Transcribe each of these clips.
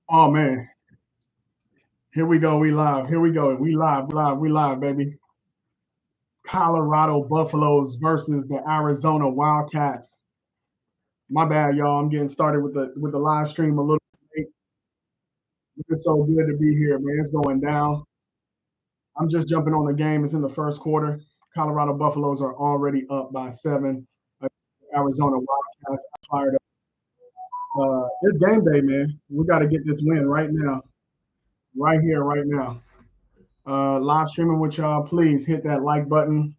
Oh man, here we go. We live. Here we go. We live, baby. Colorado Buffaloes versus the Arizona Wildcats. My bad, y'all. I'm getting started with the live stream a little late. It's so good to be here, man. It's going down. I'm just jumping on the game. It's in the first quarter. Colorado Buffaloes are already up by 7. Arizona Wildcats are fired up. It's game day, man. We got to get this win right now, right here, right now. Live streaming with y'all. Please hit that like button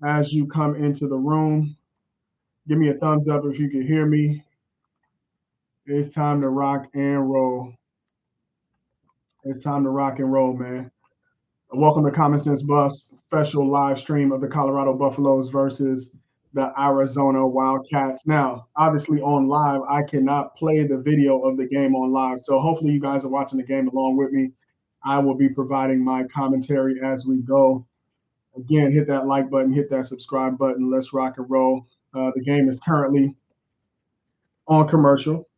as you come into the room. Give me a thumbs up if you can hear me. It's time to rock and roll. It's time to rock and roll, man. Welcome to Common Sense Buffs special live stream of the Colorado Buffaloes versus the Arizona Wildcats. Now, obviously on live, I cannot play the video of the game on live. So hopefully you guys are watching the game along with me. I will be providing my commentary as we go. Again, hit that like button, hit that subscribe button. Let's rock and roll. The game is currently on commercial.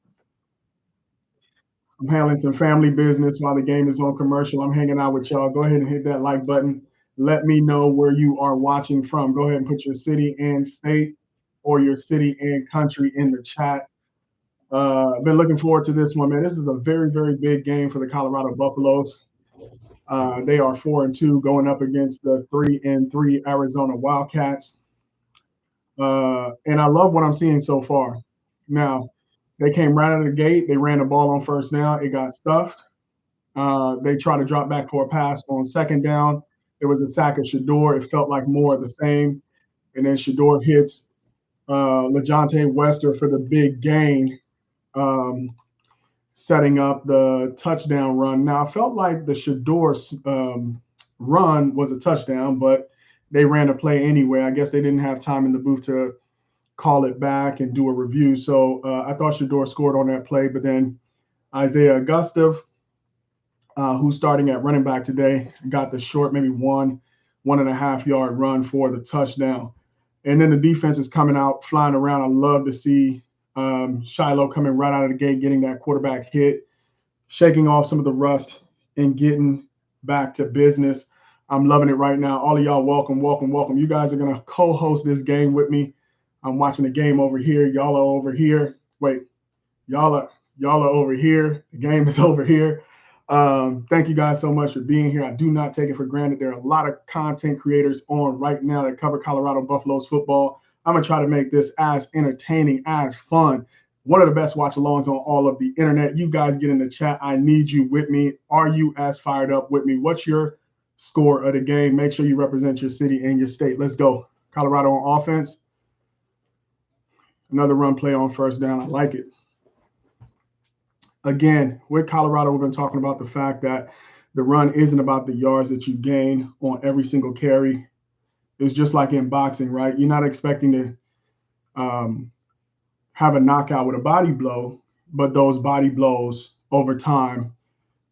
I'm handling some family business while the game is on commercial. I'm hanging out with y'all. Go ahead and hit that like button. Let me know where you are watching from. Go ahead and put your city and state or your city and country in the chat. I've been looking forward to this one, man. This is a very, very big game for the Colorado Buffaloes. They are 4-2 going up against the 3-3 Arizona Wildcats. And I love what I'm seeing so far. Now, they came right out of the gate. They ran the ball on first down. It got stuffed. They tried to drop back for a pass on second down. It was a sack of Shador. It felt like more of the same. And then Shador hits LeJohntay Wester for the big gain, um, setting up the touchdown run. Now, I felt like the Shador run was a touchdown, but they ran a play anyway. I guess they didn't have time in the booth to call it back and do a review. So I thought Shador scored on that play, but then Isaiah Augustov, who's starting at running back today, got the short, maybe 1.5 yard run for the touchdown. And then the defense is coming out, flying around. I love to see Shiloh coming right out of the gate, getting that quarterback hit, shaking off some of the rust, and getting back to business. I'm loving it right now. All of y'all, welcome, welcome, welcome. You guys are going to co-host this game with me. I'm watching the game over here. Y'all are over here. Wait, y'all are over here. The game is over here. Thank you guys so much for being here. I do not take it for granted. There are a lot of content creators on right now that cover Colorado Buffaloes football. I'm going to try to make this as entertaining, as fun. One of the best watch alongs on all of the internet. You guys get in the chat. I need you with me. Are you as fired up with me? What's your score of the game? Make sure you represent your city and your state. Let's go. Colorado on offense. Another run play on first down. I like it. Again, with Colorado, we've been talking about the fact that the run isn't about the yards that you gain on every single carry. It's just like in boxing, right? You're not expecting to have a knockout with a body blow, but those body blows over time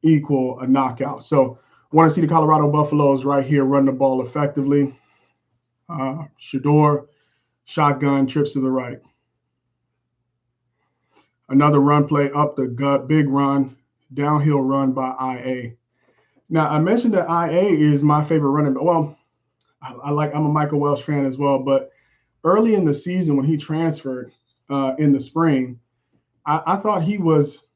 equal a knockout. So, want to see the Colorado Buffaloes right here run the ball effectively. Shador, shotgun, trips to the right. Another run play up the gut, big run, downhill run by IA. Now, I mentioned that IA is my favorite running back. Well, I'm a Michael Welsh fan as well, but early in the season when he transferred in the spring, I thought he was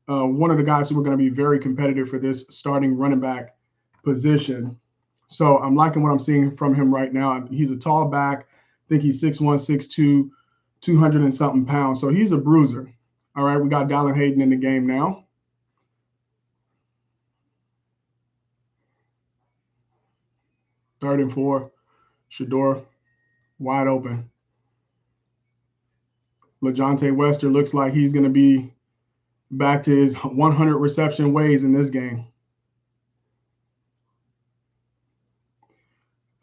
one of the guys who were going to be very competitive for this starting running back position. So I'm liking what I'm seeing from him right now. He's a tall back. I think he's 6'1", 6'2", 200 and something pounds. So he's a bruiser. All right, we got Dallin Hayden in the game now. Third and 4. Shador wide open. LeJohntay Wester looks like he's going to be back to his 100 reception ways in this game.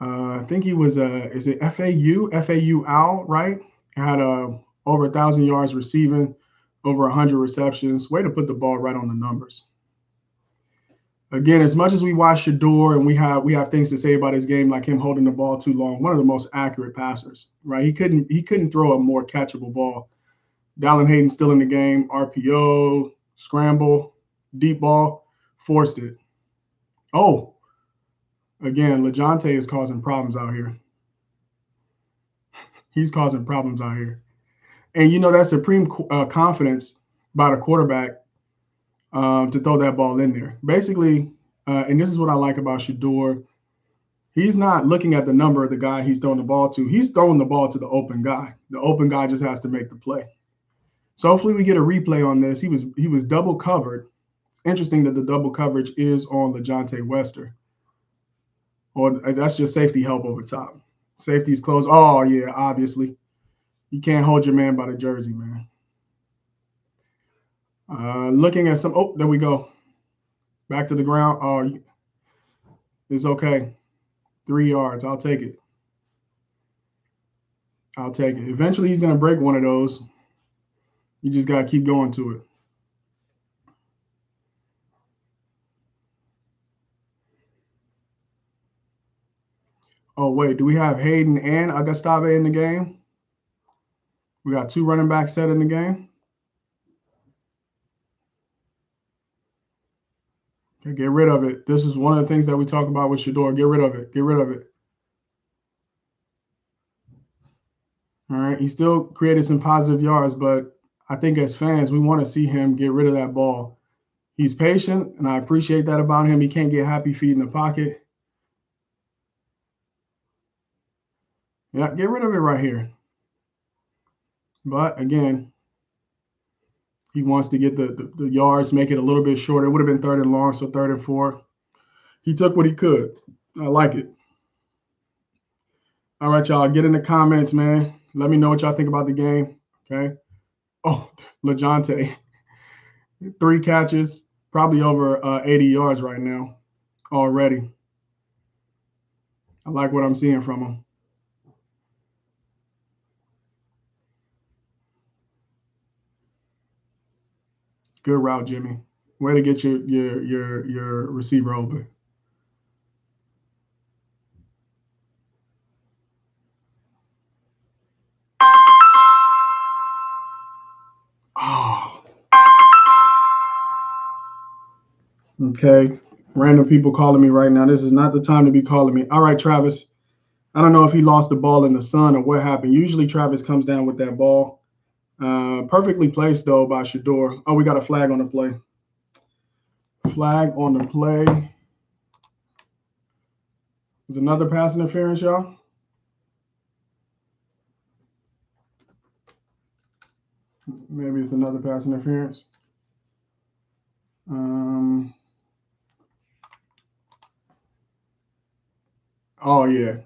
I think he was is it FAU Owl, right? Had over 1,000 yards receiving, over 100 receptions. Way to put the ball right on the numbers. Again, as much as we watch Shador and we have things to say about his game, like him holding the ball too long, one of the most accurate passers, right? He couldn't throw a more catchable ball. Dallin Hayden still in the game. RPO, scramble. Deep ball, forced it. Oh, again, LeJohntay is causing problems out here. He's causing problems out here. And you know that's supreme confidence by the quarterback to throw that ball in there. Basically, and this is what I like about Shedeur. He's not looking at the number of the guy he's throwing the ball to. He's throwing the ball to the open guy. The open guy just has to make the play. So hopefully we get a replay on this. He was double covered. It's interesting that the double coverage is on LeJohntay Wester. Or that's just safety help over top. Safety's closed. Oh, yeah, obviously. You can't hold your man by the jersey, man. Looking at some. Oh, there we go. Back to the ground. Oh, it's okay. 3 yards. I'll take it. I'll take it. Eventually, he's going to break one of those. You just got to keep going to it. Oh, wait. Do we have Hayden and Agustave in the game? We got 2 running backs set in the game. Okay, get rid of it. This is one of the things that we talk about with Shedeur. Get rid of it. Get rid of it. All right. He still created some positive yards, but I think as fans, we want to see him get rid of that ball. He's patient, and I appreciate that about him. He can't get happy feet in the pocket. Yeah, get rid of it right here. But again, he wants to get the yards, make it a little bit shorter. It would have been 3rd and long, so 3rd and 4. He took what he could. I like it. All right, y'all. Get in the comments, man. Let me know what y'all think about the game. Okay. Oh, LeJohntay. 3 catches, probably over 80 yards right now already. I like what I'm seeing from him. Good route, Jimmy. Way to get your receiver open. Oh. Okay. Random people calling me right now. This is not the time to be calling me. All right, Travis. I don't know if he lost the ball in the sun or what happened. Usually Travis comes down with that ball. Perfectly placed, though, by Shedeur. Oh, we got a flag on the play. Flag on the play. There's another pass interference, y'all. Maybe it's another pass interference. Oh, yeah.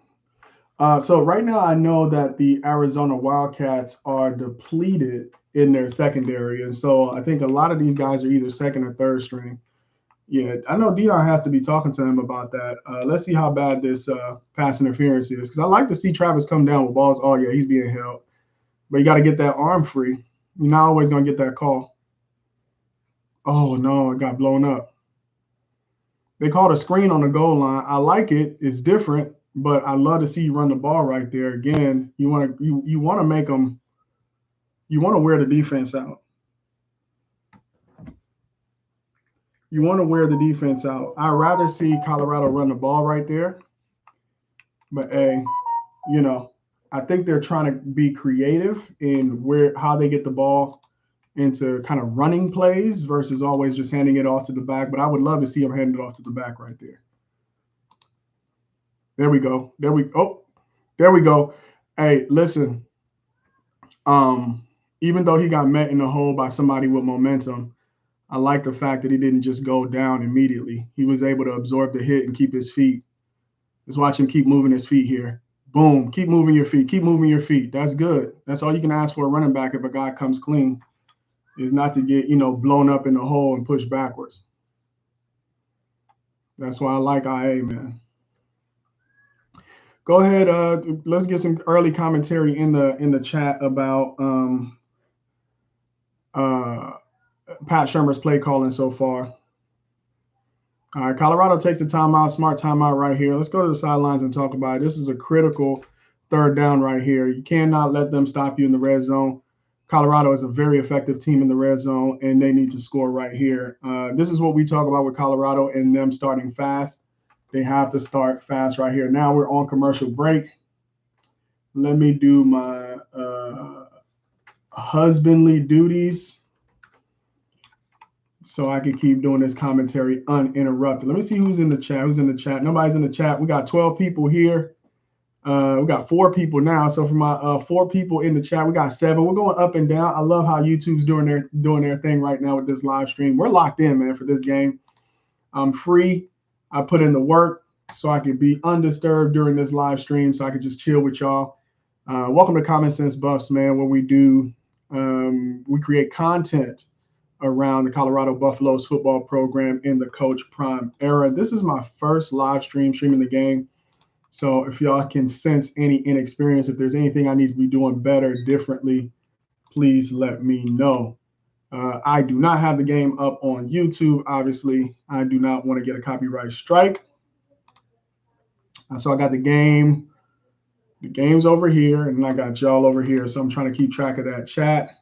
So right now I know that the Arizona Wildcats are depleted in their secondary. And so I think a lot of these guys are either second or third string. Yeah, I know Dion has to be talking to him about that. Let's see how bad this pass interference is. Because I like to see Travis come down with balls. Oh, yeah, he's being held. But you got to get that arm free. You're not always going to get that call. Oh, no, it got blown up. They called a screen on the goal line. I like it. It's different, but I love to see you run the ball right there. Again, you want to make them – you want to wear the defense out. You want to wear the defense out. I'd rather see Colorado run the ball right there. But, hey, you know, I think they're trying to be creative in how they get the ball into kind of running plays versus always just handing it off to the back. But I would love to see them hand it off to the back right there. There we go. There we go. Hey, listen. Even though he got met in the hole by somebody with momentum, I like the fact that he didn't just go down immediately. He was able to absorb the hit and keep his feet. Let's watch him keep moving his feet here. Boom. Keep moving your feet. Keep moving your feet. That's good. That's all you can ask for a running back if a guy comes clean, is not to get, blown up in the hole and pushed backwards. That's why I like IA, man. Go ahead. Let's get some early commentary in the chat about Pat Shurmur's play calling so far. All right, Colorado takes a timeout, smart timeout right here. Let's go to the sidelines and talk about it. This is a critical 3rd down right here. You cannot let them stop you in the red zone. Colorado is a very effective team in the red zone, and they need to score right here. This is what we talk about with Colorado and them starting fast. They have to start fast right here. Now we're on commercial break. Let me do my husbandly duties so I can keep doing this commentary uninterrupted. Let me see who's in the chat. Who's in the chat? Nobody's in the chat. We got 12 people here. We got 4 people now. So for my 4 people in the chat, we got 7. We're going up and down. I love how YouTube's doing their thing right now with this live stream. We're locked in, man, for this game. I'm free. I put in the work so I can be undisturbed during this live stream, so I can just chill with y'all. Welcome to Common Sense Buffs, man. What we do, we create content around the Colorado Buffaloes football program in the Coach Prime era. This is my first live streaming the game. So if y'all can sense any inexperience, if there's anything I need to be doing better, differently, please let me know. I do not have the game up on YouTube. Obviously, I do not want to get a copyright strike. So I got the game. The game's over here, and I got y'all over here. So I'm trying to keep track of that chat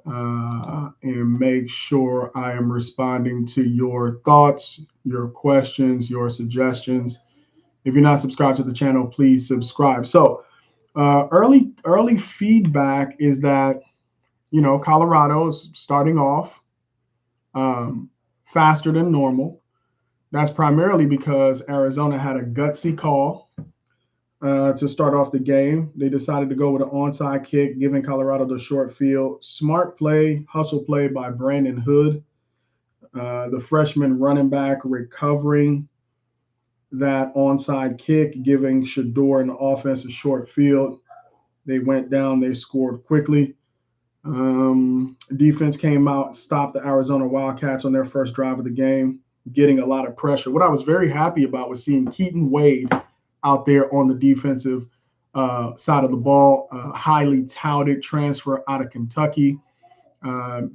and make sure I am responding to your thoughts, your questions, your suggestions. If you're not subscribed to the channel, please subscribe. So early feedback is that, Colorado is starting off faster than normal. That's primarily because Arizona had a gutsy call to start off the game. They decided to go with an onside kick, giving Colorado the short field. Smart play, hustle play by Brandon Hood, the freshman running back, recovering that onside kick, giving Shedeur and the offense a short field. They went down, they scored quickly. Defense came out, stopped the Arizona Wildcats on their first drive of the game, getting a lot of pressure. What I was very happy about was seeing Keaton Wade out there on the defensive side of the ball, highly touted transfer out of Kentucky.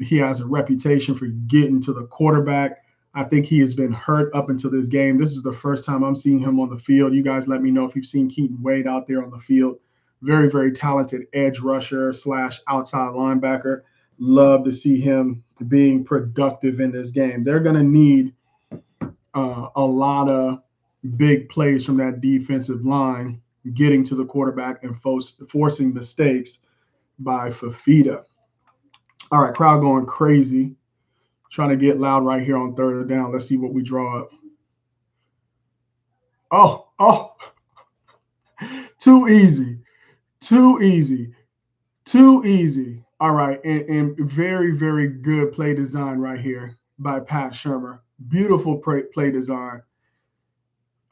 He has a reputation for getting to the quarterback. I think he has been hurt up until this game. This is the first time I'm seeing him on the field. You guys let me know if you've seen Keaton Wade out there on the field. Very, very talented edge rusher / outside linebacker. Love to see him being productive in this game. They're going to need a lot of big plays from that defensive line, getting to the quarterback and forcing mistakes by Fafita. All right, crowd going crazy. Trying to get loud right here on third down. Let's see what we draw up. Oh, too easy. All right, and very, very good play design right here by Pat Shurmur. Beautiful play design.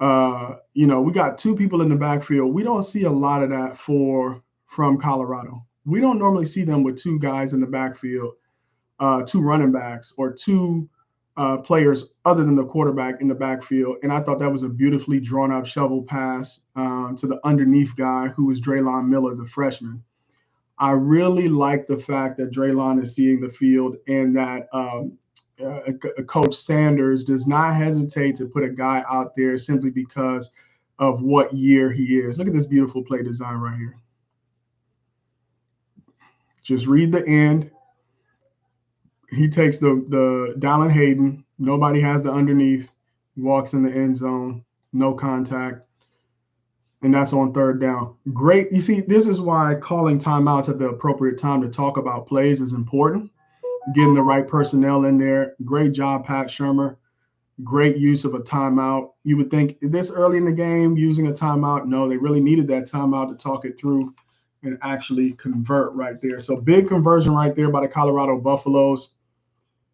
We got 2 people in the backfield. We don't see a lot of that from Colorado. We don't normally see them with 2 guys in the backfield, 2 running backs or 2 players other than the quarterback in the backfield. And I thought that was a beautifully drawn up shovel pass to the underneath guy who was Draylon Miller, the freshman. I really like the fact that Draylon is seeing the field and that Coach Sanders does not hesitate to put a guy out there simply because of what year he is. Look at this beautiful play design right here. Just read the end. He takes the Dallin Hayden. Nobody has the underneath. He walks in the end zone. No contact. And that's on third down. Great. You see, this is why calling timeouts at the appropriate time to talk about plays is important. Getting the right personnel in there. Great job, Pat Shurmur. Great use of a timeout. You would think this early in the game, using a timeout. No, they really needed that timeout to talk it through and actually convert right there. So big conversion right there by the Colorado Buffaloes.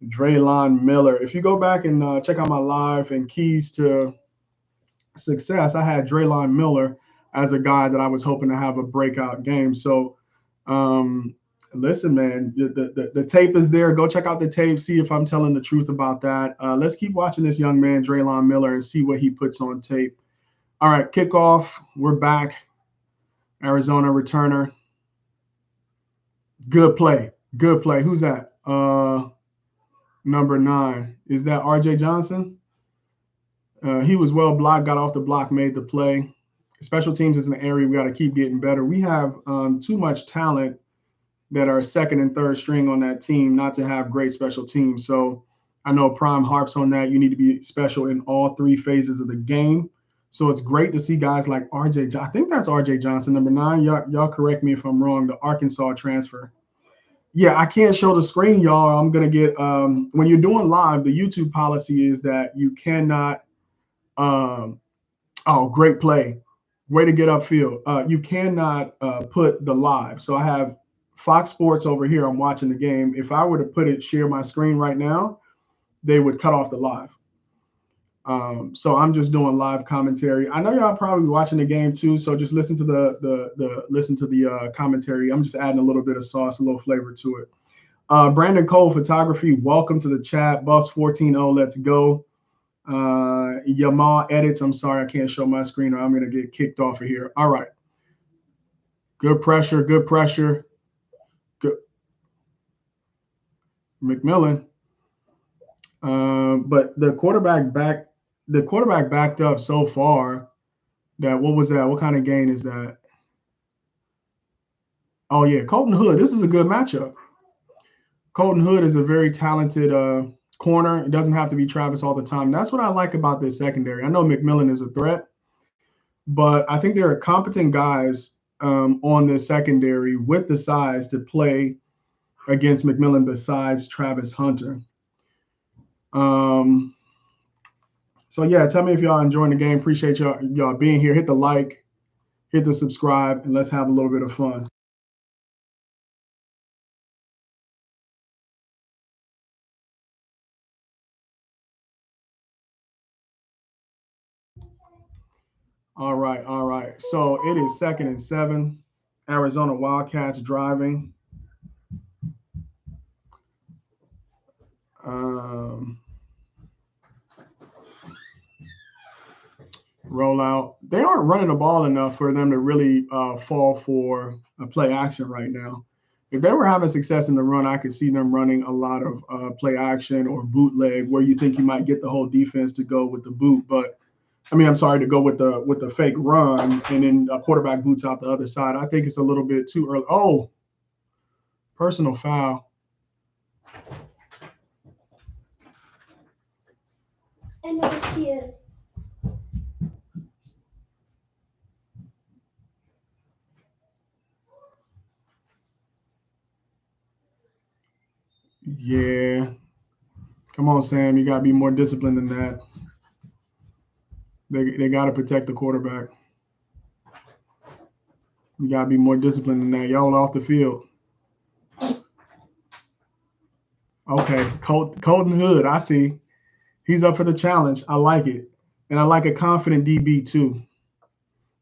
Draylon Miller. If you go back and check out my live and keys to success, I had Draylon Miller as a guy that I was hoping to have a breakout game. So listen, man, the tape is there. Go check out the tape, see if I'm telling the truth about that. Let's keep watching this young man, Draylon Miller, and see what he puts on tape. All right, kickoff. We're back. Arizona returner. Good play. Good play. Who's that? Number 9. Is that RJ Johnson? He was well blocked, got off the block, made the play. Special teams is an area we got to keep getting better. We have too much talent that are second and third string on that team not to have great special teams. So I know Prime harps on that. You need to be special in all three phases of the game. So it's great to see guys like RJ. I think that's RJ Johnson, number 9. Y'all correct me if I'm wrong. The Arkansas transfer. Yeah, I can't show the screen, y'all. I'm gonna get when you're doing live. The YouTube policy is that you cannot. Oh, great play. Way to get upfield. You cannot put the live. So I have Fox Sports over here. I'm watching the game. If I were to share my screen right now, they would cut off the live. So I'm just doing live commentary. I know y'all probably watching the game too, so just listen to the commentary. I'm just adding a little bit of sauce, a little flavor to it. Brandon Cole Photography, welcome to the chat. Buffs 14-0, let's go. Yamal Edits, I'm sorry I can't show my screen or I'm going to get kicked off of here. All right. Good pressure, good pressure. Good. McMillan. But the quarterback backed up so far that what was that? What kind of gain is that? Oh yeah, Colton Hood. This is a good matchup. Colton Hood is a very talented corner. It doesn't have to be Travis all the time. That's what I like about this secondary. I know McMillan is a threat, but I think there are competent guys on this secondary with the size to play against McMillan besides Travis Hunter. So yeah, tell me if y'all enjoying the game. Appreciate y'all being here. Hit the like, hit the subscribe, and let's have a little bit of fun. All right, all right. So it is 2nd and 7. Arizona Wildcats driving. Rollout. They aren't running the ball enough for them to really fall for a play action right now. If they were having success in the run, I could see them running a lot of play action or bootleg, where you think you might get the whole defense to go with the boot. But I mean, I'm sorry, to go with the fake run, and then a quarterback boots out the other side. I think it's a little bit too early. Oh, personal foul. And there she is. Yeah. Come on, Sam. You got to be more disciplined than that. They got to protect the quarterback. You got to be more disciplined than that. Y'all off the field. Okay. Colton Hood, I see. He's up for the challenge. I like it. And I like a confident DB too.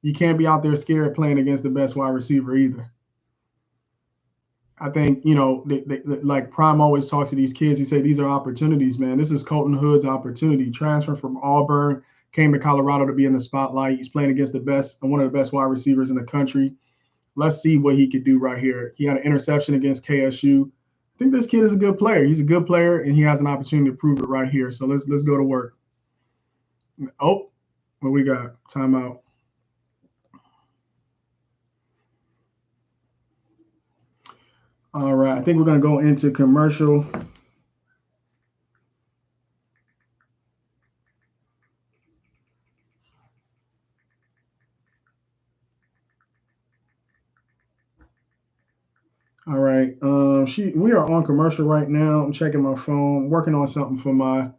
You can't be out there scared playing against the best wide receiver either. I think, like Prime always talks to these kids. He said, these are opportunities, man. This is Colton Hood's opportunity. Transfer from Auburn, came to Colorado to be in the spotlight. He's playing against one of the best wide receivers in the country. Let's see what he could do right here. He had an interception against KSU. I think this kid is a good player. He's a good player, and he has an opportunity to prove it right here. So let's go to work. Oh, what we got? Timeout. All right, I think we're going to go into commercial. All right, we are on commercial right now. I'm checking my phone, working on something for my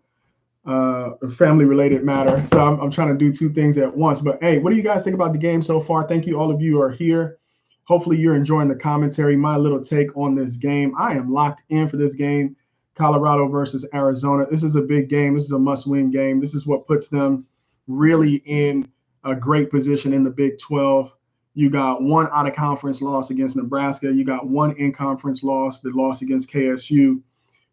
family-related matter. So I'm trying to do two things at once. But hey, what do you guys think about the game so far? Thank you, all of you are here. Hopefully you're enjoying the commentary, my little take on this game. I am locked in for this game, Colorado versus Arizona. This is a big game. This is a must-win game. This is what puts them really in a great position in the Big 12. You got one out-of-conference loss against Nebraska. You got one in-conference loss, the loss against KSU.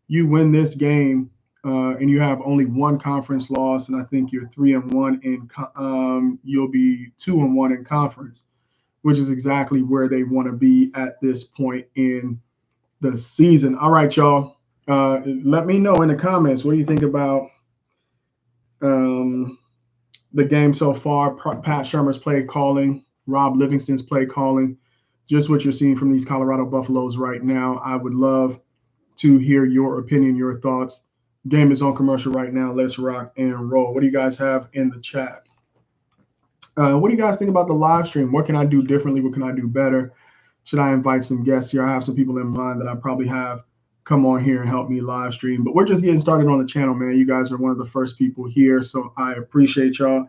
You win this game, and you have only one conference loss, and I think you're 3-1 in. You'll be 2-1 in conference, which is exactly where they want to be at this point in the season. All right, y'all. Let me know in the comments, what do you think about the game so far? Pat Shermer's play calling, Rob Livingston's play calling. just what you're seeing from these Colorado Buffaloes right now. I would love to hear your opinion, your thoughts. Game is on commercial right now. Let's rock and roll. What do you guys have in the chat? What do you guys think about the live stream? What can I do differently? What can I do better? Should I invite some guests here? I have some people in mind that I probably have come on here and help me live stream. But we're just getting started on the channel, man. You guys are one of the first people here, so I appreciate y'all.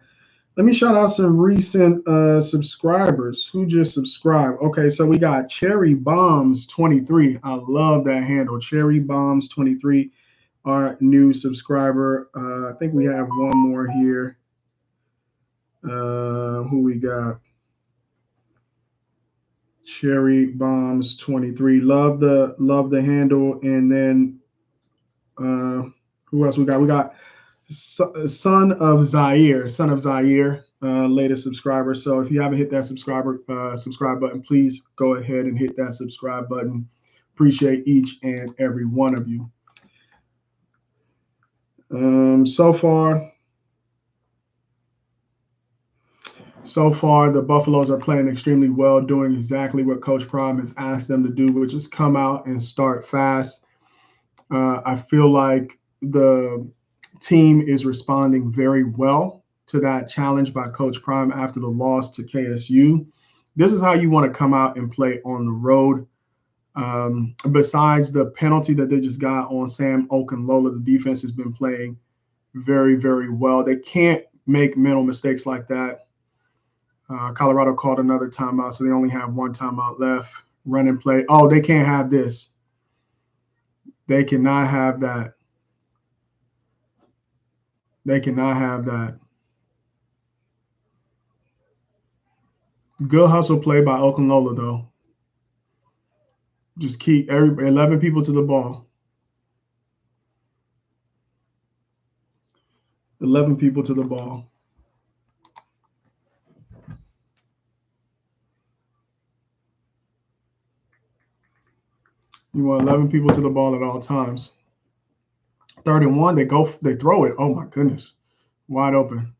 Let me shout out some recent subscribers who just subscribed. Okay, so we got Cherry Bombs 23. I love that handle. Cherry Bombs 23, our new subscriber. I think we have one more here. Who we got? Cherry Bombs 23. Love the handle. And then who else we got? We got Son of Zaire, latest subscriber. So if you haven't hit that subscribe button, please go ahead and hit that subscribe button. Appreciate each and every one of you. So far, the Buffaloes are playing extremely well, doing exactly what Coach Prime has asked them to do, which is come out and start fast. I feel like the team is responding very well to that challenge by Coach Prime after the loss to KSU. This is how you want to come out and play on the road. Besides the penalty that they just got on Sam Okunlola, the defense has been playing very, very well. They can't make mental mistakes like that. Colorado called another timeout, so they only have one timeout left. Run and play. Oh, they can't have this. They cannot have that. They cannot have that. Good hustle play by Okunlola, though. Just keep 11 people to the ball. 11 people to the ball. You want 11 people to the ball at all times. 3rd and 1, they throw it. Oh my goodness. Wide open.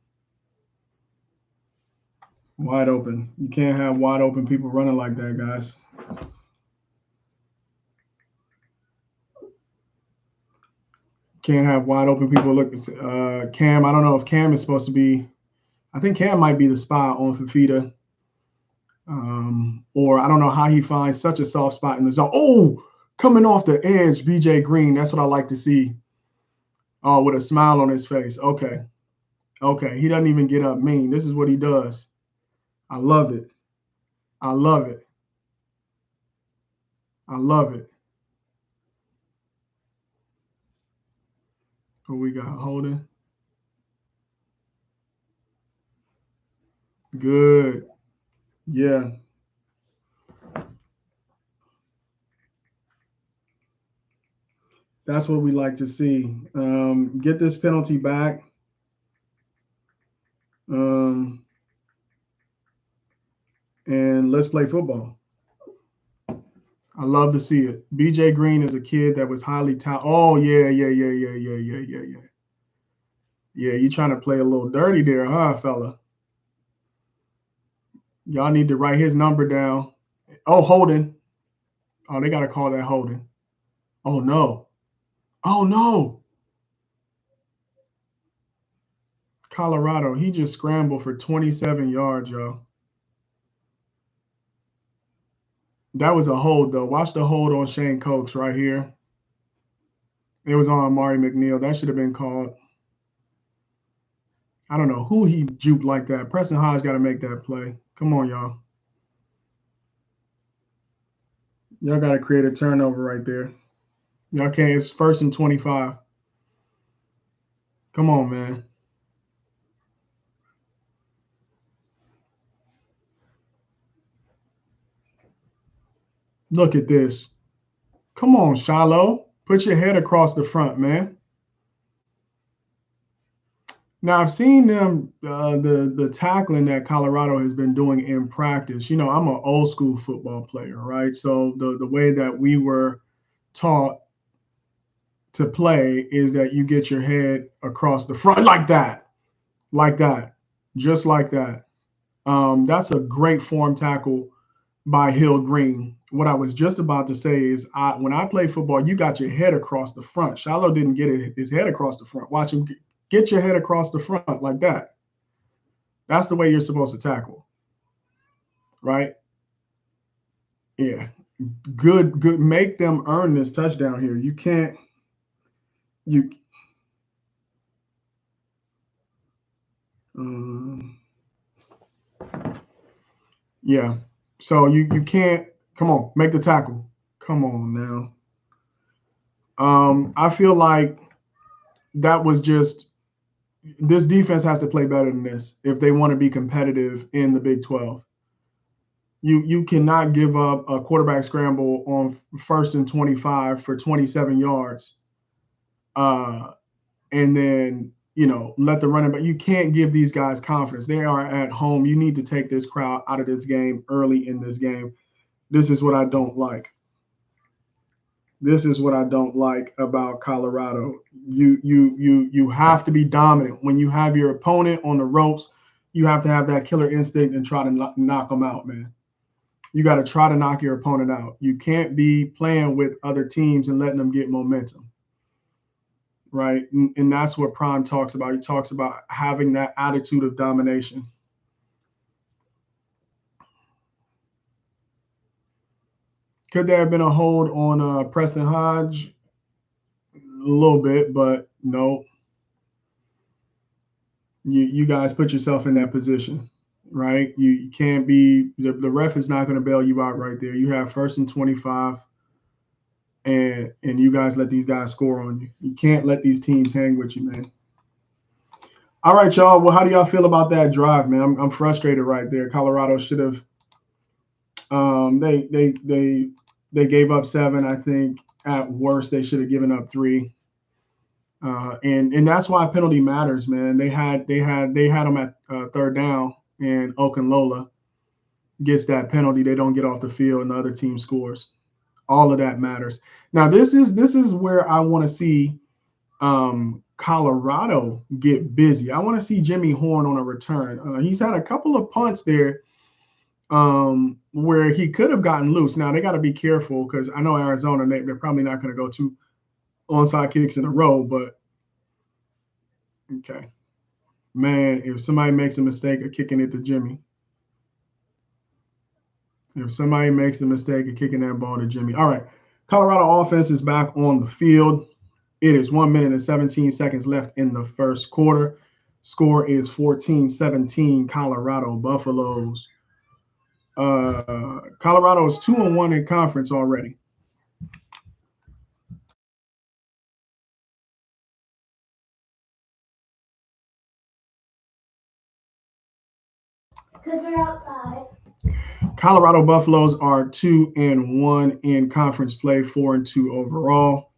Wide open. You can't have wide open people running like that, guys. Can't have wide open people. Look, Cam, I don't know if Cam is supposed to be, I think Cam might be the spy on Fafita. Or I don't know how he finds such a soft spot in the zone. Oh, coming off the edge, BJ Green. That's what I like to see. Oh, with a smile on his face. Okay. Okay. He doesn't even get up mean. This is what he does. I love it. I love it. I love it. What we got? Holding. Good. Yeah. That's what we like to see. Get this penalty back. And let's play football. I love to see it. BJ Green is a kid that was highly talented. Oh, yeah. Yeah, you trying to play a little dirty there, huh, fella? Y'all need to write his number down. Oh, holding. Oh, they got to call that holding. Oh, no. Oh, no. Colorado, he just scrambled for 27 yards, y'all. That was a hold, though. Watch the hold on Shane Cokes right here. It was on Amari McNeil. That should have been called. I don't know who he juked like that. Preston Hodge got to make that play. Come on, y'all. Y'all got to create a turnover right there. Y'all can't. It's 1st and 25. Come on, man. Look at this. Come on, Shiloh. Put your head across the front, man. Now, I've seen them, the tackling that Colorado has been doing in practice. You know, I'm an old school football player, right? So the way that we were taught to play is that you get your head across the front like that, just like that. That's a great form tackle by Hill Green. What I was just about to say is, when I play football, you got your head across the front. Shiloh didn't get his head across the front. Watch him get your head across the front like that. That's the way you're supposed to tackle, right? Yeah, good. Make them earn this touchdown here. You can't. You. Yeah. So you can't. Come on, make the tackle. Come on now. I feel like that was just, this defense has to play better than this if they want to be competitive in the Big 12. You cannot give up a quarterback scramble on 1st and 25 for 27 yards, and then let the running back. You can't give these guys confidence. They are at home. You need to take this crowd out of this game early in this game. This is what I don't like. This is what I don't like about Colorado. You have to be dominant. When you have your opponent on the ropes, you have to have that killer instinct and try to knock them out, man. You got to try to knock your opponent out. You can't be playing with other teams and letting them get momentum, right? And that's what Prime talks about. He talks about having that attitude of domination. Could there have been a hold on Preston Hodge? A little bit, but no. You guys put yourself in that position, right? You can't be, the ref is not going to bail you out right there. You have 1st and 25, and you guys let these guys score on you. You can't let these teams hang with you, man. All right, y'all. Well, how do y'all feel about that drive, man? I'm frustrated right there. Colorado should have. They gave up 7. I think at worst they should have given up 3. And that's why penalty matters, man. They had them at 3rd down, and Okunlola gets that penalty. They don't get off the field, and the other team scores. All of that matters. Now, this is where I want to see Colorado get busy. I want to see Jimmy Horn on a return. He's had a couple of punts there where he could have gotten loose. Now, they got to be careful because I know Arizona, they're probably not going to go 2 onside kicks in a row, but okay. Man, if somebody makes a mistake of kicking it to Jimmy. If somebody makes the mistake of kicking that ball to Jimmy. All right. Colorado offense is back on the field. It is 1 minute and 17 seconds left in the first quarter. Score is 14-17 Colorado Buffaloes. Colorado is 2-1 in conference already. Because we're outside. Colorado Buffaloes are 2-1 in conference play, 4-2 overall.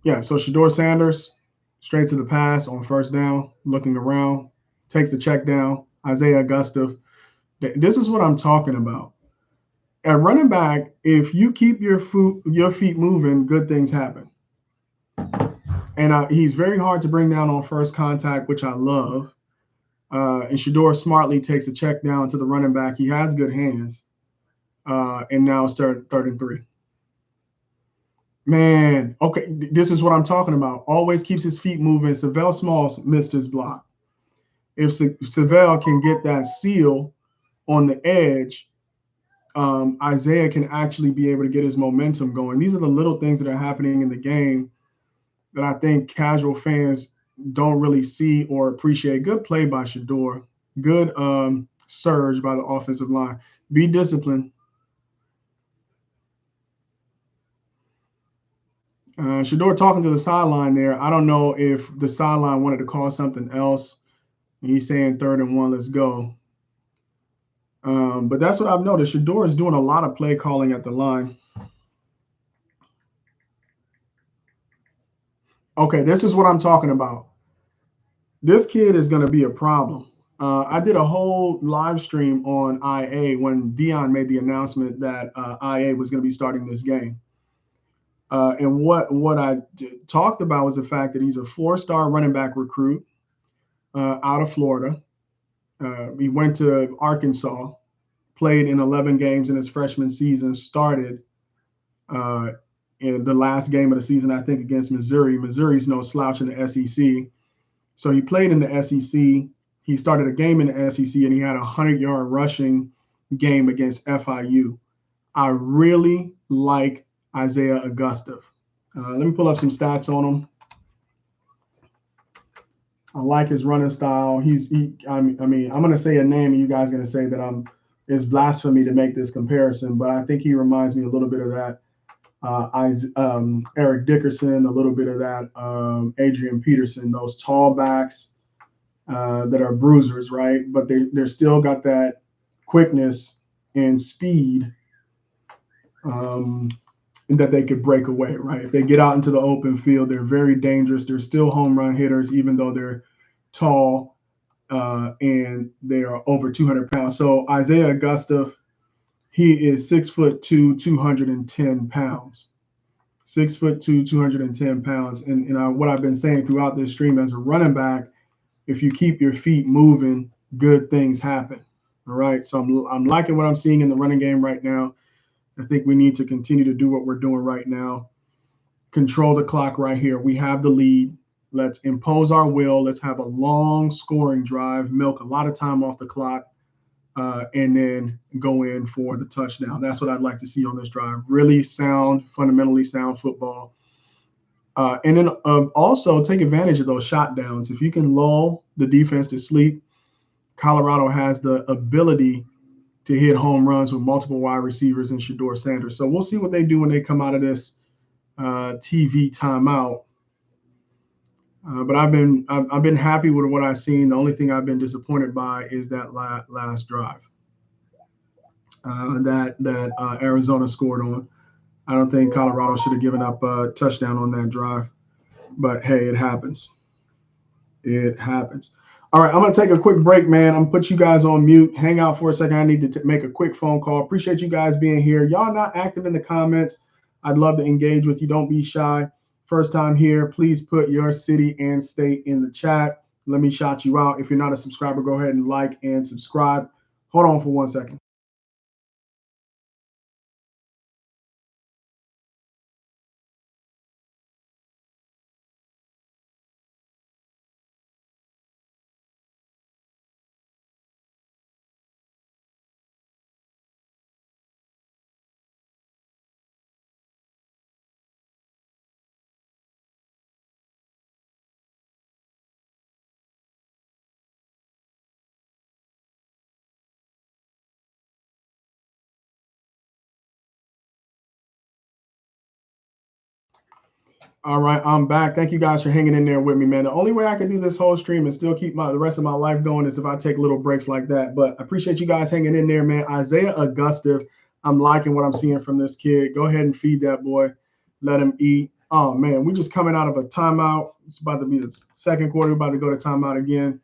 Yeah, so Shedeur Sanders, straight to the pass on 1st down, looking around, takes the check down. Isaiah Augusta. This is what I'm talking about. At running back, if you keep your feet moving, good things happen. And he's very hard to bring down on first contact, which I love. And Shedeur smartly takes a check down to the running back. He has good hands. And now it's 3rd and 3. Man, okay, this is what I'm talking about. Always keeps his feet moving. Savell Smalls missed his block. If Savell can get that seal on the edge, Isaiah can actually be able to get his momentum going. These are the little things that are happening in the game that I think casual fans don't really see or appreciate. Good play by Shedeur. Good surge by the offensive line. Be disciplined. Shedeur talking to the sideline there. I don't know if the sideline wanted to call something else. He's saying 3rd and 1, let's go. But that's what I've noticed. Shedeur is doing a lot of play calling at the line. Okay, this is what I'm talking about. This kid is going to be a problem. I did a whole live stream on IA when Dion made the announcement that IA was going to be starting this game. And what I talked about was the fact that he's a 4-star running back recruit out of Florida. He went to Arkansas, played in 11 games in his freshman season, started in the last game of the season, I think, against Missouri. Missouri's no slouch in the SEC. So he played in the SEC. He started a game in the SEC, and he had a 100-yard rushing game against FIU. I really like Isaiah Augusta. Let me pull up some stats on him. I like his running style. I mean, I'm gonna say a name, and you guys are gonna say that it's blasphemy to make this comparison, but I think he reminds me a little bit of that Eric Dickerson, a little bit of that Adrian Peterson, those tall backs that are bruisers, right? But they're still got that quickness and speed that they could break away, right? If they get out into the open field, they're very dangerous. They're still home run hitters, even though they're tall and they are over 200 pounds. So Isaiah Augusta, he is 6'2", 210 pounds. 6'2", 210 pounds. And what I've been saying throughout this stream, as a running back, if you keep your feet moving, good things happen. All right. So I'm liking what I'm seeing in the running game right now. I think we need to continue to do what we're doing right now. Control the clock right here. We have the lead. Let's impose our will. Let's have a long scoring drive, milk a lot of time off the clock, and then go in for the touchdown. That's what I'd like to see on this drive. Really sound, fundamentally sound football. And then also take advantage of those shot downs. If you can lull the defense to sleep, Colorado has the ability to hit home runs with multiple wide receivers and Shedeur Sanders. So we'll see what they do when they come out of this TV timeout. But I've been happy with what I've seen. The only thing I've been disappointed by is that last drive that Arizona scored on. I don't think Colorado should have given up a touchdown on that drive. But hey, it happens. It happens. All right, I'm going to take a quick break, man. I'm going to put you guys on mute. Hang out for a second. I need to make a quick phone call. Appreciate you guys being here. Y'all not active in the comments. I'd love to engage with you. Don't be shy. First time here, please put your city and state in the chat. Let me shout you out. If you're not a subscriber, go ahead and like and subscribe. Hold on for 1 second. All right, I'm back. Thank you guys for hanging in there with me, man. The only way I can do this whole stream and still keep the rest of my life going is if I take little breaks like that. But I appreciate you guys hanging in there, man. Isaiah Augusta, I'm liking what I'm seeing from this kid. Go ahead and feed that boy. Let him eat. Oh, man, we're just coming out of a timeout. It's about to be the second quarter. We're about to go to timeout again.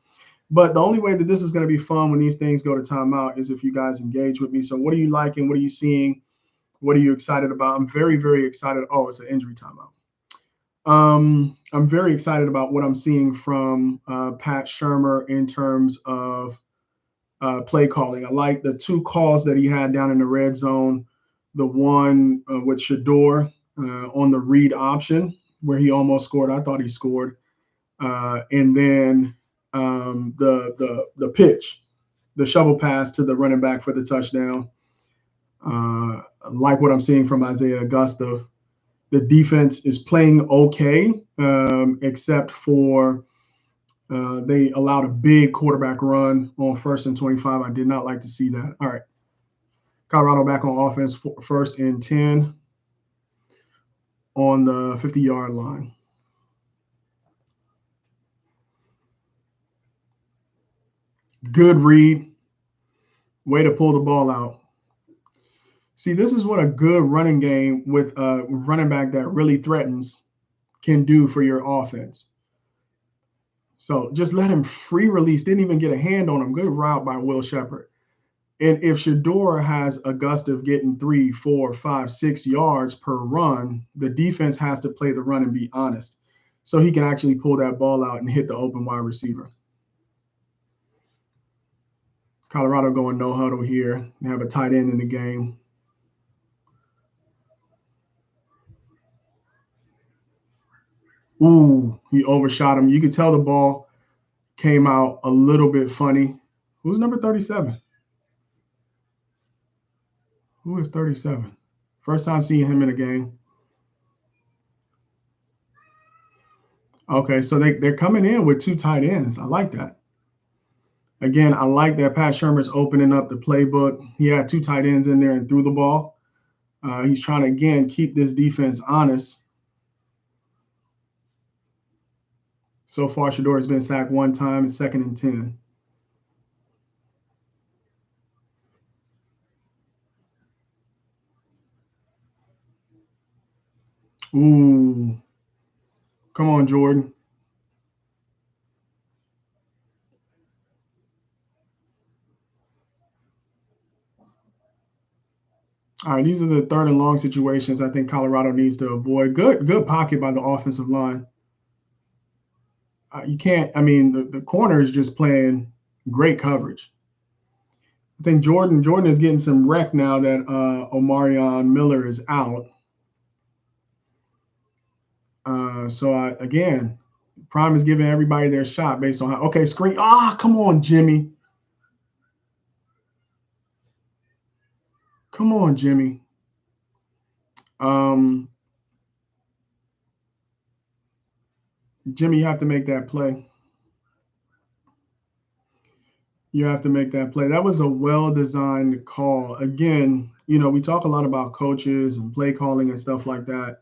But the only way that this is going to be fun when these things go to timeout is if you guys engage with me. So what are you liking? What are you seeing? What are you excited about? I'm very, very excited. Oh, it's an injury timeout. I'm very excited about what I'm seeing from Pat Shurmur in terms of play calling. I like the two calls that he had down in the red zone. The one with Shedeur on the read option where he almost scored. I thought he scored. And then the pitch, the shovel pass to the running back for the touchdown. Like what I'm seeing from Isaiah Augusta. The defense is playing okay, except for they allowed a big quarterback run on 1st and 25. I did not like to see that. All right. Colorado back on offense, 1st and 10 on the 50-yard line. Good read. Way to pull the ball out. See, this is what a good running game with a running back that really threatens can do for your offense. So just let him free release. Didn't even get a hand on him. Good route by Will Sheppard. And if Shedeur has Augusta getting 3, 4, 5, 6 yards per run, the defense has to play the run and be honest. So he can actually pull that ball out and hit the open wide receiver. Colorado going no huddle here. They have a tight end in the game. Ooh, he overshot him. You could tell the ball came out a little bit funny. Who's number 37? Who is 37? First time seeing him in a game. Okay, so they're coming in with two tight ends. I like that. Again, I like that Pat Shurmur's opening up the playbook. He had two tight ends in there and threw the ball. He's trying to, again, keep this defense honest. So far, Shedeur has been sacked one time. It's 2nd and 10. Ooh. Come on, Jordan. All right, these are the 3rd and long situations I think Colorado needs to avoid. Good pocket by the offensive line. You can't, I mean, the corner is just playing great coverage. I think Jordan is getting some wreck now that Omarion Miller is out. Again, Prime is giving everybody their shot based on how. Okay, screen. Come on, Jimmy. Come on, Jimmy. Jimmy, you have to make that play. You have to make that play. That was a well-designed call. Again, we talk a lot about coaches and play calling and stuff like that.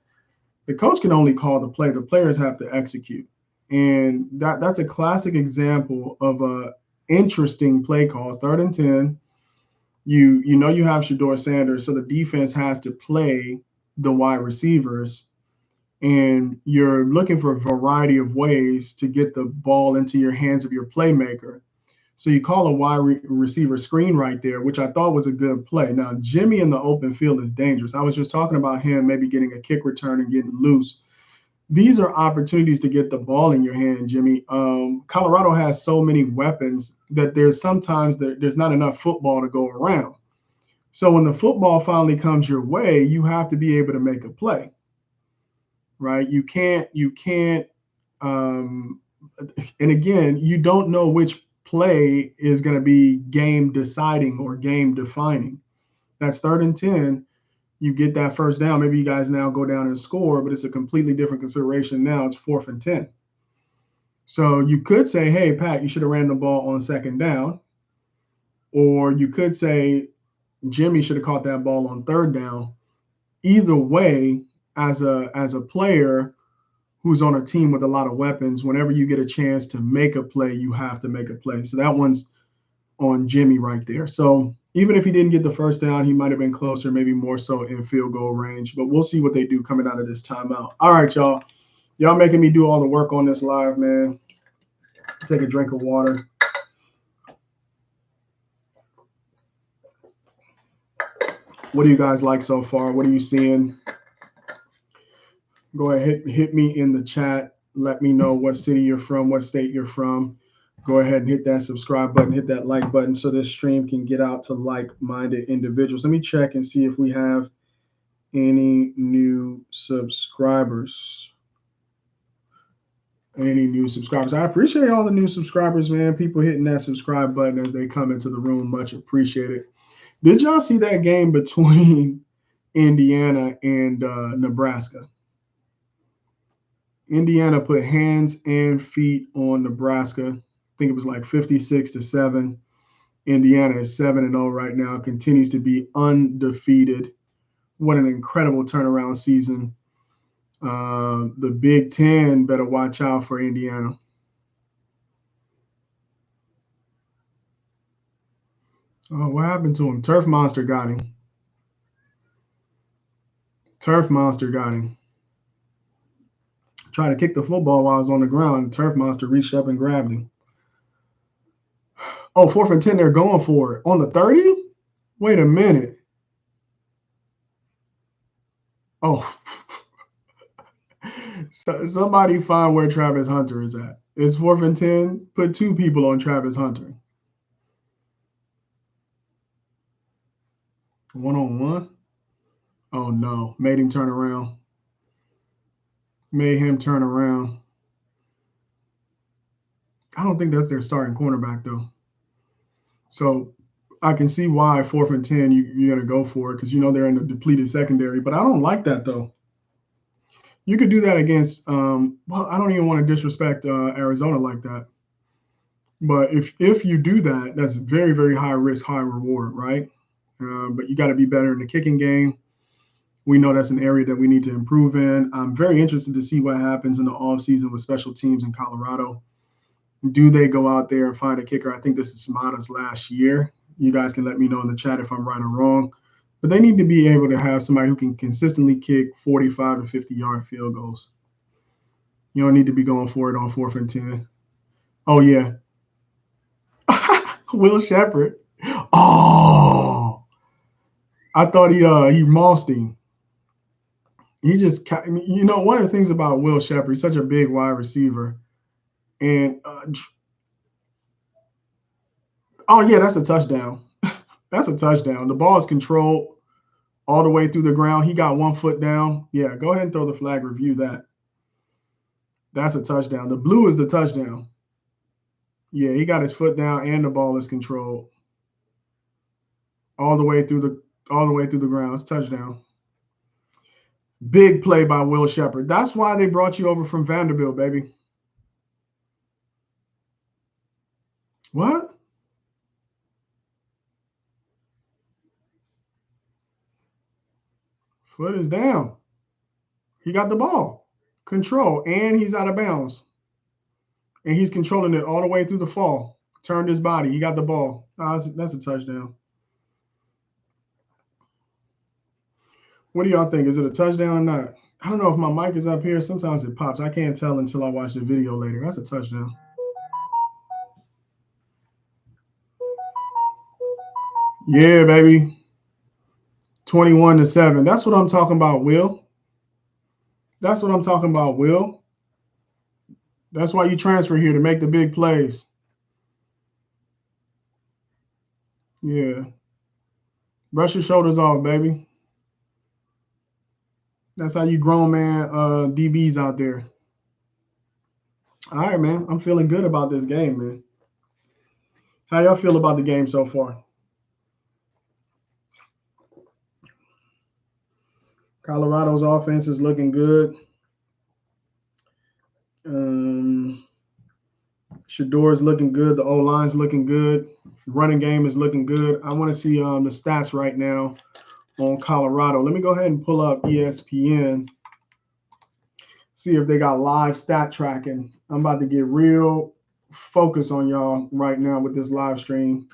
The coach can only call the play. The players have to execute. And that's a classic example of a interesting play calls. 3rd and 10. You have Shedeur Sanders, so the defense has to play the wide receivers, and you're looking for a variety of ways to get the ball into your hands of your playmaker. So you call a wide receiver screen right there, which I thought was a good play. Now, Jimmy in the open field is dangerous. I was just talking about him maybe getting a kick return and getting loose. These are opportunities to get the ball in your hand, Jimmy. Colorado has so many weapons that there's sometimes there's not enough football to go around. So when the football finally comes your way, you have to be able to make a play, right? You can't. And again, you don't know which play is going to be game deciding or game defining. That's 3rd and 10. You get that first down. Maybe you guys now go down and score, but it's a completely different consideration now. It's 4th and 10. So you could say, hey, Pat, you should have ran the ball on 2nd down. Or you could say, Jimmy should have caught that ball on 3rd down. Either way, as a player who's on a team with a lot of weapons, whenever you get a chance to make a play, you have to make a play. So that one's on Jimmy right there. So even if he didn't get the first down, he might have been closer, maybe more so in field goal range. But we'll see what they do coming out of this timeout. All right, y'all. Y'all making me do all the work on this live, man. Take a drink of water. What do you guys like so far? What are you seeing? Go ahead, hit me in the chat. Let me know what city you're from, what state you're from. Go ahead and hit that subscribe button, hit that like button so this stream can get out to like-minded individuals. Let me check and see if we have any new subscribers. I appreciate all the new subscribers, man. People hitting that subscribe button as they come into the room. Much appreciated. Did y'all see that game between Indiana and Nebraska? Indiana put hands and feet on Nebraska. I think it was like 56-7. Indiana is 7-0 right now, continues to be undefeated. What an incredible turnaround season. The Big Ten better watch out for Indiana. Oh, what happened to him? Turf Monster got him. Tried to kick the football while I was on the ground. Turf Monster reached up and grabbed him. Oh, 4th and 10, they're going for it. On the 30? Wait a minute. Oh. So, somebody find where Travis Hunter is at. It's 4th and 10. Put 2 people on Travis Hunter. 1-on-1. Oh no, made him turn around. Made him turn around. I don't think that's their starting cornerback though. So I can see why 4th and 10 you're gonna go for it because you know they're in a depleted secondary. But I don't like that though. You could do that against. Well, I don't even want to disrespect Arizona like that. But if you do that, that's very very high risk, high reward, right? But you got to be better in the kicking game. We know that's an area that we need to improve in. I'm very interested to see what happens in the offseason with special teams in Colorado. Do they go out there and find a kicker? I think this is Samata's last year. You guys can let me know in the chat if I'm right or wrong. But they need to be able to have somebody who can consistently kick 45 to 50-yard field goals. You don't need to be going for it on 4th and 10. Oh, yeah. Will Sheppard. Oh, I thought he mossed him. He just, you know, one of the things about Will Sheppard, he's such a big wide receiver. And, oh, yeah, that's a touchdown. That's a touchdown. The ball is controlled all the way through the ground. He got 1 foot down. Yeah, go ahead and throw the flag, review that. That's a touchdown. The blue is the touchdown. Yeah, he got his foot down and the ball is controlled all the way through the ground. It's touchdown. Big play by Will Sheppard. That's why they brought you over from Vanderbilt, baby. What? Foot is down. He got the ball. Control. And he's out of bounds. And he's controlling it all the way through the fall. Turned his body. He got the ball. Oh, that's a touchdown. What do y'all think? Is it a touchdown or not? I don't know if my mic is up here. Sometimes it pops. I can't tell until I watch the video later. That's a touchdown. Yeah, baby. 21-7. That's what I'm talking about, Will. That's what I'm talking about, Will. That's why you transfer here, to make the big plays. Yeah. Brush your shoulders off, baby. That's how you grown man DBs out there. All right, man. I'm feeling good about this game, man. How y'all feel about the game so far? Colorado's offense is looking good. Shador's looking good. The O-line's looking good. Running game is looking good. I want to see the stats right now on Colorado. Let me go ahead and pull up ESPN. See if they got live stat tracking. I'm about to get real focused on y'all right now with this live stream.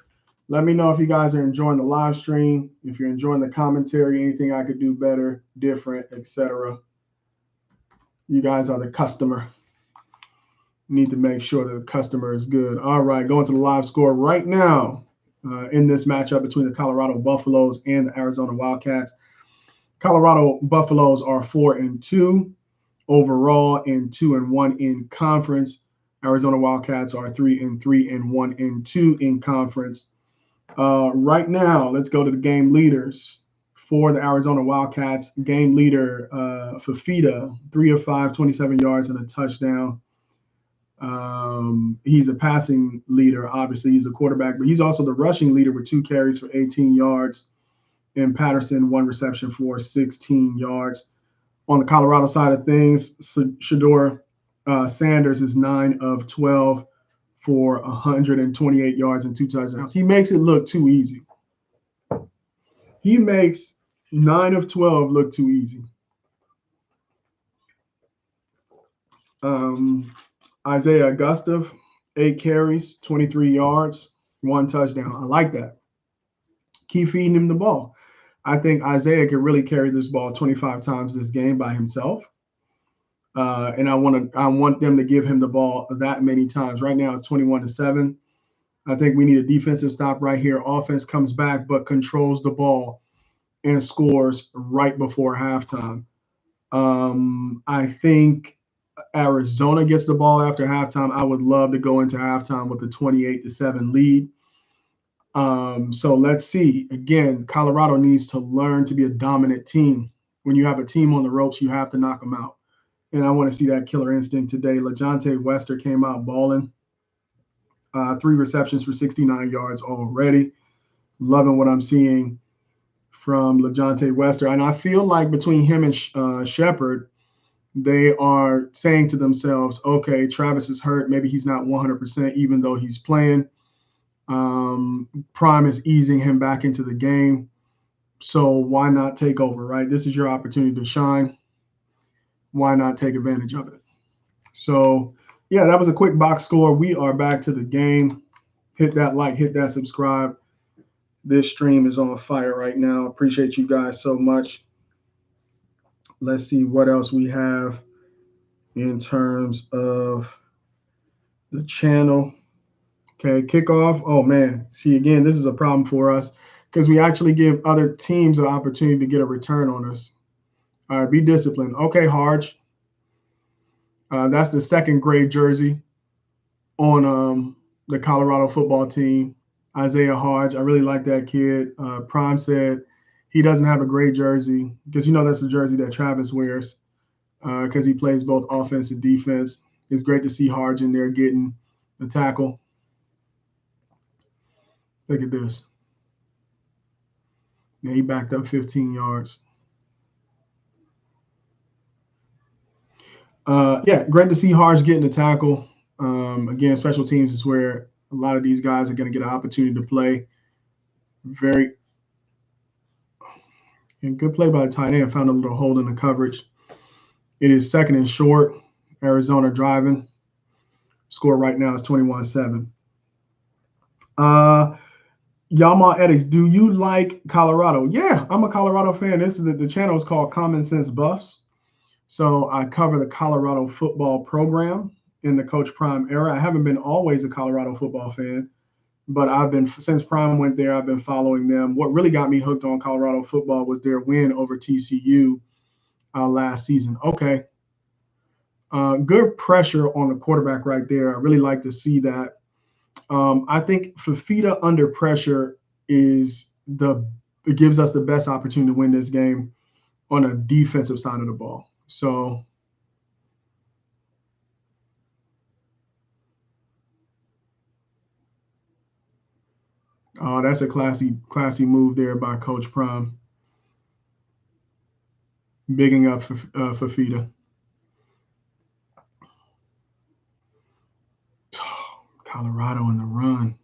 Let me know if you guys are enjoying the live stream, if you're enjoying the commentary, anything I could do better, different, etc. You guys are the customer. Need to make sure that the customer is good. All right, going to the live score right now in this matchup between the Colorado Buffaloes and the Arizona Wildcats. Colorado Buffaloes are 4-2 overall and 2-1 in conference. Arizona Wildcats are 3-3 and 1-2 in conference. Right now, let's go to the game leaders for the Arizona Wildcats. Game leader Fafita, 3 of 5, 27 yards and a touchdown. He's a passing leader. Obviously, he's a quarterback, but he's also the rushing leader with 2 carries for 18 yards. And Patterson, 1 reception for 16 yards. On the Colorado side of things, Shador Sanders is 9 of 12 for 128 yards and 2 touchdowns. He makes it look too easy. He makes 9 of 12 look too easy. Isaiah Augusta, 8 carries, 23 yards, 1 touchdown. I like that. Keep feeding him the ball. I think Isaiah could really carry this ball 25 times this game by himself. And I want them to give him the ball that many times. Right now it's 21-7. I think we need a defensive stop right here. Offense comes back but controls the ball and scores right before halftime. I think Arizona gets the ball after halftime. I would love to go into halftime with a 28-7 lead. So let's see. Again, Colorado needs to learn to be a dominant team. When you have a team on the ropes, you have to knock them out. And I want to see that killer instinct today. LaJohntay Wester came out balling. 3 receptions for 69 yards already. Loving what I'm seeing from LaJohntay Wester. And I feel like between him and Sheppard, they are saying to themselves, okay, Travis is hurt. Maybe he's not 100%, even though he's playing. Prime is easing him back into the game. So why not take over, right? This is your opportunity to shine. Why not take advantage of it? So, yeah, that was a quick box score. We are back to the game. Hit that like, hit that subscribe. This stream is on fire right now. Appreciate you guys so much. Let's see what else we have in terms of the channel. Okay, kickoff. Oh, man. See, again, this is a problem for us because we actually give other teams an opportunity to get a return on us. All right, be disciplined. Okay, Harge. That's the second grade jersey on the Colorado football team. Isaiah Harge. I really like that kid. Prime said he doesn't have a grade jersey because, that's the jersey that Travis wears because he plays both offense and defense. It's great to see Harge in there getting the tackle. Look at this. Yeah, he backed up 15 yards. Yeah, great to see Harge getting the tackle. Again, special teams is where a lot of these guys are going to get an opportunity to play. Very good play by the tight end. Found a little hole in the coverage. It is second and short. Arizona driving. Score right now is 21-7. Yama Eddies, do you like Colorado? Yeah, I'm a Colorado fan. This is the channel is called Common Sense Buffs. So I cover the Colorado football program in the Coach Prime era. I haven't been always a Colorado football fan, but I've been, since Prime went there, I've been following them. What really got me hooked on Colorado football was their win over TCU last season. Okay. Good pressure on the quarterback right there. I really like to see that. I think Fafita under pressure it gives us the best opportunity to win this game on a defensive side of the ball. So that's a classy move there by Coach Prime. Bigging up Fafita. Colorado in the run.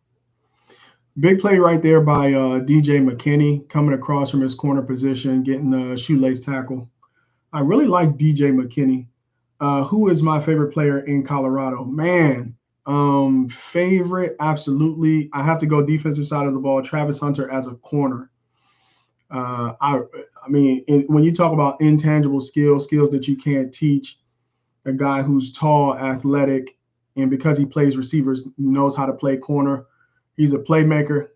Big play right there by DJ McKinney coming across from his corner position, getting the shoelace tackle. I really like DJ McKinney. Who is my favorite player in Colorado? Man, favorite, absolutely. I have to go defensive side of the ball. Travis Hunter as a corner. I mean, when you talk about intangible skills that you can't teach, a guy who's tall, athletic, and because he plays receivers, knows how to play corner. He's a playmaker.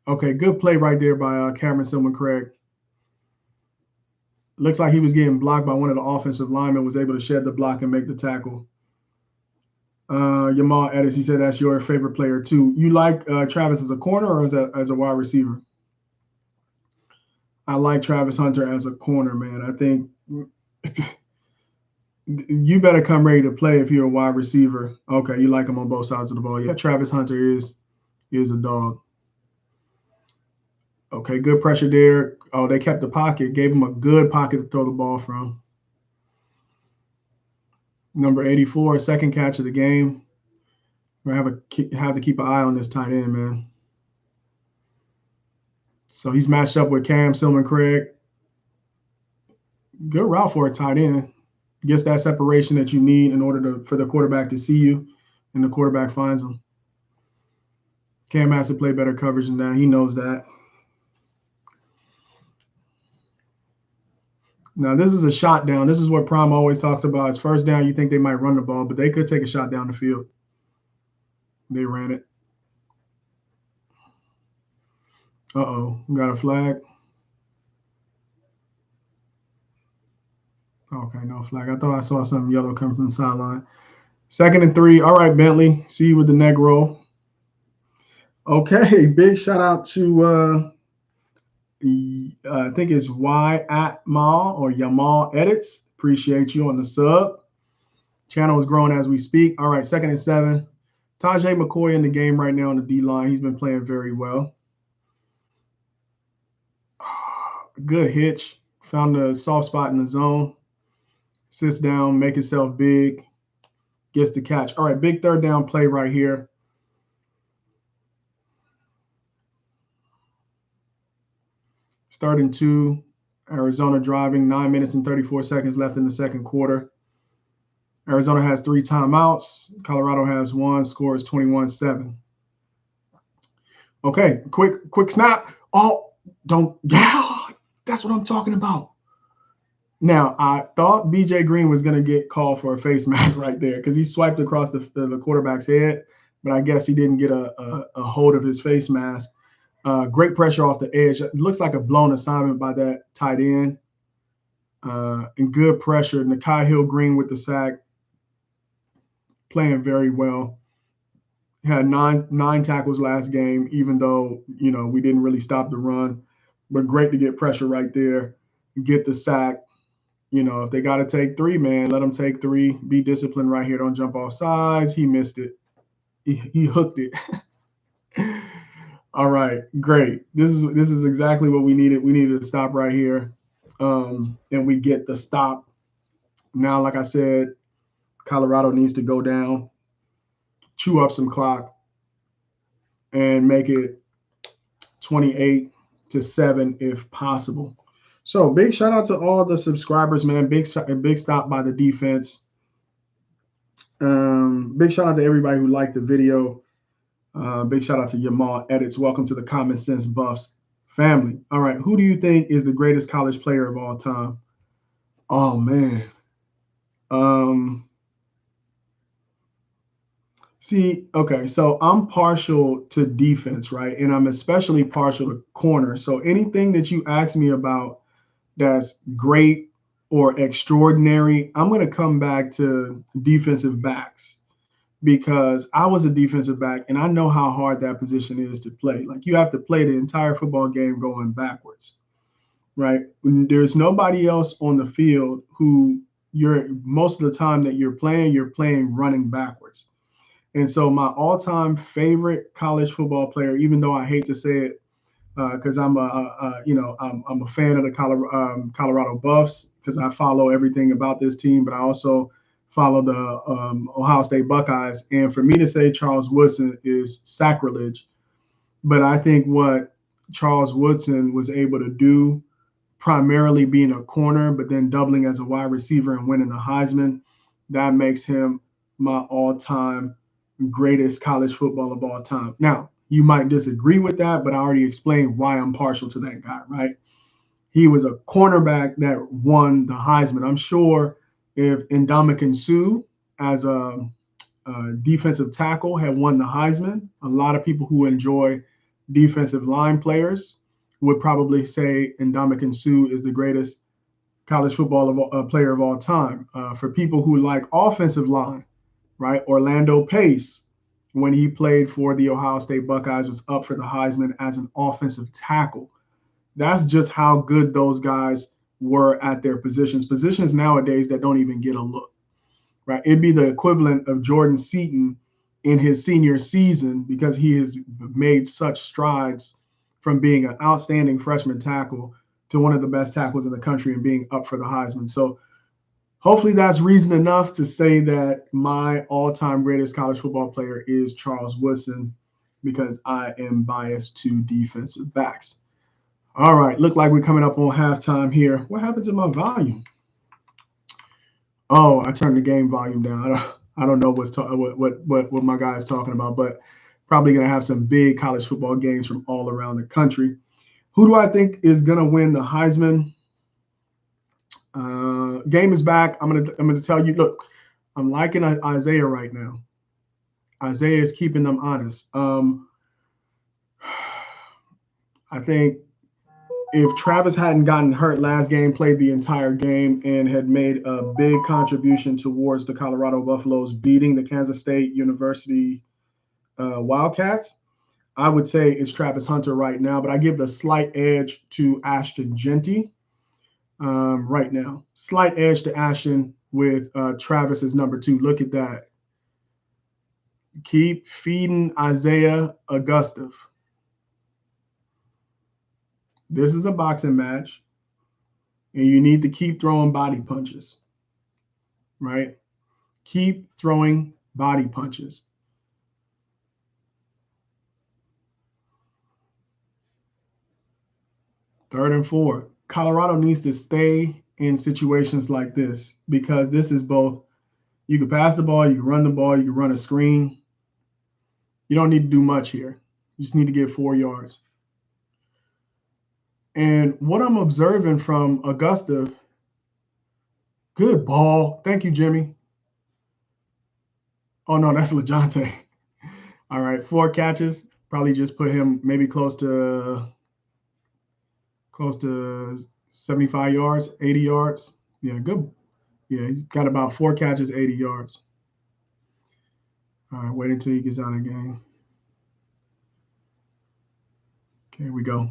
Okay, good play right there by Cameron Silman-Craig. Looks like he was getting blocked by one of the offensive linemen, was able to shed the block and make the tackle. Jamal Edis, he said that's your favorite player too. You like Travis as a corner or as a wide receiver? I like Travis Hunter as a corner, man. I think you better come ready to play if you're a wide receiver. Okay, you like him on both sides of the ball. Yeah, Travis Hunter is a dog. Okay, good pressure there. Oh, they kept the pocket, gave him a good pocket to throw the ball from. Number 84, second catch of the game. We're gonna have to keep an eye on this tight end, man. So he's matched up with Cam Silman-Craig. Good route for a tight end. Gets that separation that you need in order for the quarterback to see you, and the quarterback finds him. Cam has to play better coverage than that. He knows that. Now, this is a shot down. This is what Prime always talks about. It's first down. You think they might run the ball, but they could take a shot down the field. They ran it. Uh-oh. Got a flag. Okay, no flag. I thought I saw something yellow coming from the sideline. 2nd and 3. All right, Bentley. See you with the neck roll. Okay, big shout out to I think it's Y at Mal or Yamal Edits. Appreciate you on the sub. Channel is growing as we speak. All right, 2nd and 7. Tajay McCoy in the game right now on the D line. He's been playing very well. Good hitch. Found the soft spot in the zone. Sits down, make himself big. Gets the catch. All right, big 3rd down play right here. Third and 2. Arizona driving. 9 minutes and 34 seconds left in the 2nd quarter. Arizona has 3 timeouts. Colorado has 1. Score is 21-7. Okay, quick snap. Oh, don't. Yeah, that's what I'm talking about. Now, I thought BJ Green was going to get called for a face mask right there because he swiped across the quarterback's head, but I guess he didn't get a hold of his face mask. Great pressure off the edge. It looks like a blown assignment by that tight end. And good pressure. Nakai Hill-Green with the sack. Playing very well. Had nine tackles last game, even though, we didn't really stop the run. But great to get pressure right there. Get the sack. If they got to take 3, man, let them take 3. Be disciplined right here. Don't jump off sides. He missed it. He hooked it. All right, great. This is exactly what we needed. We needed to stop right here, and we get the stop. Now, like I said, Colorado needs to go down, chew up some clock, and make it 28-7 if possible. So big shout out to all the subscribers, man. Big stop by the defense. Big shout out to everybody who liked the video. Big shout out to Yamal Edits. Welcome to the Common Sense Buffs family. All right, who do you think is the greatest college player of all time? Oh man. Okay, so I'm partial to defense, right? And I'm especially partial to corner. So anything that you ask me about that's great or extraordinary, I'm going to come back to defensive backs because I was a defensive back and I know how hard that position is to play. Like you have to play the entire football game going backwards, right? There's nobody else on the field who most of the time that you're playing running backwards. And so my all-time favorite college football player, even though I hate to say it, because I'm a fan of the Colorado Buffs because I follow everything about this team, but I also follow the Ohio State Buckeyes. And for me to say Charles Woodson is sacrilege, but I think what Charles Woodson was able to do, primarily being a corner, but then doubling as a wide receiver and winning the Heisman, that makes him my all-time greatest college football of all time. Now, you might disagree with that, but I already explained why I'm partial to that guy, right? He was a cornerback that won the Heisman. I'm sure if Ndamukong Suh, as a defensive tackle, had won the Heisman, a lot of people who enjoy defensive line players would probably say Ndamukong Suh is the greatest college football player of all time. For people who like offensive line, right? Orlando Pace, when he played for the Ohio State Buckeyes, was up for the Heisman as an offensive tackle. That's just how good those guys were at their positions nowadays that don't even get a look, right? It'd be the equivalent of Jordan Seaton in his senior season because he has made such strides from being an outstanding freshman tackle to one of the best tackles in the country and being up for the Heisman. So hopefully that's reason enough to say that my all-time greatest college football player is Charles Woodson because I am biased to defensive backs. All right, look like we're coming up on halftime here. What happened to my volume? Oh, I turned the game volume down. I don't know what my guy is talking about, but probably going to have some big college football games from all around the country. Who do I think is going to win the Heisman? Game is back. I'm gonna tell you. Look, I'm liking Isaiah right now. Isaiah is keeping them honest. I think if Travis hadn't gotten hurt last game, played the entire game, and had made a big contribution towards the Colorado Buffaloes beating the Kansas State University Wildcats, I would say it's Travis Hunter right now, but I give the slight edge to Ashton Genty right now. Slight edge to Ashton with Travis as number 2. Look at that. Keep feeding Isaiah Augustov. This is a boxing match, and you need to keep throwing body punches, right? Keep throwing body punches. Third and 4. Colorado needs to stay in situations like this because this is both, you can pass the ball, you can run the ball, you can run a screen. You don't need to do much here. You just need to get 4 yards. And what I'm observing from Augusta, good ball. Thank you, Jimmy. Oh, no, that's LeJohntay. All right, 4 catches. Probably just put him maybe close to 75 yards, 80 yards. Yeah, good. Yeah, he's got about 4 catches, 80 yards. All right, wait until he gets out of the game. Okay, here we go.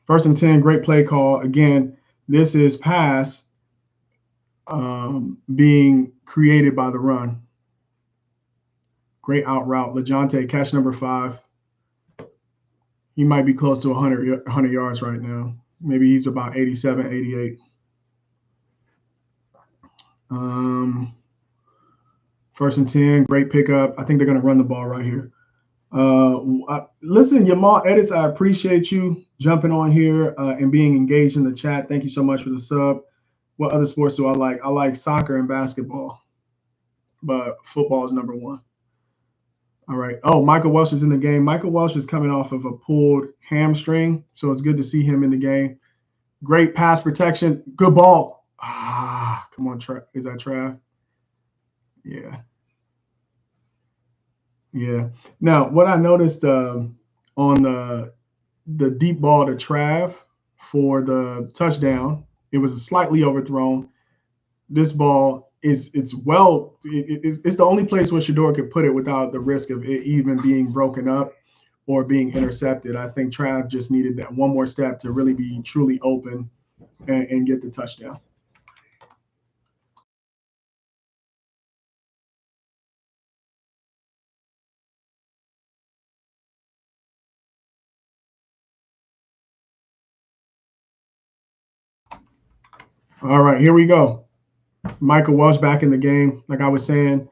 1st and 10, great play call. Again, this is pass being created by the run. Great out route. LeJohntay, catch number 5. He might be close to 100 yards right now. Maybe he's about 87, 88. 1st and 10, great pickup. I think they're going to run the ball right here. Listen, Yamal Edits, I appreciate you jumping on here and being engaged in the chat. Thank you so much for the sub. What other sports do I like? I like soccer and basketball, but football is number 1. All right. Oh, Michael Welsh is in the game. Michael Welsh is coming off of a pulled hamstring, so it's good to see him in the game. Great pass protection. Good ball. Come on, Trav. Is that Trav? Yeah. Yeah. Now, what I noticed on the deep ball to Trav for the touchdown, it was slightly overthrown. This ball it's the only place where Shedeur could put it without the risk of it even being broken up or being intercepted. I think Trav just needed that one more step to really be truly open and get the touchdown. All right, here we go. Michael Welsh back in the game. Like I was saying,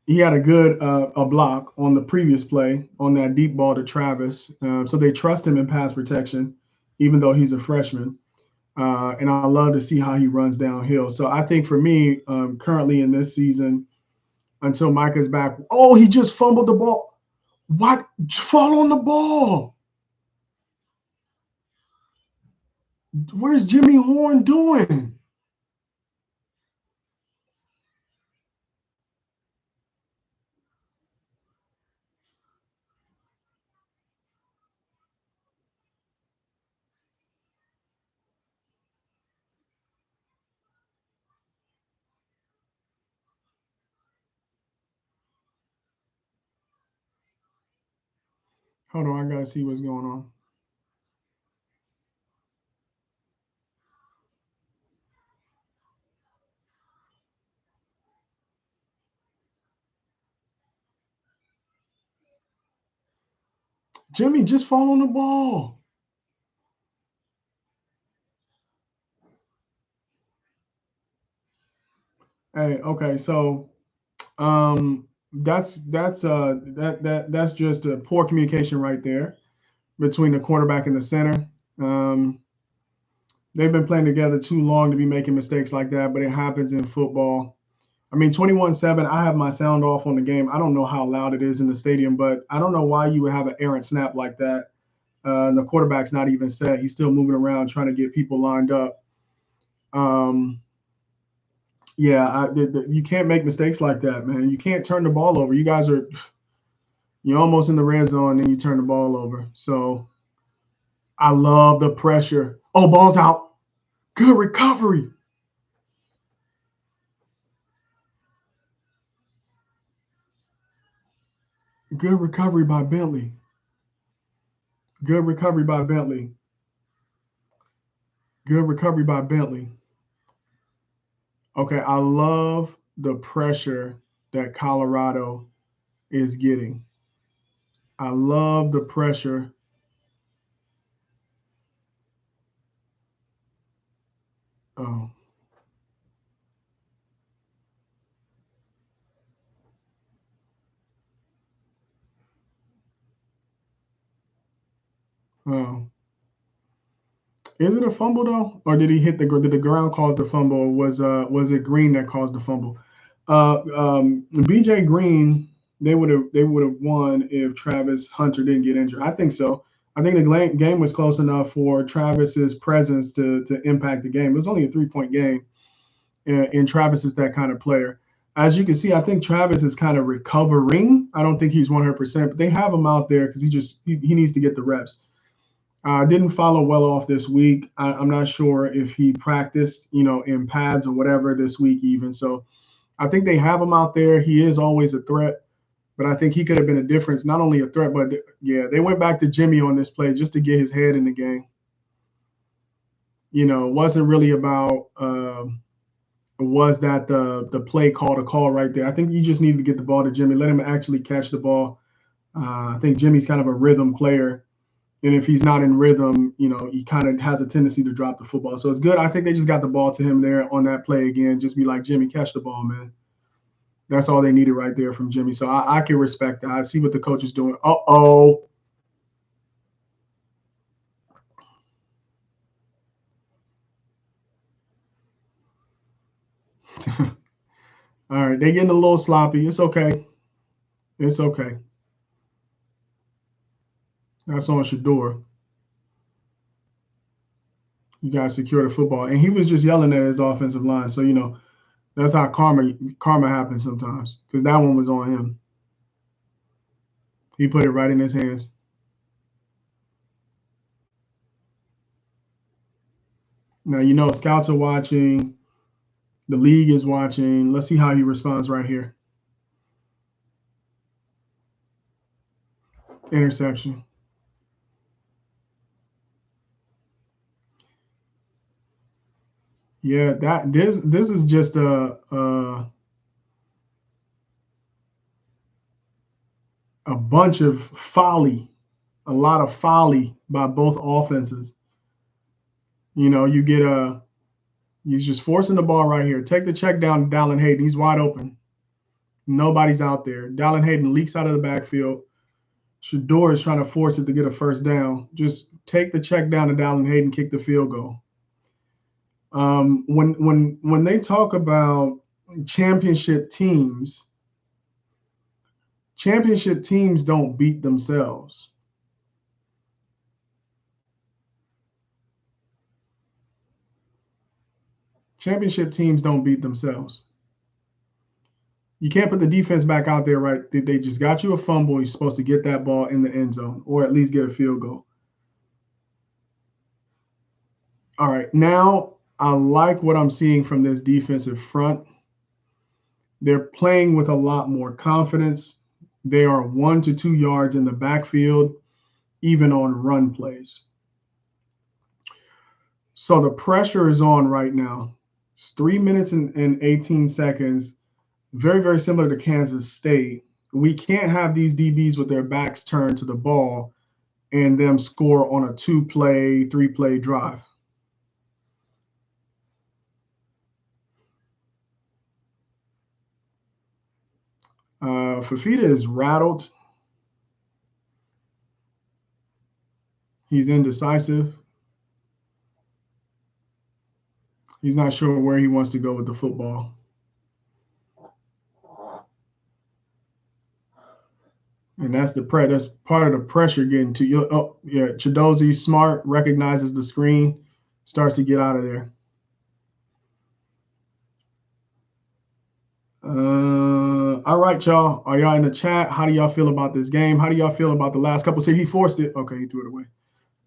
he had a good a block on the previous play on that deep ball to Travis. So they trust him in pass protection, even though he's a freshman. And I love to see how he runs downhill. So I think for me, currently in this season, until Micah's back, oh, he just fumbled the ball. What? Fall on the ball. Where's Jimmy Horn doing? Hold on, I gotta see what's going on. Jimmy, just fall on the ball. Hey, okay, so that's just a poor communication right there between the quarterback and the center. They've been playing together too long to be making mistakes like that, but it happens in football. I mean, 21-7, I have my sound off on the game. I don't know how loud it is in the stadium, but I don't know why you would have an errant snap like that. And the quarterback's not even set. He's still moving around trying to get people lined up. You can't make mistakes like that, man. You can't turn the ball over. You're almost in the red zone and you turn the ball over. So I love the pressure. Oh, ball's out. Good recovery. Good recovery by Bentley. Good recovery by Bentley. Good recovery by Bentley. Okay, I love the pressure that Colorado is getting. I love the pressure. Oh. Oh. Is it a fumble though, or did he hit the? Did the ground cause the fumble? Or was it Green that caused the fumble? BJ Green, they would have won if Travis Hunter didn't get injured. I think so. I think the game was close enough for Travis's presence to impact the game. It was only a 3-point game, and Travis is that kind of player. As you can see, I think Travis is kind of recovering. I don't think he's 100%, but they have him out there because he needs to get the reps. Didn't follow well off this week. I'm not sure if he practiced, in pads or whatever this week even. So I think they have him out there. He is always a threat, but I think he could have been a difference. Not only a threat, but yeah, they went back to Jimmy on this play just to get his head in the game. It wasn't really about was that the play call to call right there. I think you just need to get the ball to Jimmy, let him actually catch the ball. I think Jimmy's kind of a rhythm player. And if he's not in rhythm, he kind of has a tendency to drop the football. So it's good. I think they just got the ball to him there on that play again. Just be like, Jimmy, catch the ball, man. That's all they needed right there from Jimmy. So I can respect that. I see what the coach is doing. Uh-oh. All right. They're getting a little sloppy. It's okay. It's okay. That's on Shador. You got to secure the football. And he was just yelling at his offensive line. So, that's how karma happens sometimes because that one was on him. He put it right in his hands. Now, scouts are watching. The league is watching. Let's see how he responds right here. Interception. Yeah, this is just a bunch of folly, a lot of folly by both offenses. He's just forcing the ball right here. Take the check down to Dallin Hayden. He's wide open. Nobody's out there. Dallin Hayden leaks out of the backfield. Shador is trying to force it to get a first down. Just take the check down to Dallin Hayden, kick the field goal. When they talk about championship teams don't beat themselves. Championship teams don't beat themselves. You can't put the defense back out there, right? They just got you a fumble. You're supposed to get that ball in the end zone or at least get a field goal. All right, now I like what I'm seeing from this defensive front. They're playing with a lot more confidence. They are 1 to 2 yards in the backfield, even on run plays. So the pressure is on right now. It's 3 minutes and 18 seconds. Very, very similar to Kansas State. We can't have these DBs with their backs turned to the ball and them score on a 2-play, 3-play drive. Fafita is rattled. He's indecisive. He's not sure where he wants to go with the football. And that's part of the pressure getting to you. Oh, yeah. Chidozie, smart, recognizes the screen, starts to get out of there. All right, y'all. Are y'all in the chat? How do y'all feel about this game? How do y'all feel about the last couple? See, he forced it. Okay, he threw it away.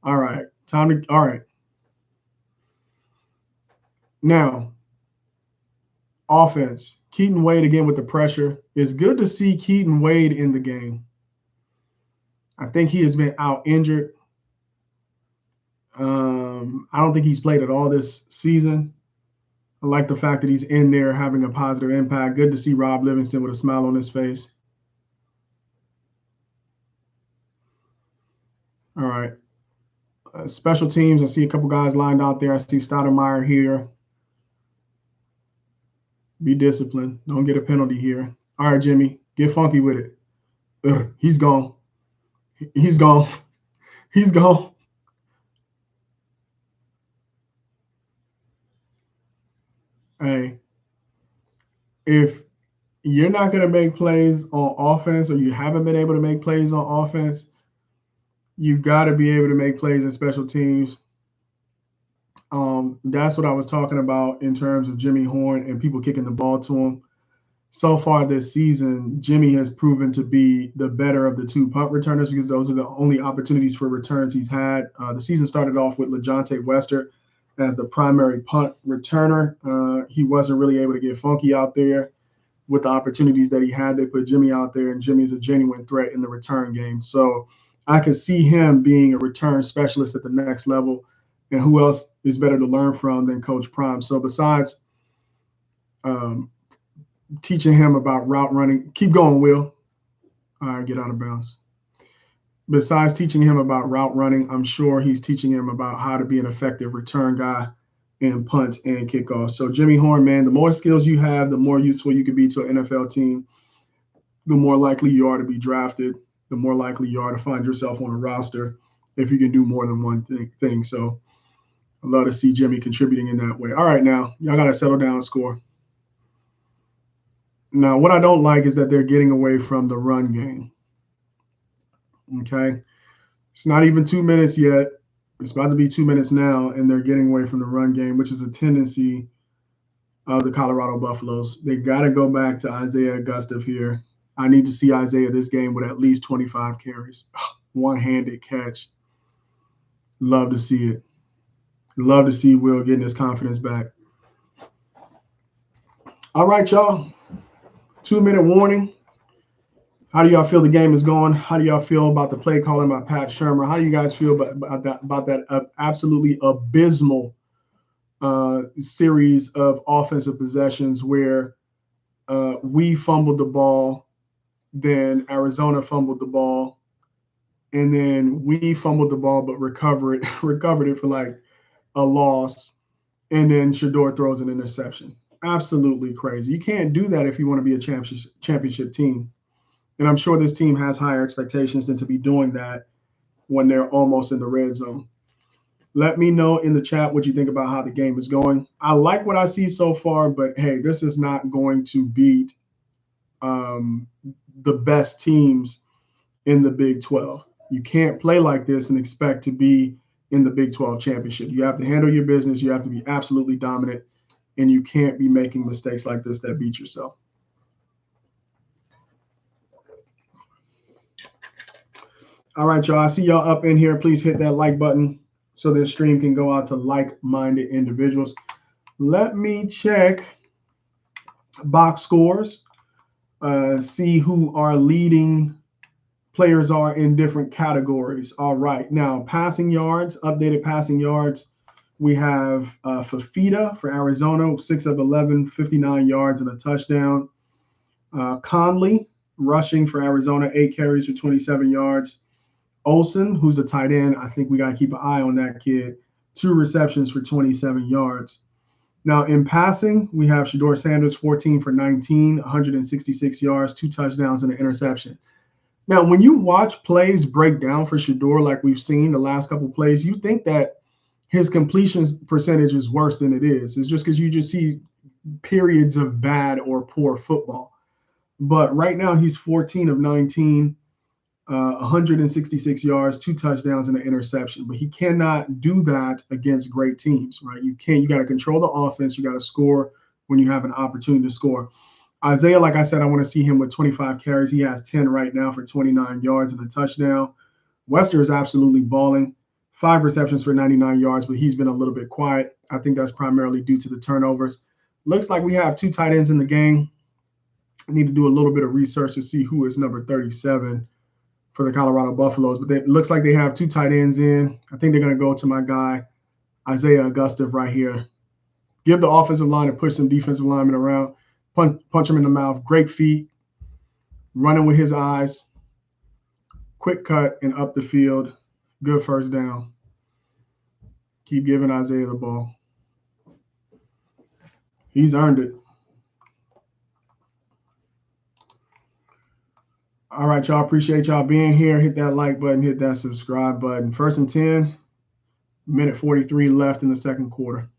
All right. All right. Now, offense. Keaton Wade again with the pressure. It's good to see Keaton Wade in the game. I think he has been out injured. I don't think he's played at all this season. I like the fact that he's in there having a positive impact. Good to see Rob Livingston with a smile on his face. All right. Special teams, I see a couple guys lined out there. I see Stoudemire here. Be disciplined. Don't get a penalty here. All right, Jimmy, get funky with it. Ugh, he's gone. He's gone. He's gone. Hey, if you're not going to make plays on offense or you haven't been able to make plays on offense, you've got to be able to make plays in special teams. That's what I was talking about in terms of Jimmy Horn and people kicking the ball to him. So far this season, Jimmy has proven to be the better of the two punt returners because those are the only opportunities for returns he's had. The season started off with LeJontay Wester as the primary punt returner. He wasn't really able to get funky out there with the opportunities that he had. They put Jimmy out there, and Jimmy's a genuine threat in the return game. So I could see him being a return specialist at the next level. And who else is better to learn from than Coach Prime? So besides teaching him about route running, keep going, Will. All right, get out of bounds. Besides teaching him about route running, I'm sure he's teaching him about how to be an effective return guy in punts and kickoffs. So Jimmy Horn, man, the more skills you have, the more useful you could be to an NFL team, the more likely you are to be drafted, the more likely you are to find yourself on a roster if you can do more than one thing. So I'd love to see Jimmy contributing in that way. All right, now, y'all got to settle down and score. Now, what I don't like is that they're getting away from the run game. Okay? It's not even 2 minutes yet. It's about to be 2 minutes now, and they're getting away from the run game, which is a tendency of the Colorado Buffaloes. They got to go back to Isaiah Gustav here. I need to see Isaiah this game with at least 25 carries. One-handed catch. Love to see it. Love to see Will getting his confidence back. All right, y'all. 2-minute warning. How do y'all feel the game is going? How do y'all feel about the play calling by Pat Shurmur? How do you guys feel about that absolutely abysmal series of offensive possessions where we fumbled the ball, then Arizona fumbled the ball, and then we fumbled the ball but recovered it for like a loss, and then Shedeur throws an interception. Absolutely crazy. You can't do that if you want to be a championship team. And I'm sure this team has higher expectations than to be doing that when they're almost in the red zone. Let me know in the chat what you think about how the game is going. I like what I see so far, but hey, this is not going to beat the best teams in the Big 12. You can't play like this and expect to be in the Big 12 championship. You have to handle your business. You have to be absolutely dominant, and you can't be making mistakes like this that beat yourself. All right, y'all. I see y'all up in here. Please hit that like button so this stream can go out to like-minded individuals. Let me check box scores, see who our leading players are in different categories. All right. Now, passing yards, updated passing yards. We have Fafita for Arizona, 6 of 11, 59 yards and a touchdown. Conley, rushing for Arizona, 8 carries for 27 yards. Olsen, who's a tight end, I think we got to keep an eye on that kid. 2 receptions for 27 yards. Now, in passing, we have Shedeur Sanders, 14 for 19, 166 yards, 2 touchdowns, and an interception. Now, when you watch plays break down for Shedeur like we've seen the last couple of plays, you think that his completion percentage is worse than it is. It's just because you just see periods of bad or poor football. But right now, he's 14 of 19, 166 yards, 2 touchdowns, and an interception. But he cannot do that against great teams, right? You got to control the offense. You got to score when you have an opportunity to score. Isaiah, like I said, I want to see him with 25 carries. He has 10 right now for 29 yards and a touchdown. Wester is absolutely balling. 5 receptions for 99 yards, but he's been a little bit quiet. I think that's primarily due to the turnovers. Looks like we have 2 tight ends in the game. I need to do a little bit of research to see who is number 37 for the Colorado Buffaloes. But it looks like they have 2 tight ends in. I think they're going to go to my guy, Isaiah Augustive, right here. Give the offensive line to push some defensive linemen around, punch him in the mouth. Great feet, running with his eyes. Quick cut and up the field. Good first down. Keep giving Isaiah the ball. He's earned it. All right, y'all. Appreciate y'all being here. Hit that like button. Hit that subscribe button. 1st and 10. Minute 43 left in the second quarter.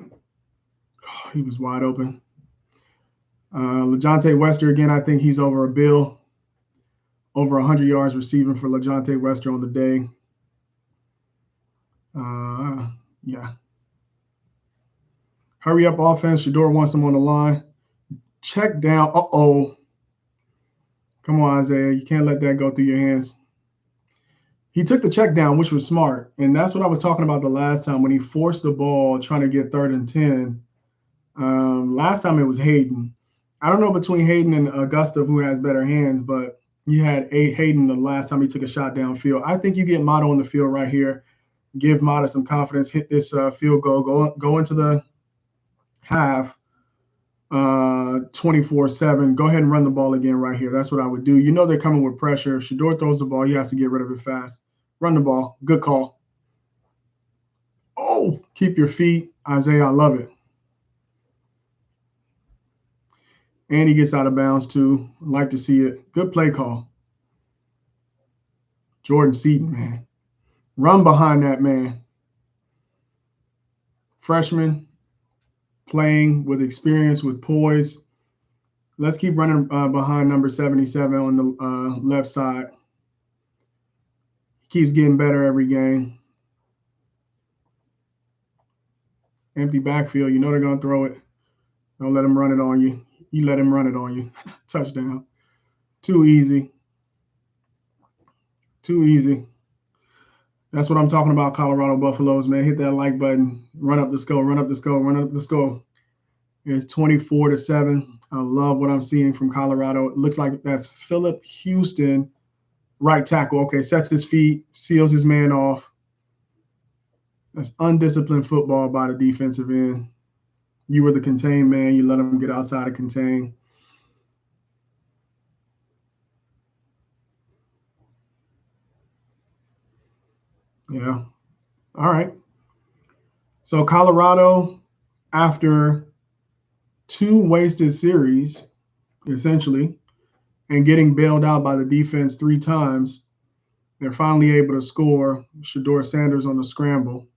Oh, he was wide open. LaJohntay Wester, again, I think he's over a bill. Over 100 yards receiving for LaJohntay Wester on the day. Yeah. Hurry up offense. Shedeur wants him on the line. Check down. Uh-oh. Come on, Isaiah. You can't let that go through your hands. He took the check down, which was smart. And that's what I was talking about the last time when he forced the ball trying to get 3rd and 10. Last time it was Hayden. I don't know between Hayden and Augusta who has better hands, but you had Hayden the last time he took a shot downfield. I think you get Mata on the field right here. Give Mata some confidence. Hit this field goal. Go into the half 24-7. Go ahead and run the ball again right here. That's what I would do. You know they're coming with pressure. Shedeur throws the ball. He has to get rid of it fast. Run the ball. Good call. Oh, keep your feet. Isaiah, I love it. And he gets out of bounds too. Like to see it. Good play call. Jordan Seaton, man. Run behind that man. Freshman, playing with experience, with poise. Let's keep running behind number 77 on the left side. Keeps getting better every game. Empty backfield. You know they're going to throw it. Don't let them run it on you. You let him run it on you. Touchdown. Too easy. Too easy. That's what I'm talking about, Colorado Buffaloes, man. Hit that like button. Run up the score. Run up the score. Run up the score. It's 24-7. I love what I'm seeing from Colorado. It looks like that's Philip Houston, right tackle. Okay, sets his feet, seals his man off. That's undisciplined football by the defensive end. You were the contain man. You let them get outside of contain. Yeah. All right. So Colorado, after 2 wasted series, essentially, and getting bailed out by the defense 3 times, they're finally able to score. Shedeur Sanders on the scramble.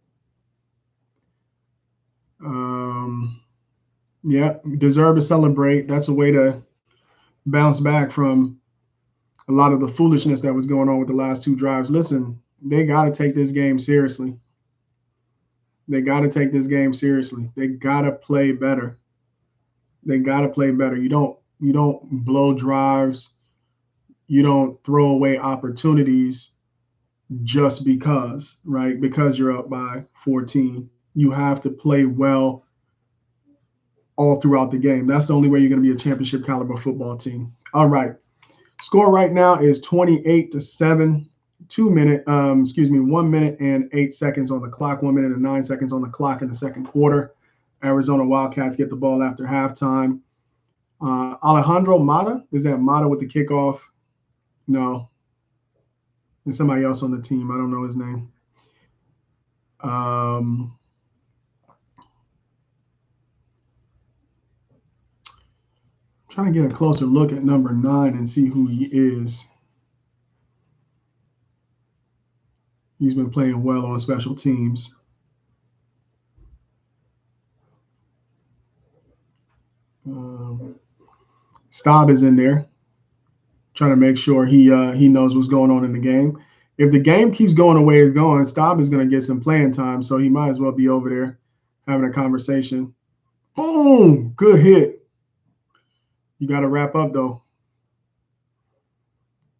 Yeah, deserve to celebrate. That's a way to bounce back from a lot of the foolishness that was going on with the last 2 drives. Listen, they got to take this game seriously. They got to take this game seriously. They got to play better. They got to play better. You don't blow drives. You don't throw away opportunities just because, right? Because you're up by 14. You have to play well all throughout the game. That's the only way you're going to be a championship caliber football team. All right. Score right now is 28-7. 1 minute and 8 seconds on the clock. 1 minute and 9 seconds on the clock in the second quarter. Arizona Wildcats get the ball after halftime. Alejandro Mata, is that Mata with the kickoff? No. There's somebody else on the team. I don't know his name. Trying to get a closer look at number 9 and see who he is. He's been playing well on special teams. Staub is in there, trying to make sure he knows what's going on in the game. If the game keeps going the way it's going, Staub is going to get some playing time, so he might as well be over there having a conversation. Boom! Good hit. You got to wrap up, though.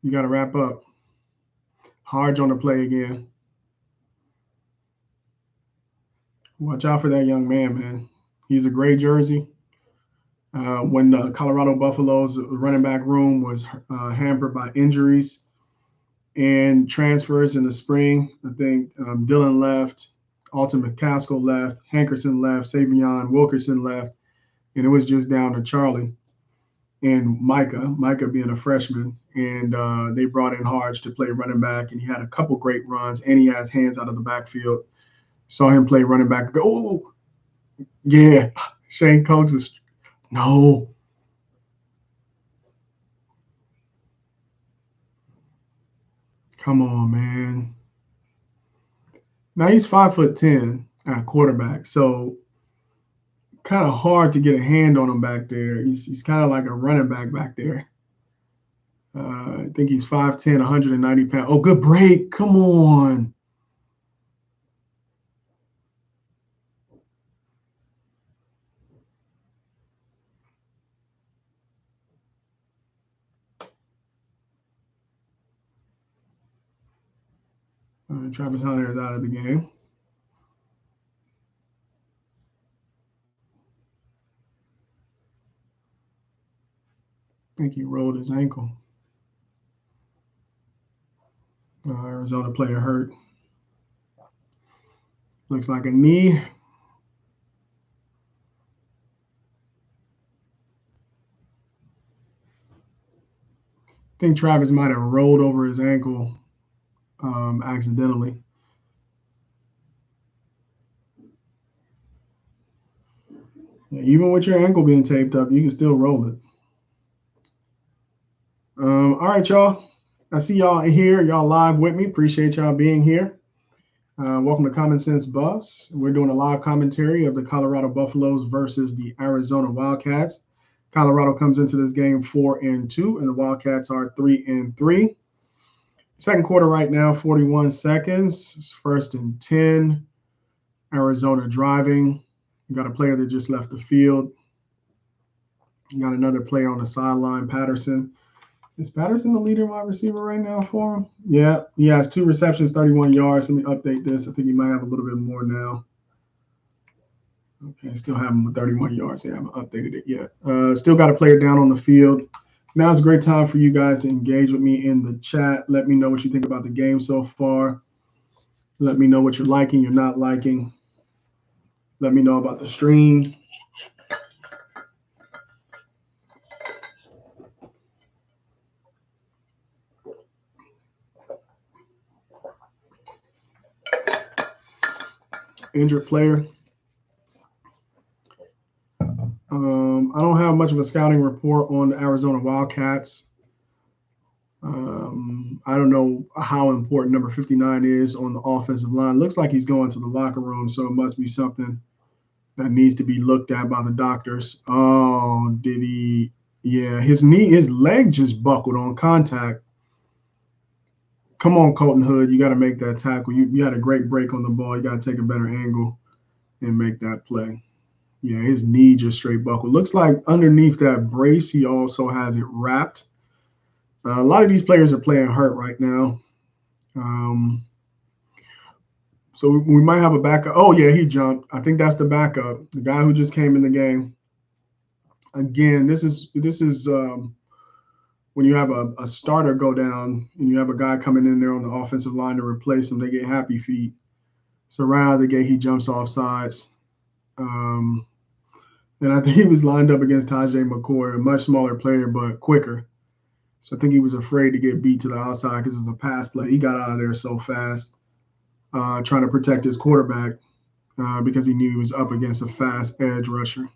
You got to wrap up. Harge on the play again. Watch out for that young man, man. He's a gray jersey. When the Colorado Buffaloes running back room was hampered by injuries and transfers in the spring. I think Dillon left, Alton McCaskill left, Hankerson left, Savion Wilkerson left, and it was just down to Charlie and Micah being a freshman. And they brought in Harge to play running back, and he had a couple great runs, and he has hands out of the backfield. Saw him play running back. Go, oh, yeah, Shane Coates is no. Come on, man. Now he's 5'10" at quarterback, so kind of hard to get a hand on him back there. He's kind of like a running back there. I think he's 5'10", 190 pounds. Oh, good break. Come on. Travis Hunter is out of the game. I think he rolled his ankle. Arizona player hurt. Looks like a knee. I think Travis might have rolled over his ankle accidentally. Yeah, even with your ankle being taped up, you can still roll it. All right, y'all. I see y'all here. Y'all live with me. Appreciate y'all being here. Welcome to Common Sense Buffs. We're doing a live commentary of the Colorado Buffaloes versus the Arizona Wildcats. Colorado comes into this game 4-2, and the Wildcats are 3-3. Second quarter right now, 41 seconds. It's 1st and 10. Arizona driving. You got a player that just left the field. You got another player on the sideline, Patterson. Is Patterson the leader wide receiver right now for him? Yeah, he has 2 receptions, 31 yards. Let me update this. I think he might have a little bit more now. Okay, still have him with 31 yards. Yeah, I haven't updated it yet. Still got a player down on the field. Now's a great time for you guys to engage with me in the chat. Let me know what you think about the game so far. Let me know what you're liking, you're not liking. Let me know about the stream. Injured player. I don't have much of a scouting report on the Arizona Wildcats. I don't know how important number 59 is on the offensive line. Looks like he's going to the locker room, so it must be something that needs to be looked at by the doctors. Oh, did he? Yeah, his leg just buckled on contact. Come on, Colton Hood, you got to make that tackle. You had a great break on the ball. You got to take a better angle and make that play. Yeah, his knee just straight buckled. Looks like underneath that brace, he also has it wrapped. A lot of these players are playing hurt right now. So we might have a backup. Oh, yeah, he jumped. I think that's the backup, the guy who just came in the game. Again, this is when you have a starter go down and you have a guy coming in there on the offensive line to replace him, they get happy feet. So right out of the gate, he jumps off sides. And I think he was lined up against Tajay McCoy, a much smaller player, but quicker. So I think he was afraid to get beat to the outside because it's a pass play. He got out of there so fast, trying to protect his quarterback because he knew he was up against a fast edge rusher.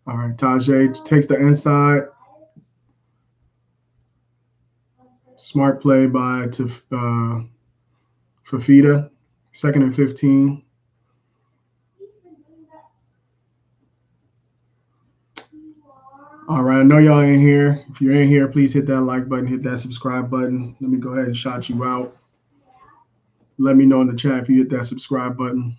All right, Tajay takes the inside. Smart play by Fafita. 2nd and 15. All right, I know y'all in here. If you're in here, please hit that like button, hit that subscribe button. Let me go ahead and shout you out. Let me know in the chat if you hit that subscribe button.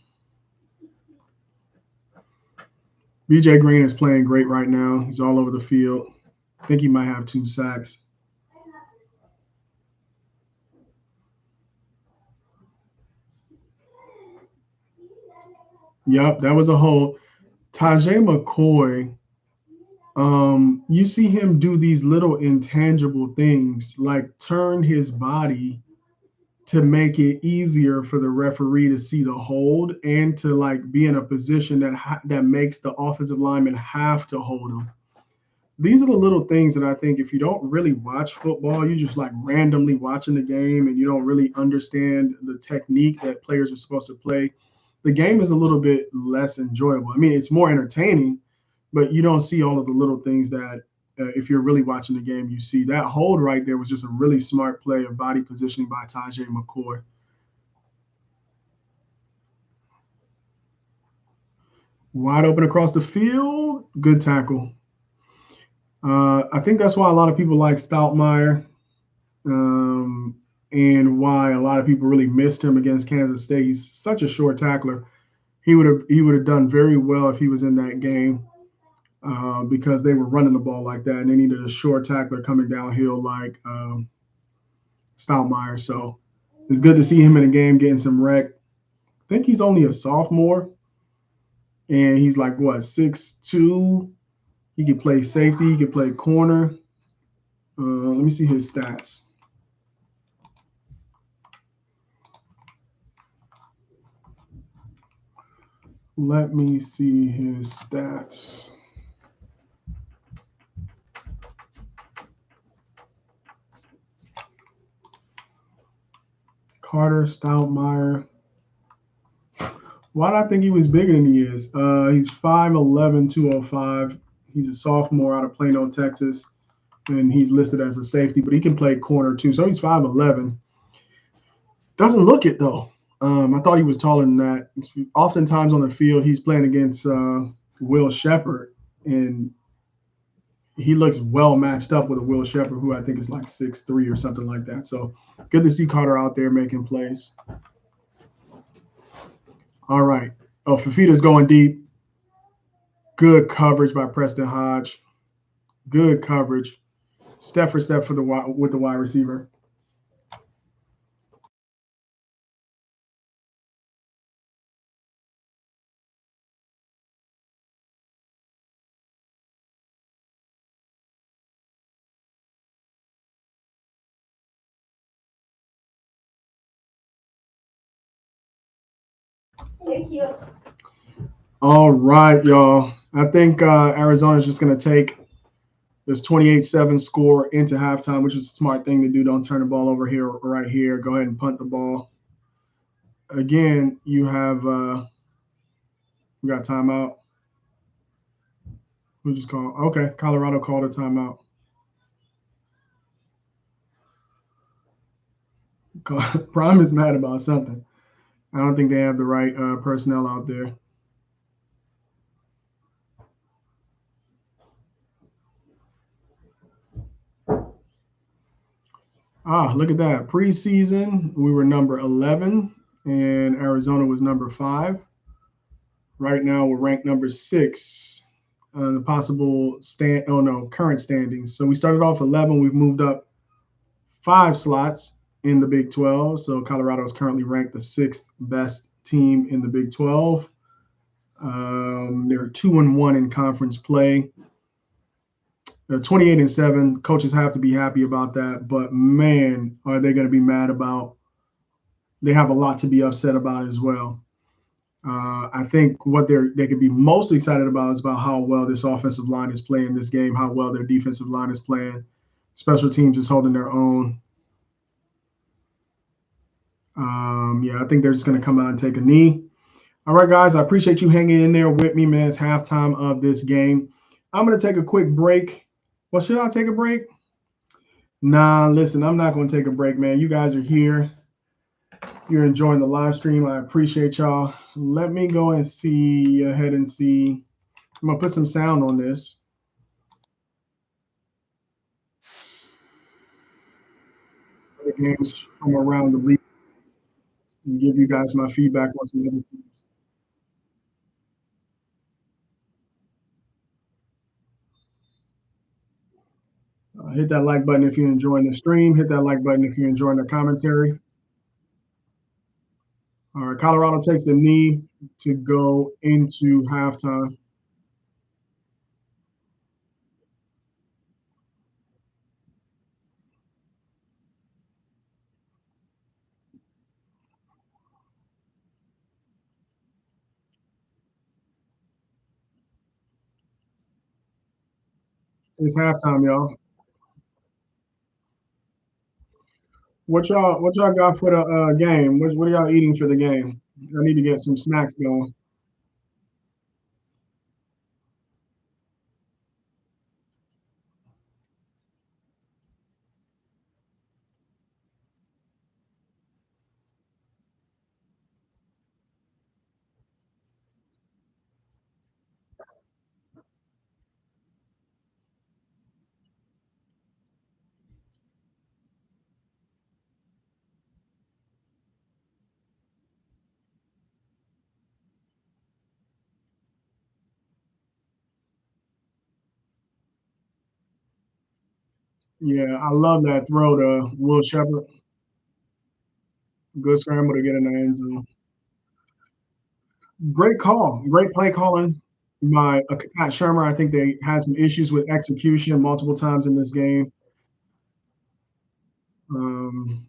BJ Green is playing great right now. He's all over the field. I think he might have 2 sacks. Yep, that was a hold. Tajay McCoy You see him do these little intangible things like turn his body to make it easier for the referee to see the hold and to like be in a position that makes the offensive lineman have to hold him. These are the little things that I think if you don't really watch football, you just like randomly watching the game and you don't really understand the technique that players are supposed to play, the game is a little bit less enjoyable. I mean, it's more entertaining, but you don't see all of the little things that if you're really watching the game, you see. That hold right there was just a really smart play of body positioning by Tajay McCoy. Wide open across the field, good tackle. I think that's why a lot of people like Stoutmeyer, um, and why a lot of people really missed him against Kansas State. He's such a short tackler. He would have done very well if he was in that game, because they were running the ball like that, and they needed a short tackler coming downhill like Stoutmeyer. So it's good to see him in a game getting some rec. I think he's only a sophomore, and he's like what 6'2". He could play safety. He could play corner. Let me see his stats. Let me see his stats. Carter Stoutmeyer. Why do I think he was bigger than he is? He's 5'11", 205. He's a sophomore out of Plano, Texas, and he's listed as a safety, but he can play corner too. So he's 5'11". Doesn't look it though. I thought he was taller than that. Oftentimes on the field, he's playing against Will Sheppard, and he looks well matched up with a Will Sheppard, who I think is like 6'3" or something like that. So good to see Carter out there making plays. All right. Oh, Fafita's going deep. Good coverage by Preston Hodge. Good coverage. Step for step for the with the wide receiver. Thank you. All right, y'all. I think Arizona's just going to take this 28-7 score into halftime, which is a smart thing to do. Don't turn the ball over here, right here. Go ahead and punt the ball. Again, you have we got timeout. We just call. Okay, Colorado called a timeout. Prime is mad about something. I don't think they have the right personnel out there. Ah, look at that. Preseason, we were number 11, and Arizona was number 5. Right now, we're ranked number 6 on the possible current standings. So we started off 11. We've moved up 5 slots in the Big 12. So Colorado is currently ranked the 6th best team in the Big 12. They're 2-1 in conference play. They're 28-7. Coaches have to be happy about that, but man, are they going to be mad about? They have a lot to be upset about as well. I think what they could be most excited about is about how well this offensive line is playing this game, how well their defensive line is playing. Special teams is holding their own. Yeah, I think they're just going to come out and take a knee. All right, guys, I appreciate you hanging in there with me, man. It's halftime of this game. I'm going to take a quick break. Well, should I take a break? Nah, listen, I'm not going to take a break, man. You guys are here. You're enjoying the live stream. I appreciate y'all. Let me go and see ahead and see. I'm going to put some sound on this. The games from around the league and give you guys my feedback on some other teams. Hit that like button if you're enjoying the stream. Hit that like button if you're enjoying the commentary. All right, Colorado takes the knee to go into halftime. It's halftime, y'all. What y'all got for the game? What are y'all eating for the game? I need to get some snacks going. Yeah, I love that throw to Will Sheppard. Good scramble to get in the end zone. Great call. Great play calling by Pat Shermer. I think they had some issues with execution multiple times in this game. Um,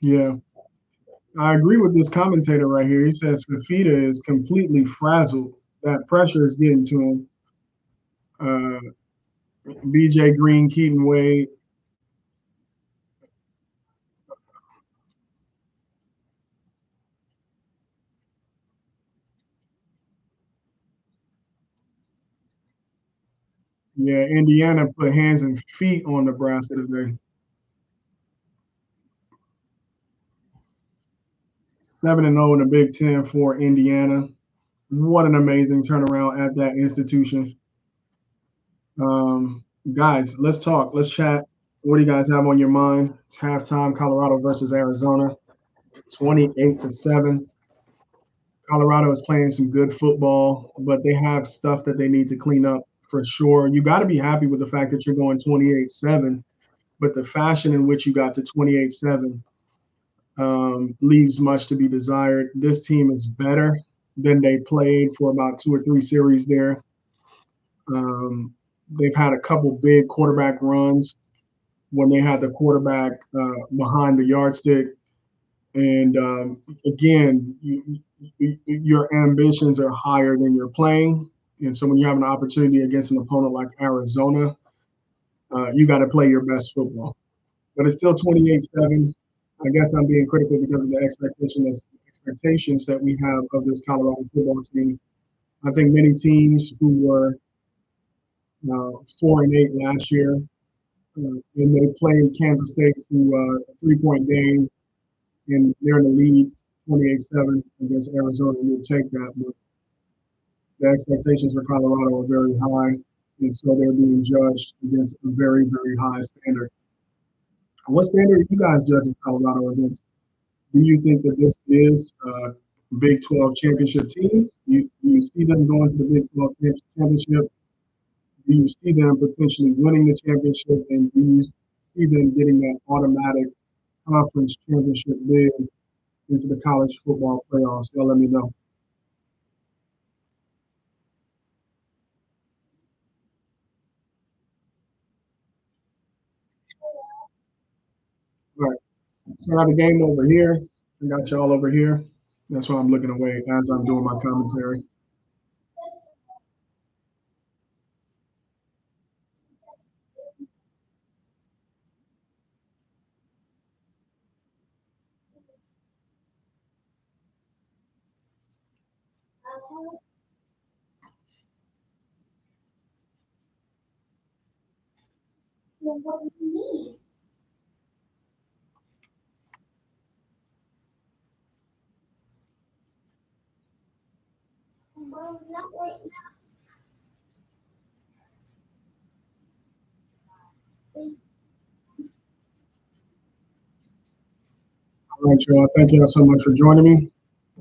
yeah, I agree with this commentator right here. He says Fafita is completely frazzled. That pressure is getting to him. BJ Green, Keaton Wade. Yeah, Indiana put hands and feet on Nebraska today. 7-0 in the Big Ten for Indiana. What an amazing turnaround at that institution. Um, Guys, let's talk. Let's chat. What do you guys have on your mind? It's halftime. Colorado versus Arizona, 28-7. Colorado is playing some good football, but they have stuff that they need to clean up for sure. You got to be happy with the fact that you're going 28-7, but the fashion in which you got to 28-7 leaves much to be desired. This team is better than they played for about 2 or 3 series there. They've had a couple big quarterback runs when they had the quarterback behind the yardstick. And again, your ambitions are higher than you're playing. And so when you have an opportunity against an opponent like Arizona, you got to play your best football. But it's still 28-7. I guess I'm being critical because of the expectations that we have of this Colorado football team. I think many teams who were 4-8 last year, and they played Kansas State to a 3-point game, and they're in the lead 28-7 against Arizona. You'll take that, but the expectations for Colorado are very high, and so they're being judged against a very, very high standard. What standard are you guys judging Colorado against? Do you think that this is a Big 12 championship team? You see them going to the Big 12 championship? Do you see them potentially winning the championship? And do you see them getting that automatic conference championship bid into the college football playoffs? Y'all let me know. All right. So I got the game over here. I got y'all over here. That's why I'm looking away as I'm doing my commentary. What do you need? Well, not right now. All right, y'all. Thank y'all so much for joining me.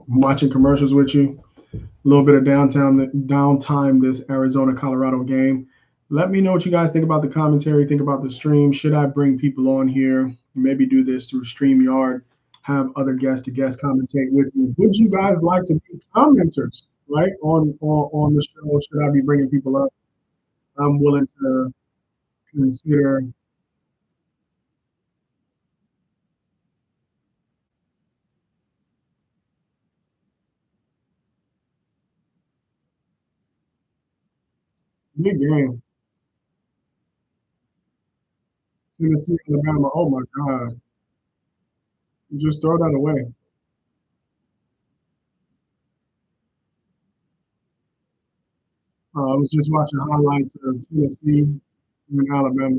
I'm watching commercials with you. A little bit of downtime this Arizona Colorado game. Let me know what you guys think about the commentary, think about the stream. Should I bring people on here? Maybe do this through StreamYard, have other guests to guest commentate with me. Would you guys like to be commenters right? On the show, should I be bringing people up? I'm willing to consider big game. Tennessee, Alabama. Oh my God. Just throw that away. I was just watching highlights of Tennessee and Alabama.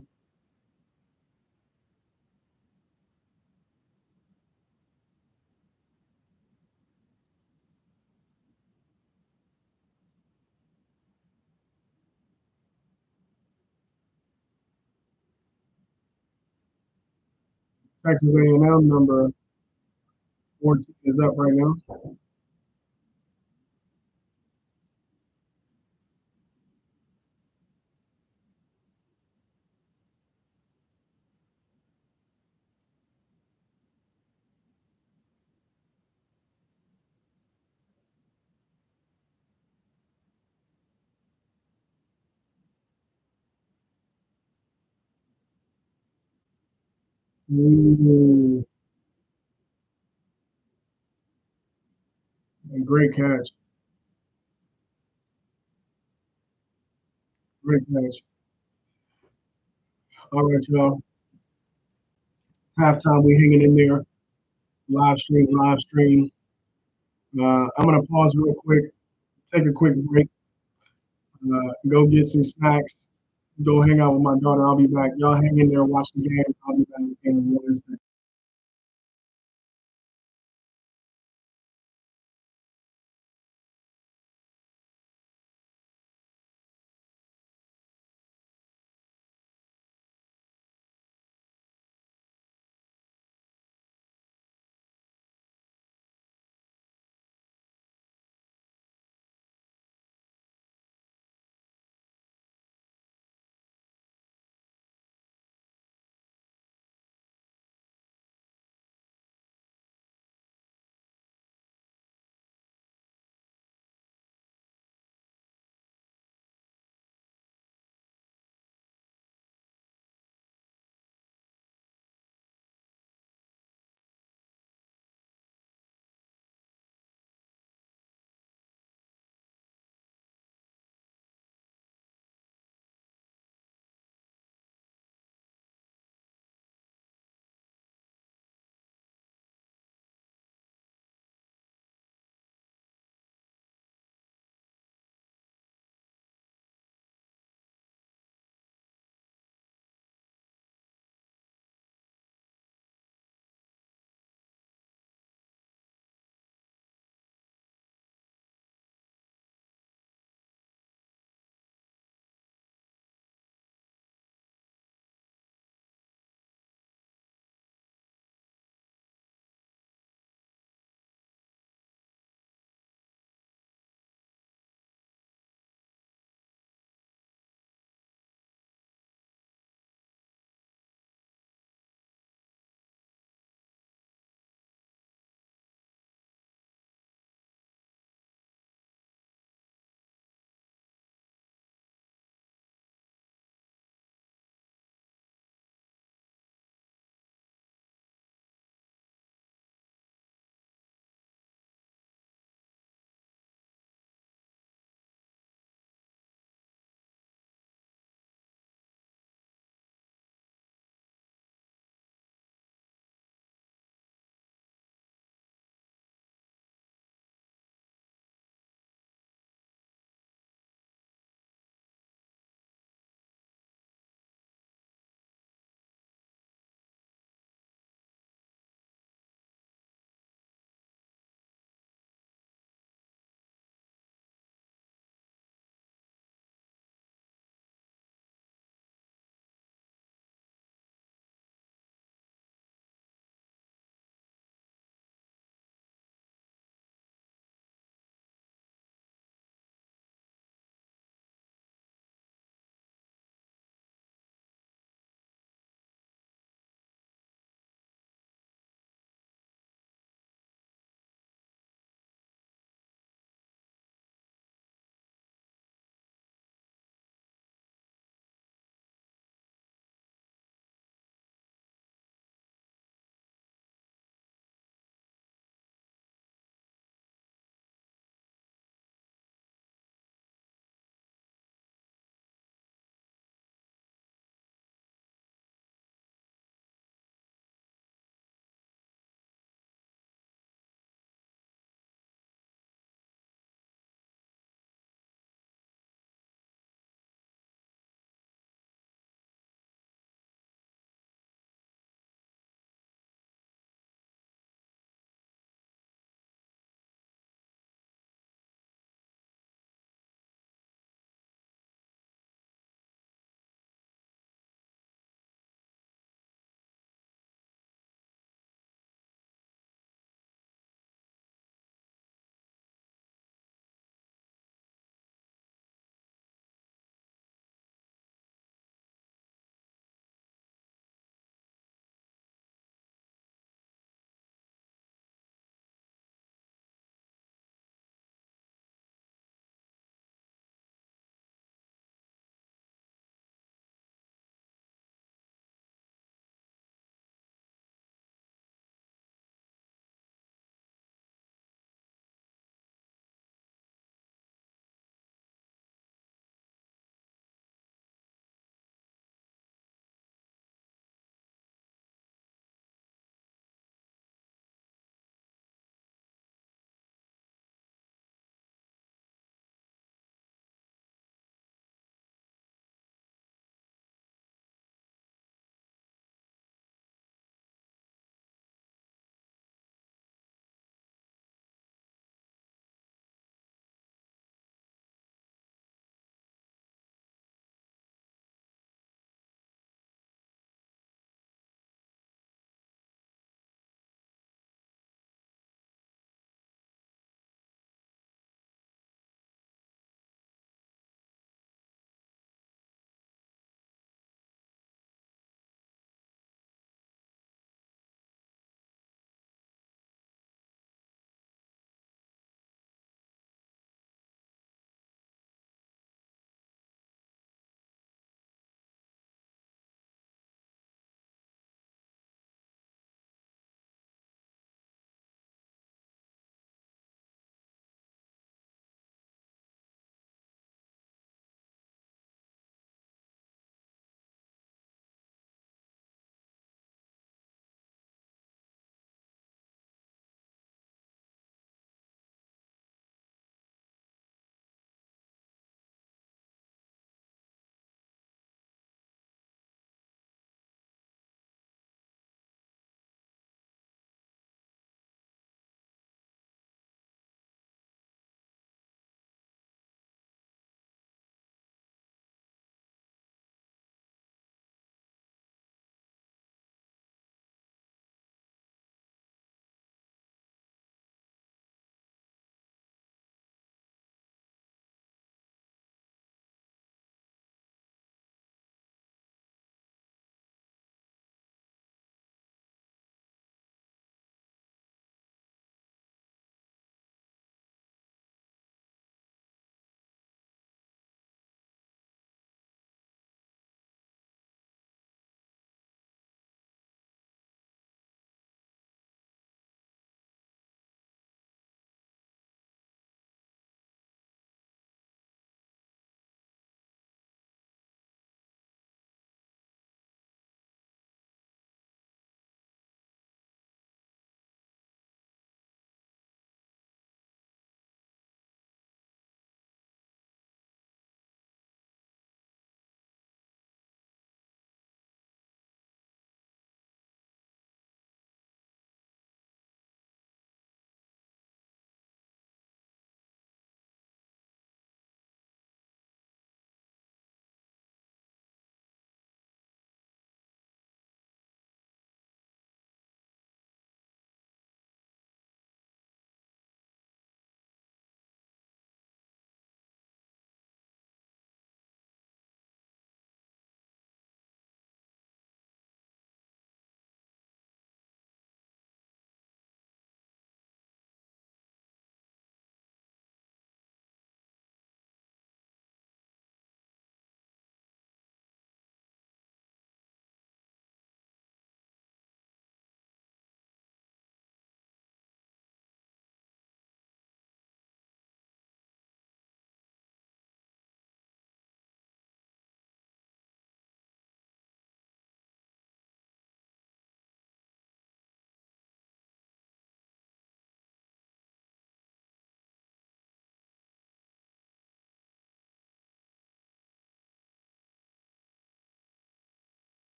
Texas A&M number 14 is up right now. Ooh, great catch. Great catch. All right, y'all. Halftime, we hanging in there. Live stream, live stream. I'm gonna pause real quick, take a quick break, go get some snacks, go hang out with my daughter. I'll be back. Y'all hang in there, watch the game. I'll be back in 1 second.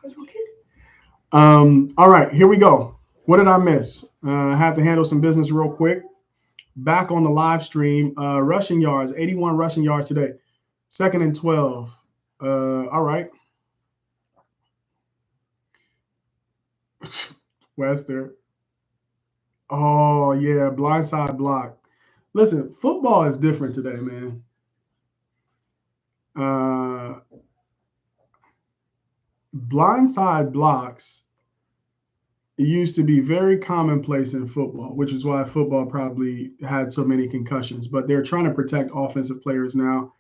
It's okay. All right, here we go. What did I miss? I had to handle some business real quick. Back on the live stream, rushing yards, 81 rushing yards today. Second and 12. All right. Wester. Oh, yeah, blindside block. Listen, football is different today, man. Uh, blindside blocks used to be very commonplace in football, which is why football probably had so many concussions. But they're trying to protect offensive players now.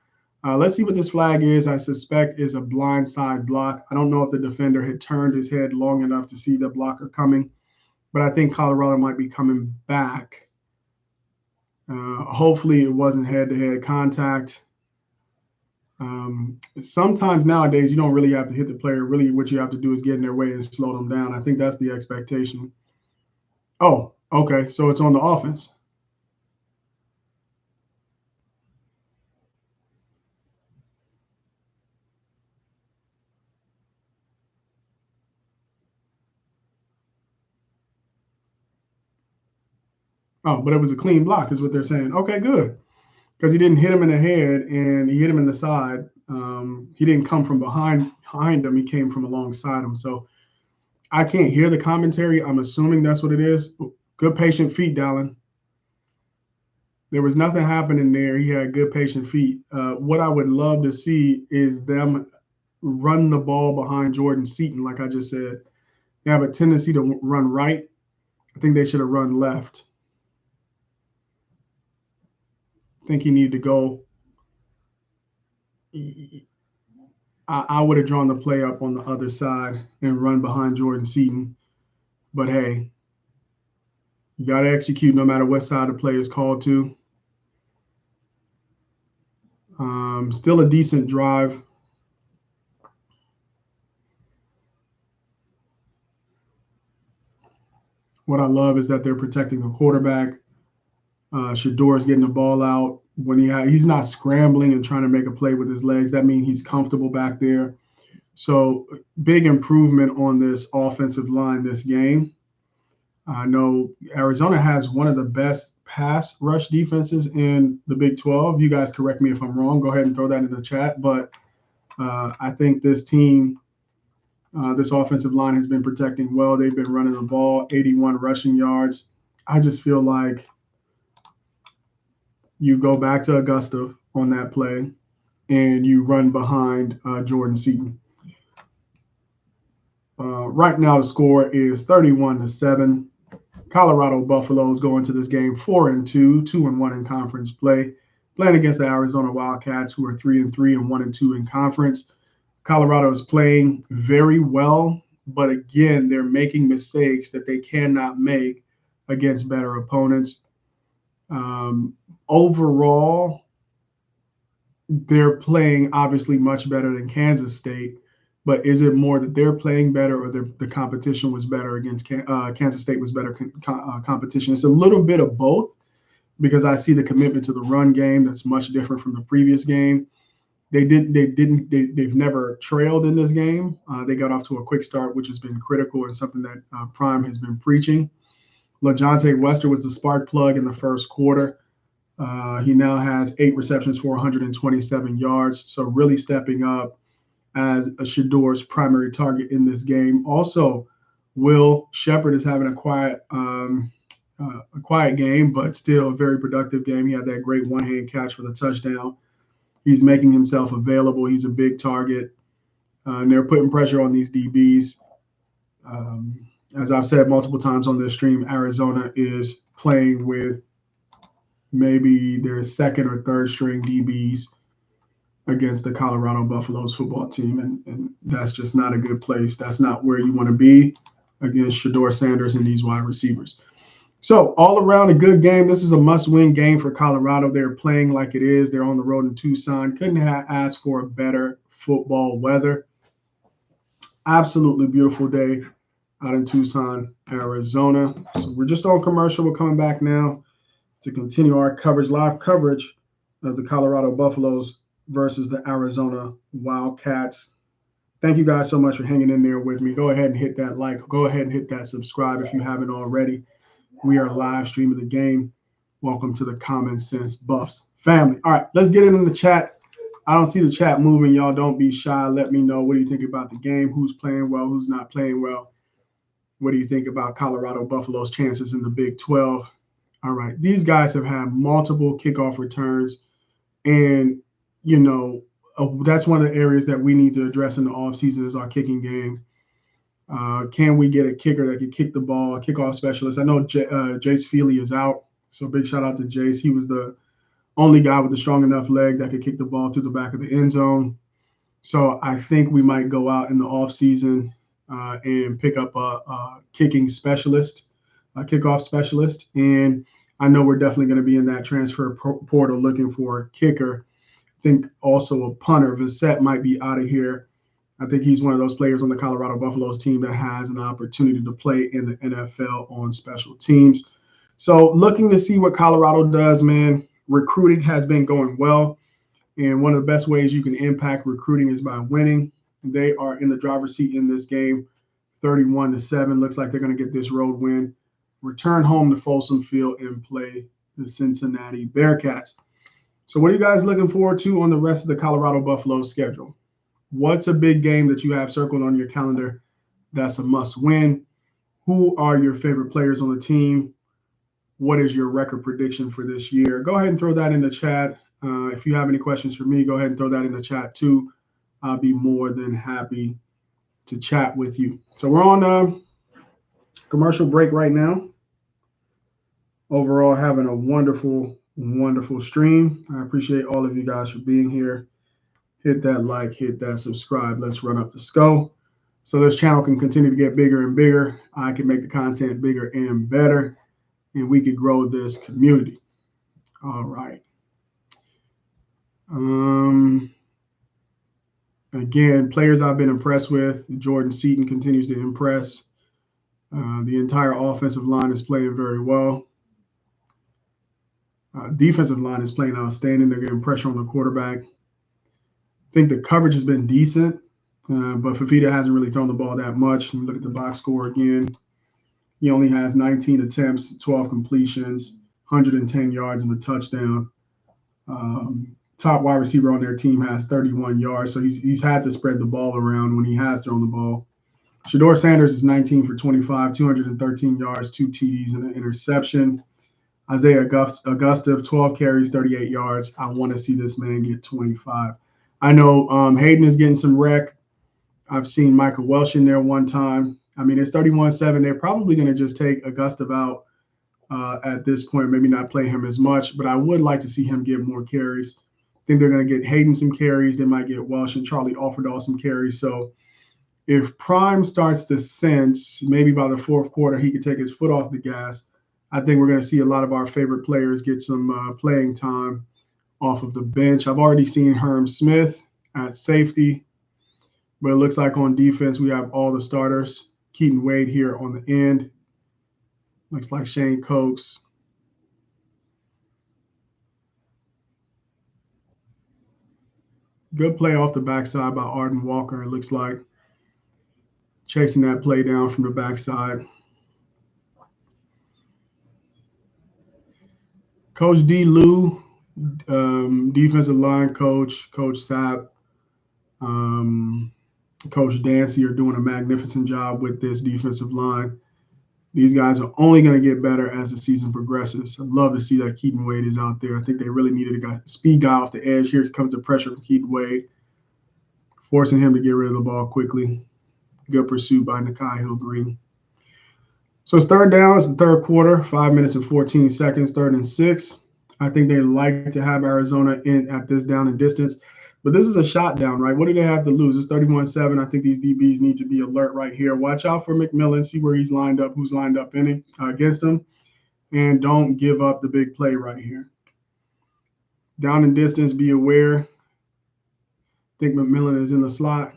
Let's see what this flag is. I suspect is a blindside block. I don't know if the defender had turned his head long enough to see the blocker coming, but I think Colorado might be coming back. Hopefully, it wasn't head-to-head contact. Sometimes nowadays you don't really have to hit the player. Really, what you have to do is get in their way and slow them down. I think that's the expectation. Oh, okay. So it's on the offense. Oh, but it was a clean block, is what they're saying. Okay, good. Because he didn't hit him in the head and he hit him in the side. He didn't come from behind him. He came from alongside him. So I can't hear the commentary. I'm assuming that's what it is. Good patient feet, Dallin. There was nothing happening there. He had good patient feet. What I would love to see is them run the ball behind Jordan Seaton, like I just said. They have a tendency to run right. I think they should have run left. I think he needed to go. I would have drawn the play up on the other side and run behind Jordan Seaton. But hey, you got to execute no matter what side the play is called to. Still a decent drive. What I love is that they're protecting the quarterback. Shador's getting the ball out when he's not scrambling and trying to make a play with his legs. That means he's comfortable back there. So big improvement on this offensive line this game. I know Arizona has one of the best pass rush defenses in the Big 12. You guys correct me if I'm wrong. Go ahead and throw that in the chat. But I think this team, this offensive line has been protecting well. They've been running the ball, 81 rushing yards. I just feel like you go back to Augusta on that play and you run behind Jordan Seaton. Right now, the score is 31-7. Colorado Buffaloes go into this game 4-2, 2-1 in conference play, playing against the Arizona Wildcats, who are 3-3 and 1-2 in conference. Colorado is playing very well, but again, they're making mistakes that they cannot make against better opponents. Overall, they're playing obviously much better than Kansas State, but is it more that they're playing better or the competition was better against Kansas State was better competition? It's a little bit of both because I see the commitment to the run game that's much different from the previous game. They've never trailed in this game. They got off to a quick start, which has been critical and something that Prime has been preaching. LaJohntay Wester was the spark plug in the first quarter. He now has 8 receptions for 127 yards, so really stepping up as a Shador's primary target in this game. Also, Sheppard is having a quiet game, but still a very productive game. He had that great one-hand catch for the touchdown. He's making himself available. He's a big target. And they're putting pressure on these DBs. As I've said multiple times on this stream, Arizona is playing with maybe their second or third string DBs against the Colorado Buffaloes football team. And that's just not a good place. That's not where you want to be against Shador Sanders and these wide receivers. So all around a good game. This is a must-win game for Colorado. They're playing like it is. They're on the road in Tucson. Couldn't have asked for a better football weather. Absolutely beautiful day out in Tucson, Arizona. So we're just on commercial. We're coming back now to continue our coverage, live coverage of the Colorado Buffaloes versus the Arizona Wildcats. Thank you guys so much for hanging in there with me. Go ahead and hit that like. Go ahead and hit that subscribe if you haven't already. We are live streaming the game. Welcome to the Common Sense Buffs family. All right, let's get it in the chat. I don't see the chat moving. Y'all don't be shy. Let me know, what do you think about the game? Who's playing well? Who's not playing well? What do you think about Colorado Buffalo's chances in the Big 12? All right, these guys have had multiple kickoff returns, and you know that's one of the areas that we need to address in the offseason is our kicking game. Can we get a kicker that can kick the ball, a kickoff specialist? I know Jace Feely is out, so big shout out to Jace. He was the only guy with a strong enough leg that could kick the ball through the back of the end zone. So I think we might go out in the offseason and pick up a kicking specialist, a kickoff specialist. And I know we're definitely going to be in that transfer portal looking for a kicker. I think also a punter. Visette might be out of here. I think he's one of those players on the Colorado Buffaloes team that has an opportunity to play in the NFL on special teams. So looking to see what Colorado does, man. Recruiting has been going well. And one of the best ways you can impact recruiting is by winning. They are in the driver's seat in this game, 31-7. Looks like they're going to get this road win. Return home to Folsom Field and play the Cincinnati Bearcats. So what are you guys looking forward to on the rest of the Colorado Buffaloes schedule? What's a big game that you have circled on your calendar that's a must win? Who are your favorite players on the team? What is your record prediction for this year? Go ahead and throw that in the chat. If you have any questions for me, go ahead and throw that in the chat too. I'll be more than happy to chat with you. So we're on a commercial break right now. Overall, having a wonderful, wonderful stream. I appreciate all of you guys for being here. Hit that like, hit that subscribe. Let's run up the SCO so this channel can continue to get bigger and bigger. I can make the content bigger and better, and we could grow this community. All right. Again, players I've been impressed with. Jordan Seaton continues to impress. The entire offensive line is playing very well. Defensive line is playing outstanding. They're getting pressure on the quarterback. I think the coverage has been decent, but Fafita hasn't really thrown the ball that much. Look at the box score again. He only has 19 attempts, 12 completions, 110 yards and a touchdown. Top wide receiver on their team has 31 yards, so he's had to spread the ball around when he has thrown the ball. Shedeur Sanders is 19 for 25, 213 yards, 2 TDs, and an interception. Isaiah Augusta, 12 carries, 38 yards. I want to see this man get 25. I know Hayden is getting some rec. I've seen Michael Welsh in there one time. I mean, it's 31-7. They're probably going to just take Augusta out at this point, maybe not play him as much, but I would like to see him get more carries. I think they're going to get Hayden some carries. They might get Welsh and Charlie Offerdahl some carries. So if Prime starts to sense, maybe by the fourth quarter, he could take his foot off the gas, I think we're going to see a lot of our favorite players get some playing time off of the bench. I've already seen Herm Smith at safety, but it looks like on defense we have all the starters. Keaton Wade here on the end. Looks like Shane Cokes. Good play off the backside by Arden Walker, it looks like. Chasing that play down from the backside. Coach D. Lou, defensive line coach, Coach Sapp, Coach Dancy are doing a magnificent job with this defensive line. These guys are only going to get better as the season progresses. I'd love to see that Keaton Wade is out there. I think they really needed a speed guy off the edge. Here comes the pressure from Keaton Wade, forcing him to get rid of the ball quickly. Good pursuit by Nakai Hill-Green. So it's third down. It's the third quarter, 5 minutes and 14 seconds, 3rd and 6. I think they like to have Arizona in at this down and distance. But this is a shot down, right? What do they have to lose? It's 31-7. I think these DBs need to be alert right here. Watch out for McMillan. See where he's lined up, who's lined up in it against him. And don't give up the big play right here. Down and distance, be aware. I think McMillan is in the slot.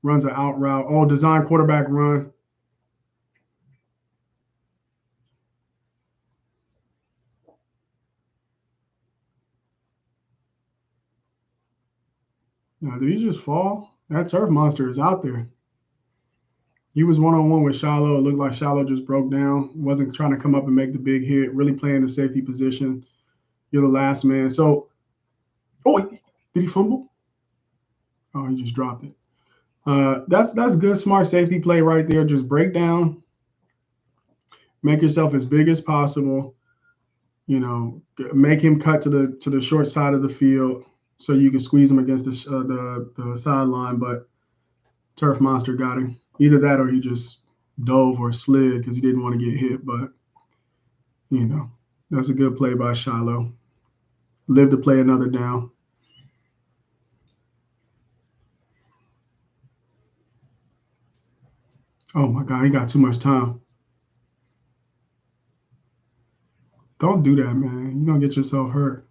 Runs an out route. Oh, design quarterback run. Now, did he just fall? That turf monster is out there. He was one-on-one with Shiloh. It looked like Shiloh just broke down. Wasn't trying to come up and make the big hit. Really playing the safety position. You're the last man. So, oh, did he fumble? Oh, he just dropped it. That's good, smart safety play right there. Just break down, make yourself as big as possible. You know, make him cut to the short side of the field so you can squeeze him against the sideline. But turf monster got him. Either that or he just dove or slid because he didn't want to get hit. But you know, that's a good play by Shiloh. Live to play another down. Oh my God, he got too much time. Don't do that, man. You're gonna get yourself hurt.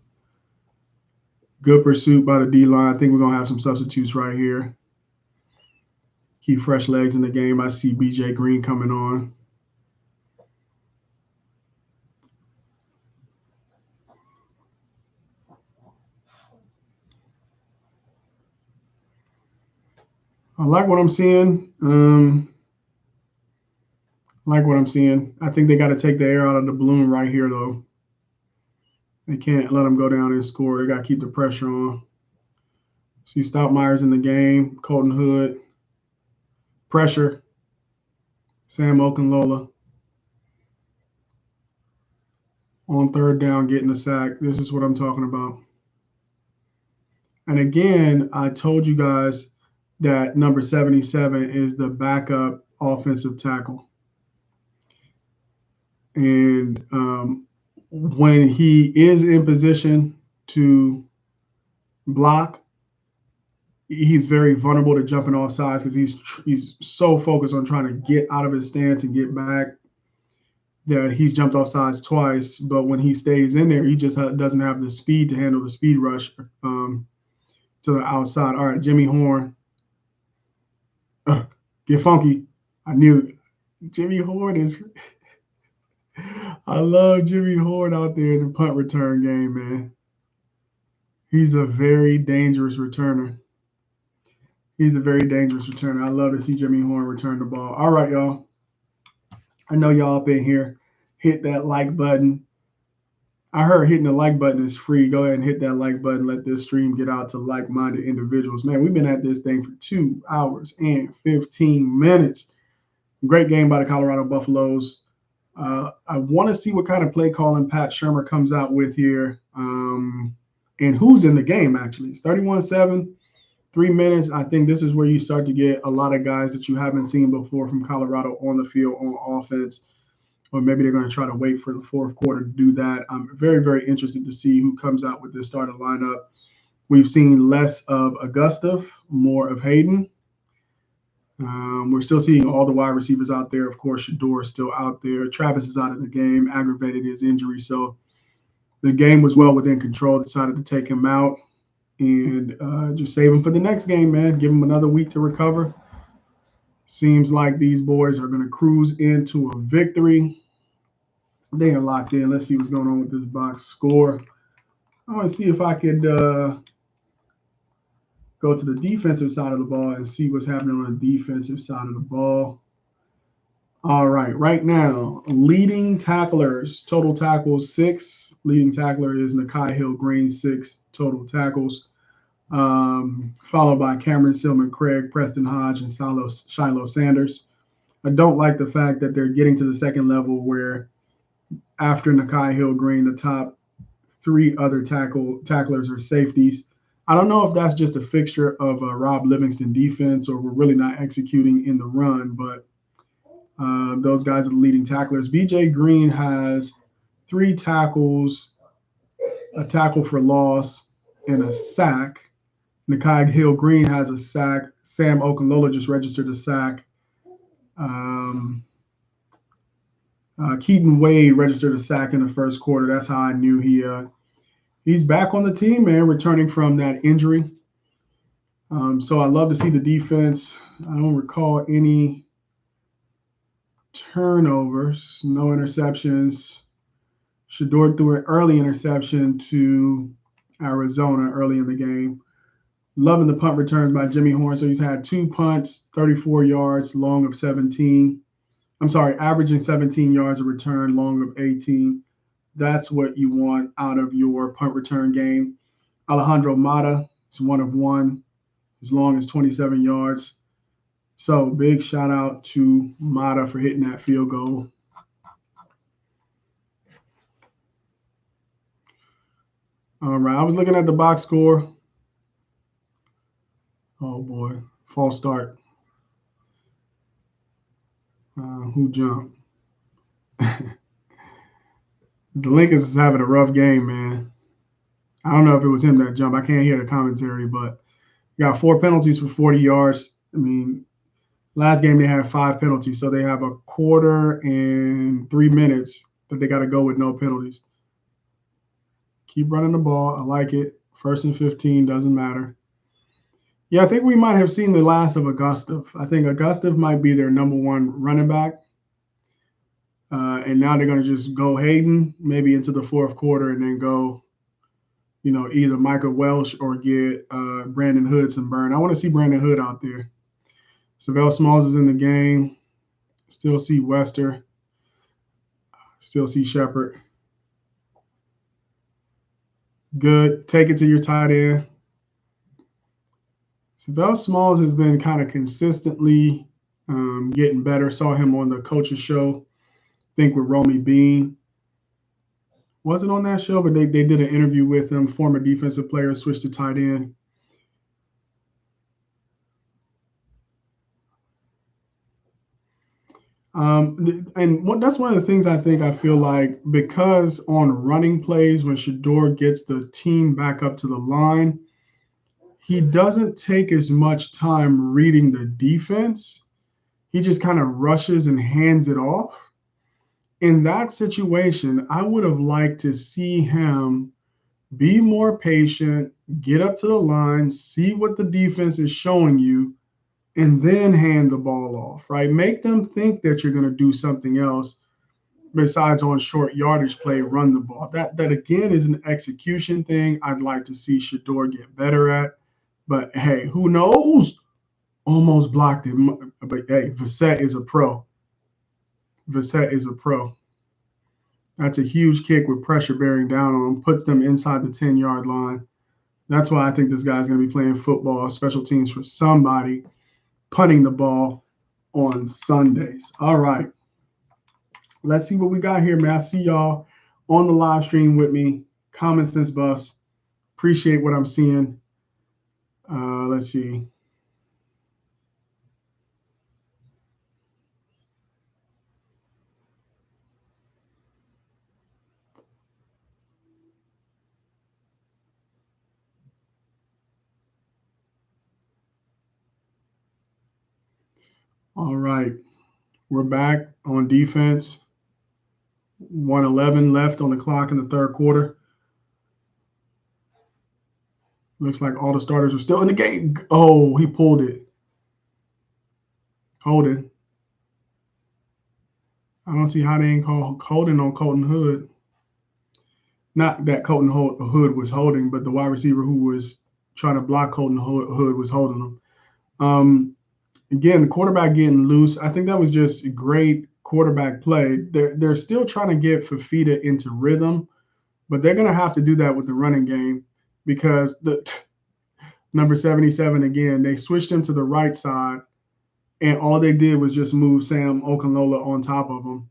Good pursuit by the D line. I think we're gonna have some substitutes right here. Keep fresh legs in the game. I see BJ Green coming on. I like what I'm seeing. I think they got to take the air out of the balloon right here, though. They can't let them go down and score. They got to keep the pressure on. See Stoutmeyer's in the game. Colton Hood. Pressure. Sam Okunlola. On third down, getting the sack. This is what I'm talking about. And again, I told you guys that number 77 is the backup offensive tackle. And when he is in position to block, he's very vulnerable to jumping off sides because he's so focused on trying to get out of his stance and get back that he's jumped off sides twice. But when he stays in there, he just doesn't have the speed to handle the speed rush to the outside. All right, Jimmy Horn. Get funky. I knew Jimmy Horn is. I love Jimmy Horn out there in the punt return game, man. He's a very dangerous returner. I love to see Jimmy Horn return the ball. All right, y'all. I know y'all up in here. Hit that like button. I heard hitting the like button is free. Go ahead and hit that like button. Let this stream get out to like-minded individuals. Man, we've been at this thing for 2 hours and 15 minutes. Great game by the Colorado Buffaloes. I want to see what kind of play calling Pat Shurmur comes out with here. And who's in the game, actually. It's 31-7, 3 minutes. I think this is where you start to get a lot of guys that you haven't seen before from Colorado on the field on offense. Or maybe they're going to try to wait for the fourth quarter to do that. I'm very, very interested to see who comes out with this starting lineup. We've seen less of Augusta, more of Hayden. We're still seeing all the wide receivers out there. Of course, Shador is still out there. Travis is out of the game, aggravated his injury. So the game was well within control. Decided to take him out and just save him for the next game, man. Give him another week to recover. Seems like these boys are going to cruise into a victory. They are locked in. Let's see what's going on with this box score. I want to see if I could go to the defensive side of the ball and see what's happening on the defensive side of the ball. All right now, leading tacklers, total tackles 6. Leading tackler is Nakai Hill-Green, 6 total tackles. Followed by Cameron Silman Craig, Preston Hodge, and Shiloh Sanders. I don't like the fact that they're getting to the second level where after Nakai Hill-Green, the top 3 other tacklers are safeties. I don't know if that's just a fixture of Rob Livingston defense or we're really not executing in the run, but those guys are the leading tacklers. BJ Green has 3 tackles, a tackle for loss, and a sack. Nakai Hill-Green has a sack. Sam Okunlola just registered a sack. Keaton Wade registered a sack in the first quarter. That's how I knew he's back on the team, man, returning from that injury. So I love to see the defense. I don't recall any turnovers, no interceptions. Shador threw an early interception to Arizona early in the game. Loving the punt returns by Jimmy Horn. So he's had 2 punts, 34 yards, long of 17. I'm sorry, averaging 17 yards a return, long of 18. That's what you want out of your punt return game. Alejandro Mata is 1 of 1, as long as 27 yards. So big shout out to Mata for hitting that field goal. All right, I was looking at the box score. Oh boy, false start. Who jumped? Zelinkas is having a rough game, man. I don't know if it was him that jumped. I can't hear the commentary, but got 4 penalties for 40 yards. I mean, last game they had 5 penalties, so they have a quarter and 3 minutes that they got to go with no penalties. Keep running the ball. I like it. 1st and 15, doesn't matter. Yeah, I think we might have seen the last of Augustov. I think Augustov might be their #1 running back. And now they're going to just go Hayden maybe into the 4th quarter and then go, either Michael Welsh or get Brandon Hood some burn. I want to see Brandon Hood out there. Savell Smalls is in the game. Still see Wester. Still see Sheppard. Good. Take it to your tight end. Savell Smalls has been kind of consistently getting better. Saw him on the coach's show, I think with Romy Bean. Wasn't on that show, but they did an interview with him. Former defensive player, switched to tight end. That's one of the things I feel like, because on running plays, when Shedeur gets the team back up to the line, he doesn't take as much time reading the defense. He just kind of rushes and hands it off. In that situation, I would have liked to see him be more patient, get up to the line, see what the defense is showing you, and then hand the ball off, right? Make them think that you're going to do something else besides on short yardage play, run the ball. That again is an execution thing I'd like to see Shedeur get better at. But hey, who knows? Almost blocked it. But hey, Vissett is a pro. Vissett is a pro. That's a huge kick with pressure bearing down on him, puts them inside the 10-yard line. That's why I think this guy's going to be playing football, special teams for somebody, punting the ball on Sundays. All right. Let's see what we got here, man. I see y'all on the live stream with me. Common Sense Buffs. Appreciate what I'm seeing. Let's see. All right. We're back on defense. 1:11 left on the clock in the 3rd quarter. Looks like all the starters are still in the game. Oh, he pulled it. Holding. I don't see how they ain't call holding on Colton Hood. Not that Colton Hood was holding, but the wide receiver who was trying to block Colton Hood was holding him. Again, the quarterback getting loose. I think that was just great quarterback play. They're still trying to get Fafita into rhythm, but they're going to have to do that with the running game, because the number 77, again, they switched him to the right side, and all they did was just move Sam Okunlola on top of him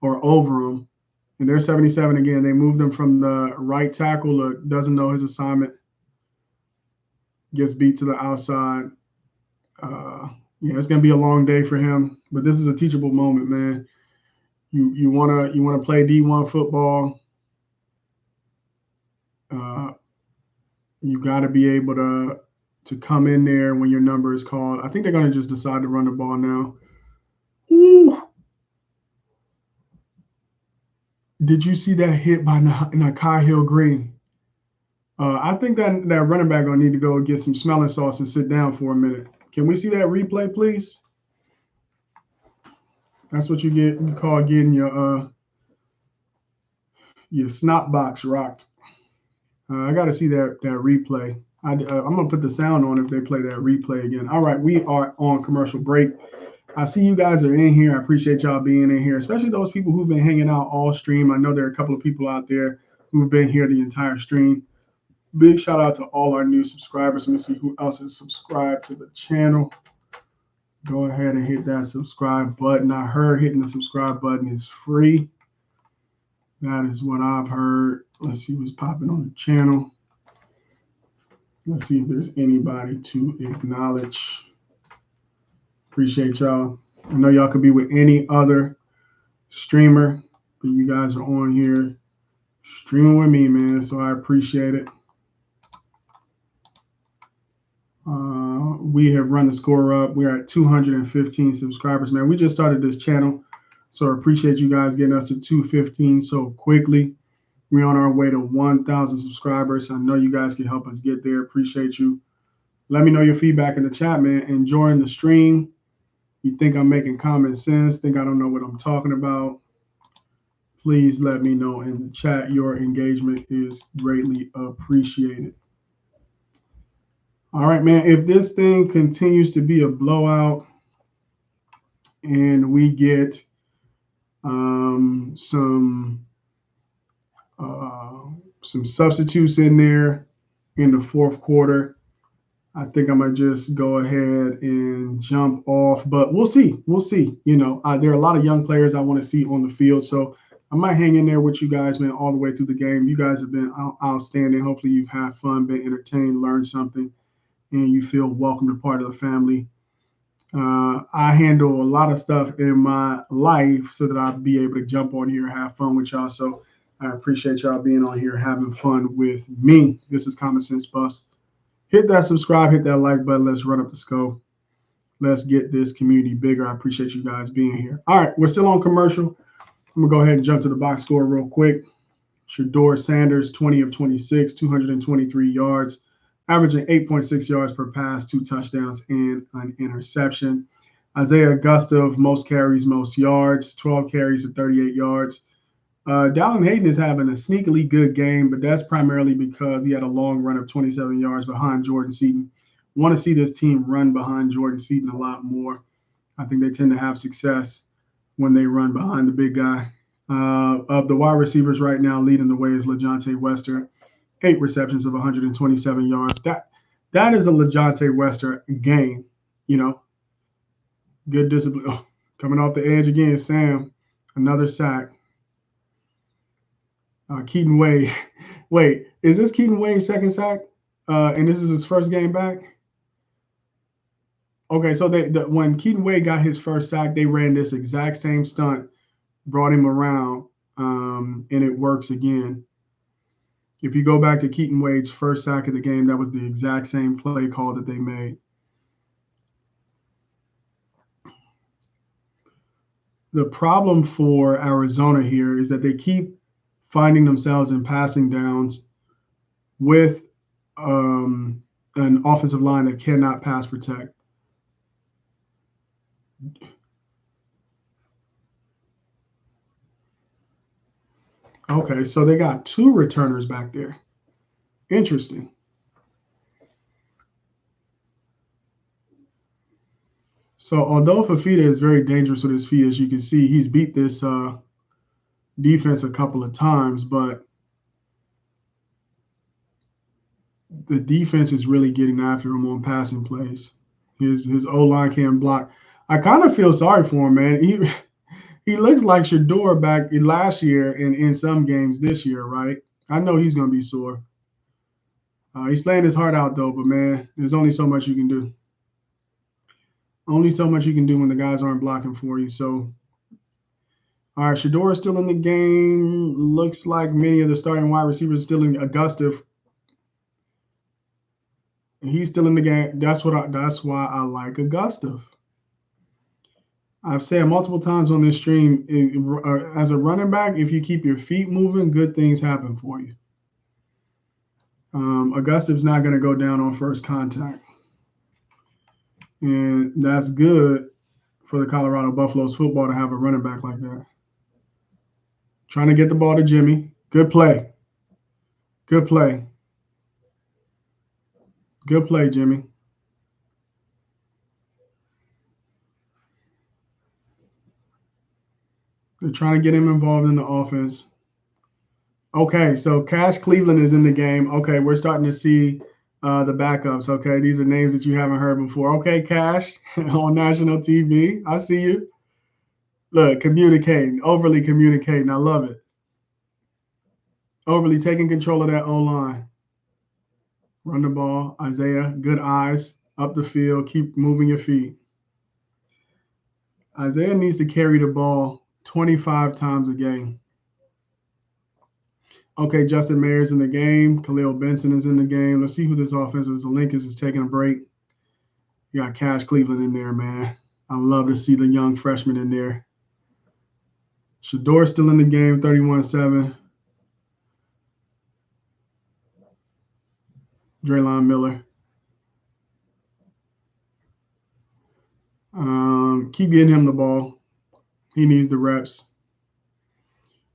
or over him. And there's 77 again. They moved him from the right tackle. Look, doesn't know his assignment. Gets beat to the outside. It's gonna be a long day for him, but this is a teachable moment, man. You wanna play D1 football. You got to be able to come in there when your number is called. I think they're gonna just decide to run the ball now. Ooh. Did you see that hit by Nakai Hill Green? I think that running back gonna need to go get some smelling sauce and sit down for a minute. Can we see that replay, please? That's what you call getting your snot box rocked. I got to see that replay. I'm going to put the sound on if they play that replay again. All right, we are on commercial break. I see you guys are in here. I appreciate y'all being in here, especially those people who've been hanging out all stream. I know there are a couple of people out there who've been here the entire stream. Big shout out to all our new subscribers. Let me see who else is subscribed to the channel. Go ahead and hit that subscribe button. I heard hitting the subscribe button is free. That is what I've heard. Let's see what's popping on the channel. Let's see if there's anybody to acknowledge. Appreciate y'all. I know y'all could be with any other streamer, but you guys are on here streaming with me, man. So I appreciate it. We have run the score up. We're at 215 subscribers, man. We just started this channel, so I appreciate you guys getting us to 215 so quickly. We're on our way to 1,000 subscribers. I know you guys can help us get there. Appreciate you. Let me know your feedback in the chat, man. Enjoying the stream. You think I'm making common sense? Think I don't know what I'm talking about? Please let me know in the chat. Your engagement is greatly appreciated. All right, man. If this thing continues to be a blowout and we get some substitutes in there in the fourth quarter, I think I'm gonna just go ahead and jump off. But we'll see. We'll see. You know, there are a lot of young players I want to see on the field, so I might hang in there with you guys, man, all the way through the game. You guys have been outstanding. Hopefully, you've had fun, been entertained, learned something, and you feel welcome to part of the family. I handle a lot of stuff in my life so that I'll be able to jump on here and have fun with y'all. So I appreciate y'all being on here having fun with me. This is Common Sense Bus. Hit that subscribe, hit that like button. Let's run up the scope. Let's get this community bigger. I appreciate you guys being here. All right, we're still on commercial. I'm going to go ahead and jump to the box score real quick. Shedeur Sanders, 20 of 26, 223 yards, averaging 8.6 yards per pass, 2 touchdowns, and an interception. Isaiah Gustav, most carries, most yards, 12 carries for 38 yards. Dallin Hayden is having a sneakily good game, but that's primarily because he had a long run of 27 yards behind Jordan Seaton. Want to see this team run behind Jordan Seaton a lot more. I think they tend to have success when they run behind the big guy. Of the wide receivers right now, leading the way is LaJohntay Wester, 8 receptions of 127 yards. That is a LaJohntay Wester game, you know. Good discipline. Oh, coming off the edge again, Sam, another sack. Keaton Wade. Wait, is this Keaton Wade's second sack? And this is his first game back? Okay, so when Keaton Wade got his first sack, they ran this exact same stunt, brought him around, and it works again. If you go back to Keaton Wade's first sack of the game, that was the exact same play call that they made. The problem for Arizona here is that they keep finding themselves in passing downs with an offensive line that cannot pass protect. Okay, so they got 2 returners back there. Interesting. So although Fafita is very dangerous with his feet, as you can see, he's beat this defense a couple of times, but the defense is really getting after him on passing plays. His O-line can't block. I kind of feel sorry for him, man. He looks like Shedeur back in last year and in some games this year, right? I know he's going to be sore. He's playing his heart out, though, but, man, there's only so much you can do. Only so much you can do when the guys aren't blocking for you. So, all right, Shedeur is still in the game. Looks like many of the starting wide receivers are still in. Gustav. He's still in the game. That's why I like Gustav. I've said multiple times on this stream, as a running back, if you keep your feet moving, good things happen for you. Augustive's not going to go down on first contact. And that's good for the Colorado Buffaloes football to have a running back like that. Trying to get the ball to Jimmy. Good play. Good play. Good play, Jimmy. They're trying to get him involved in the offense. Okay, so Cash Cleveland is in the game. Okay, we're starting to see the backups. Okay, these are names that you haven't heard before. Okay, Cash on national TV. I see you. Look, communicating, overly communicating. I love it. Overly taking control of that O line. Run the ball, Isaiah. Good eyes up the field. Keep moving your feet. Isaiah needs to carry the ball 25 times a game. Okay, Justin Mayer's in the game. Khalil Benson is in the game. Let's see who this offense is. Lincoln is taking a break. You got Cash Cleveland in there, man. I love to see the young freshman in there. Shador's still in the game, 31-7. Draylon Miller. Keep getting him the ball. He needs the reps.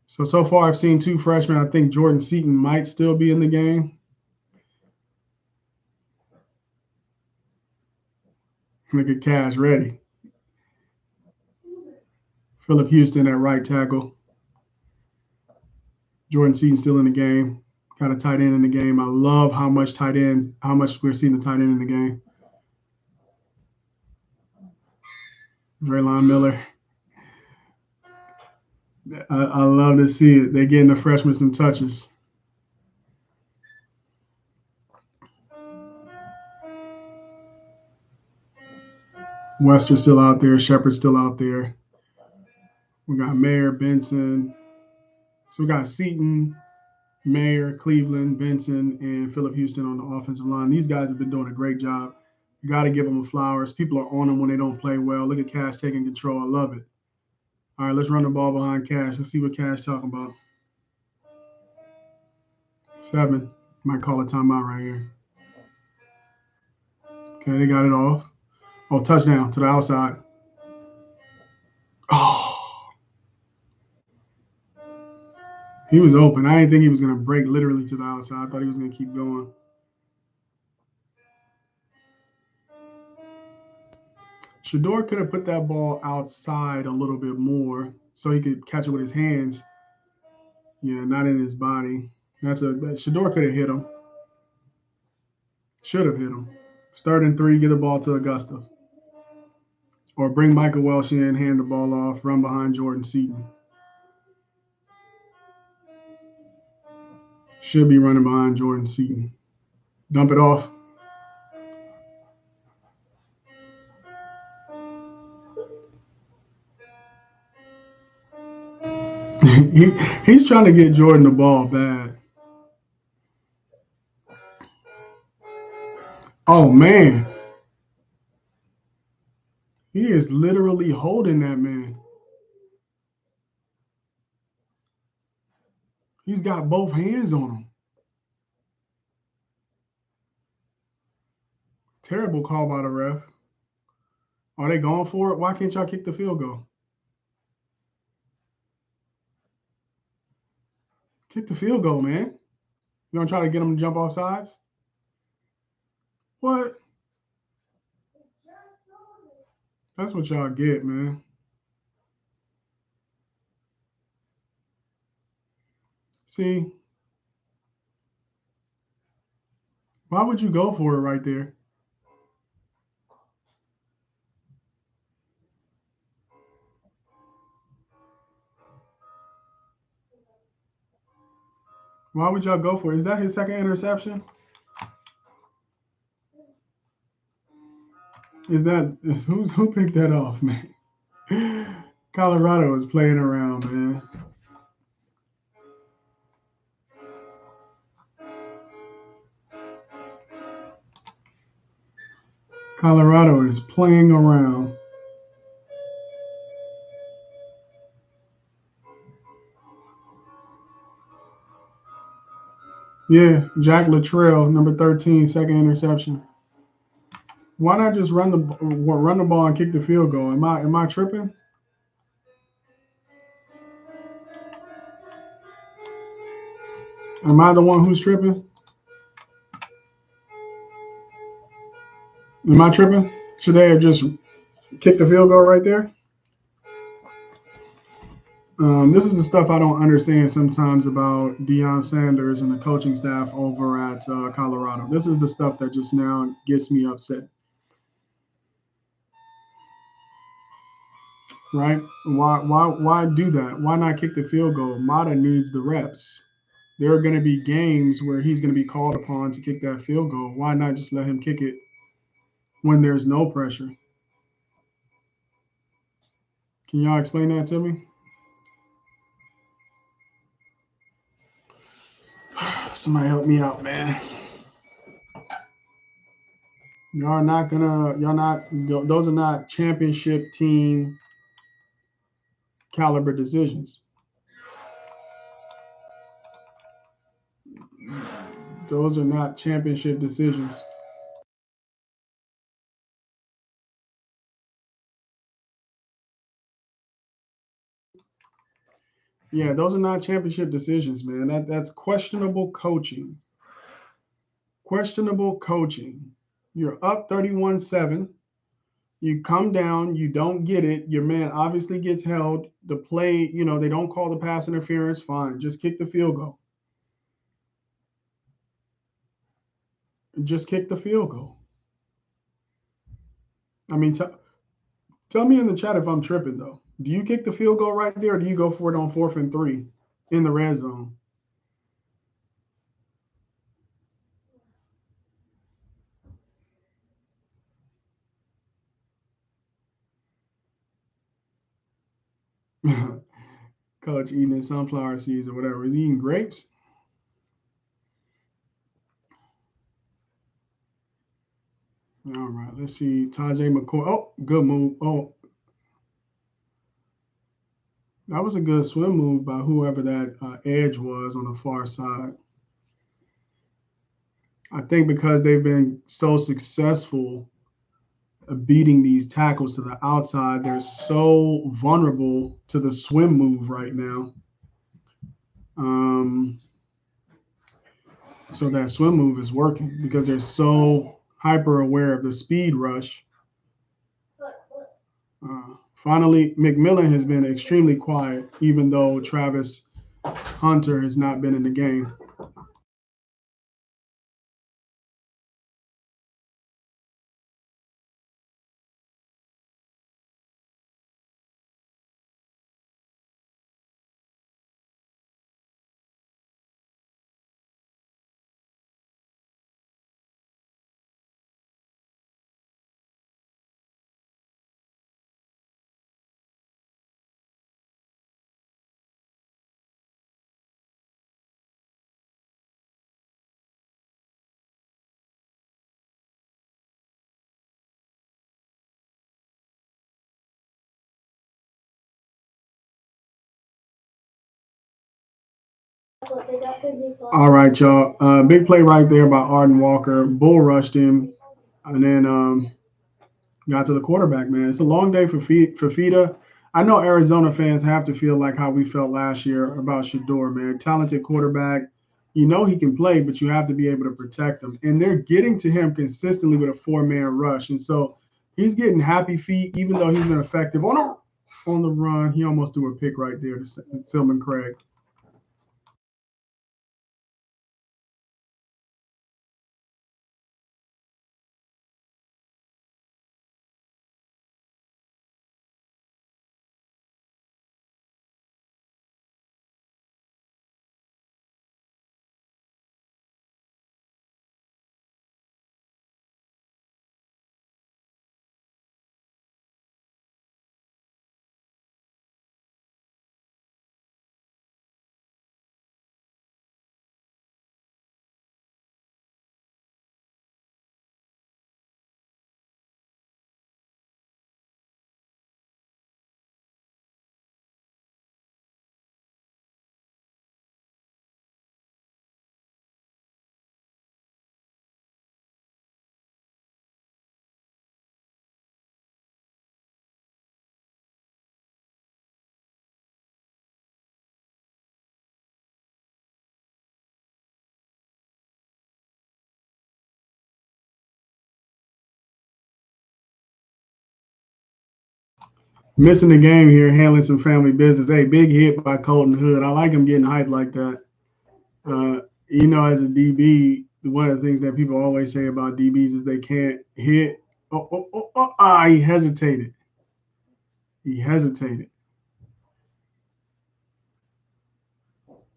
So far I've seen two freshmen. I think Jordan Seaton might still be in the game. Look at Cash ready. Phillip Houston at right tackle. Jordan Seaton still in the game. Got a tight end in the game. I love how much we're seeing the tight end in the game. Draylon Miller. I love to see it. They're getting the freshmen some touches. Wester's still out there. Sheppard's still out there. We got Mayer, Benson. So we got Seaton, Mayer, Cleveland, Benson, and Phillip Houston on the offensive line. These guys have been doing a great job. You got to give them the flowers. People are on them when they don't play well. Look at Cash taking control. I love it. All right, let's run the ball behind Cash. Let's see what Cash talking about. 7. Might call a timeout right here. Okay, they got it off. Oh, touchdown to the outside. Oh. He was open. I didn't think he was going to break literally to the outside. I thought he was going to keep going. Shador could have put that ball outside a little bit more so he could catch it with his hands. Yeah, not in his body. Shador could have hit him. Should have hit him. 3rd and 3, get the ball to Augusta. Or bring Michael Welsh in, hand the ball off, run behind Jordan Seaton. Should be running behind Jordan Seaton. Dump it off. He's trying to get Jordan the ball bad. Oh, man. He is literally holding that man. He's got both hands on him. Terrible call by the ref. Are they going for it? Why can't y'all kick the field goal? Kick the field goal, man. You gonna try to get them to jump off sides? What? That's what y'all get, man. See? Why would you go for it right there? Why would y'all go for it? Is that his second interception? Who picked that off, man? Colorado is playing around, man. Colorado is playing around. Yeah, Jack Luttrell, number 13, second interception. Why not just run the ball and kick the field goal? Am I tripping? Am I the one who's tripping? Am I tripping? Should they have just kicked the field goal right there? This is the stuff I don't understand sometimes about Deion Sanders and the coaching staff over at Colorado. This is the stuff that just now gets me upset, right? Why do that? Why not kick the field goal? Mata needs the reps. There are going to be games where he's going to be called upon to kick that field goal. Why not just let him kick it when there's no pressure? Can y'all explain that to me? Somebody help me out, man. Y'all not, those are not championship team caliber decisions. Those are not championship decisions. Yeah, those are not championship decisions, man. That's questionable coaching. Questionable coaching. You're up 31-7. You come down, you don't get it. Your man obviously gets held. The play, they don't call the pass interference. Fine. Just kick the field goal. Just kick the field goal. I mean, tell me in the chat if I'm tripping, though. Do you kick the field goal right there, or do you go for it on 4th and 3 in the red zone? Coach eating his sunflower seeds or whatever. Is he eating grapes? All right, let's see. Tajay McCoy. Oh, good move. Oh, that was a good swim move by whoever that edge was on the far side. I think because they've been so successful at beating these tackles to the outside, they're so vulnerable to the swim move right now. Um, so that swim move is working because they're so hyper aware of the speed rush. Finally, McMillan has been extremely quiet, even though Travis Hunter has not been in the game. All right, y'all. Big play right there by Arden Walker. Bull rushed him, and then got to the quarterback. Man, it's a long day for Fifita. I know Arizona fans have to feel like how we felt last year about Shador. Man, talented quarterback. You know he can play, but you have to be able to protect him. And they're getting to him consistently with a 4-man rush, and so he's getting happy feet, even though he's been effective on the run. He almost threw a pick right there to Silman Craig. Missing the game here, handling some family business. Hey, big hit by Colton Hood. I like him getting hyped like that. As a DB, one of the things that people always say about DBs is they can't hit. He hesitated. He hesitated.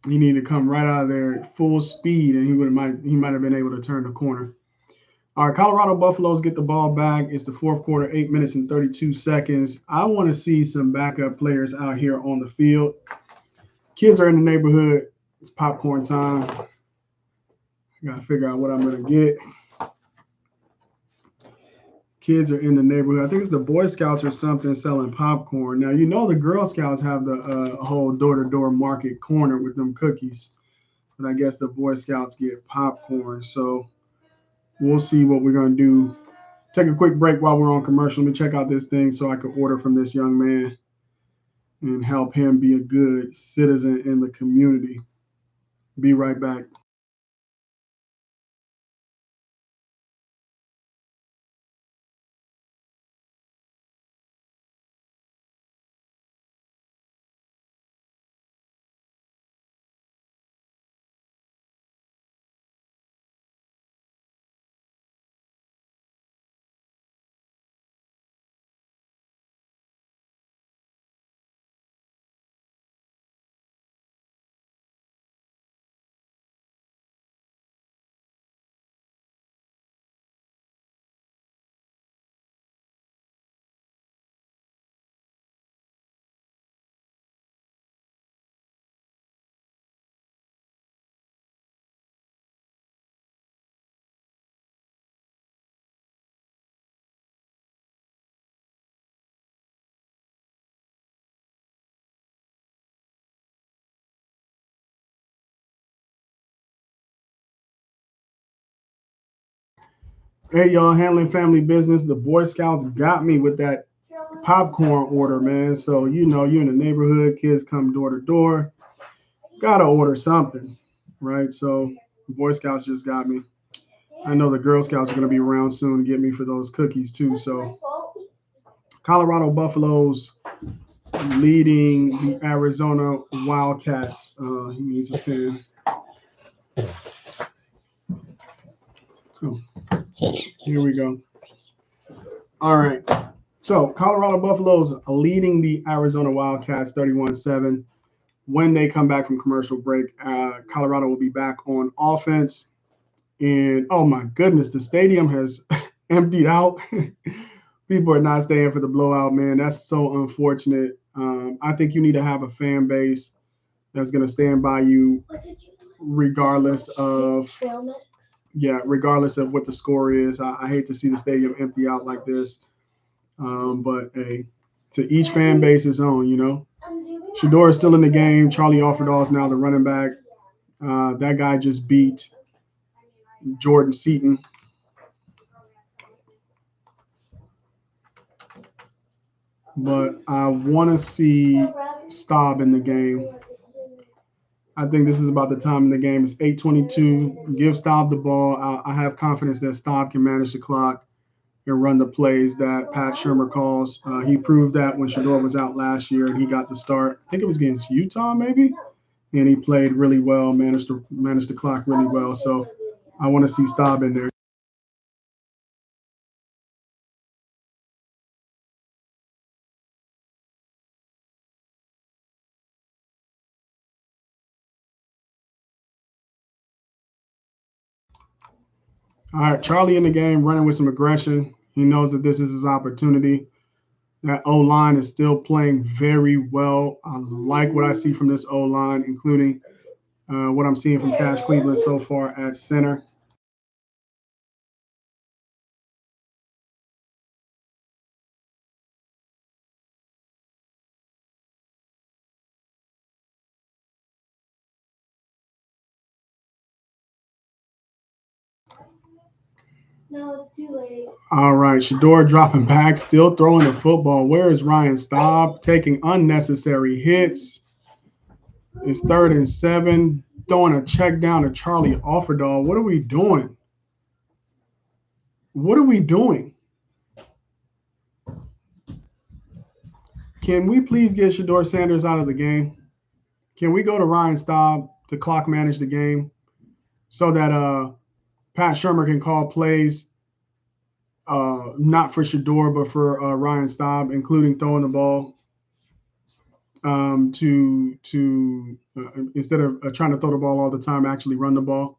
He needed to come right out of there at full speed, and he might have been able to turn the corner. All right, Colorado Buffaloes get the ball back. It's the fourth quarter, 8 minutes and 32 seconds. I want to see some backup players out here on the field. Kids are in the neighborhood. It's popcorn time. I gotta figure out what I'm gonna get. Kids are in the neighborhood. I think it's the Boy Scouts or something selling popcorn. Now the Girl Scouts have the whole door-to-door market corner with them cookies, but I guess the Boy Scouts get popcorn. So we'll see what we're gonna do. Take a quick break while we're on commercial. Let me check out this thing so I can order from this young man and help him be a good citizen in the community. Be right back. Hey, y'all, handling family business. The Boy Scouts got me with that popcorn order, man. So, you're in the neighborhood, kids come door to door, gotta order something, right? So, Boy Scouts just got me. I know the Girl Scouts are gonna be around soon to get me for those cookies too. So, Colorado Buffaloes leading the Arizona Wildcats. He needs a pen. Oh, here we go. All right. So, Colorado Buffaloes leading the Arizona Wildcats 31-7. When they come back from commercial break, Colorado will be back on offense. And oh my goodness, the stadium has emptied out. People are not staying for the blowout, man. That's so unfortunate. I think you need to have a fan base that's going to stand by you regardless of regardless of what the score is. I hate to see the stadium empty out like this. But hey, to each fan base his own. Shador is still in the game. Charlie Offerdahl is now the running back. That guy just beat Jordan Seaton. But I want to see Staub in the game. I think this is about the time in the game. It's 8:22. Give Staub the ball. I have confidence that Staub can manage the clock and run the plays that Pat Shurmur calls. He proved that when Shador was out last year and he got the start. I think it was against Utah, maybe, and he played really well, managed the clock really well. So I want to see Staub in there. All right, Charlie in the game, running with some aggression. He knows that this is his opportunity. That O line is still playing very well. I like what I see from this O line, including what I'm seeing from Cash Cleveland so far at center. No, it's too late. All right, Shador dropping back, still throwing the football. Where is Ryan Staub? Taking unnecessary hits. It's 3rd and 7. Throwing a check down to Charlie Offerdahl. What are we doing? What are we doing? Can we please get Shador Sanders out of the game? Can we go to Ryan Staub to clock manage the game so that Pat Shurmur can call plays, not for Shador, but for Ryan Staub, including throwing the ball to instead of trying to throw the ball all the time, actually run the ball.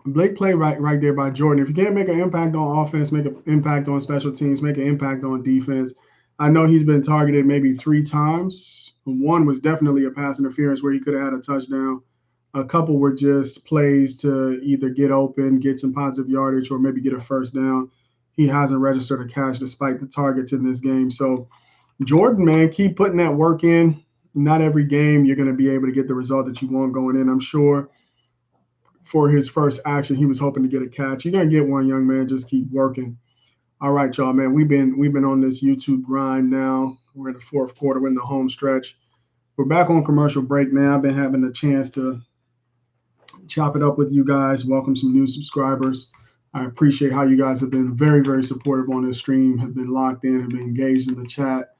Blake play right there by Jordan. If you can't make an impact on offense, make an impact on special teams, make an impact on defense. I know he's been targeted maybe 3 times. One was definitely a pass interference where he could have had a touchdown. A couple were just plays to either get open, get some positive yardage, or maybe get a first down. He hasn't registered a catch despite the targets in this game. So Jordan, man, keep putting that work in. Not every game you're going to be able to get the result that you want going in, I'm sure. For his first action, he was hoping to get a catch. You're gonna get one, young man. Just keep working. All right, y'all, man. We've been on this YouTube grind now. We're in the fourth quarter. We're in the home stretch. We're back on commercial break now. I've been having a chance to chop it up with you guys. Welcome some new subscribers. I appreciate how you guys have been very, very supportive on this stream. Have been locked in. Have been engaged in the chat.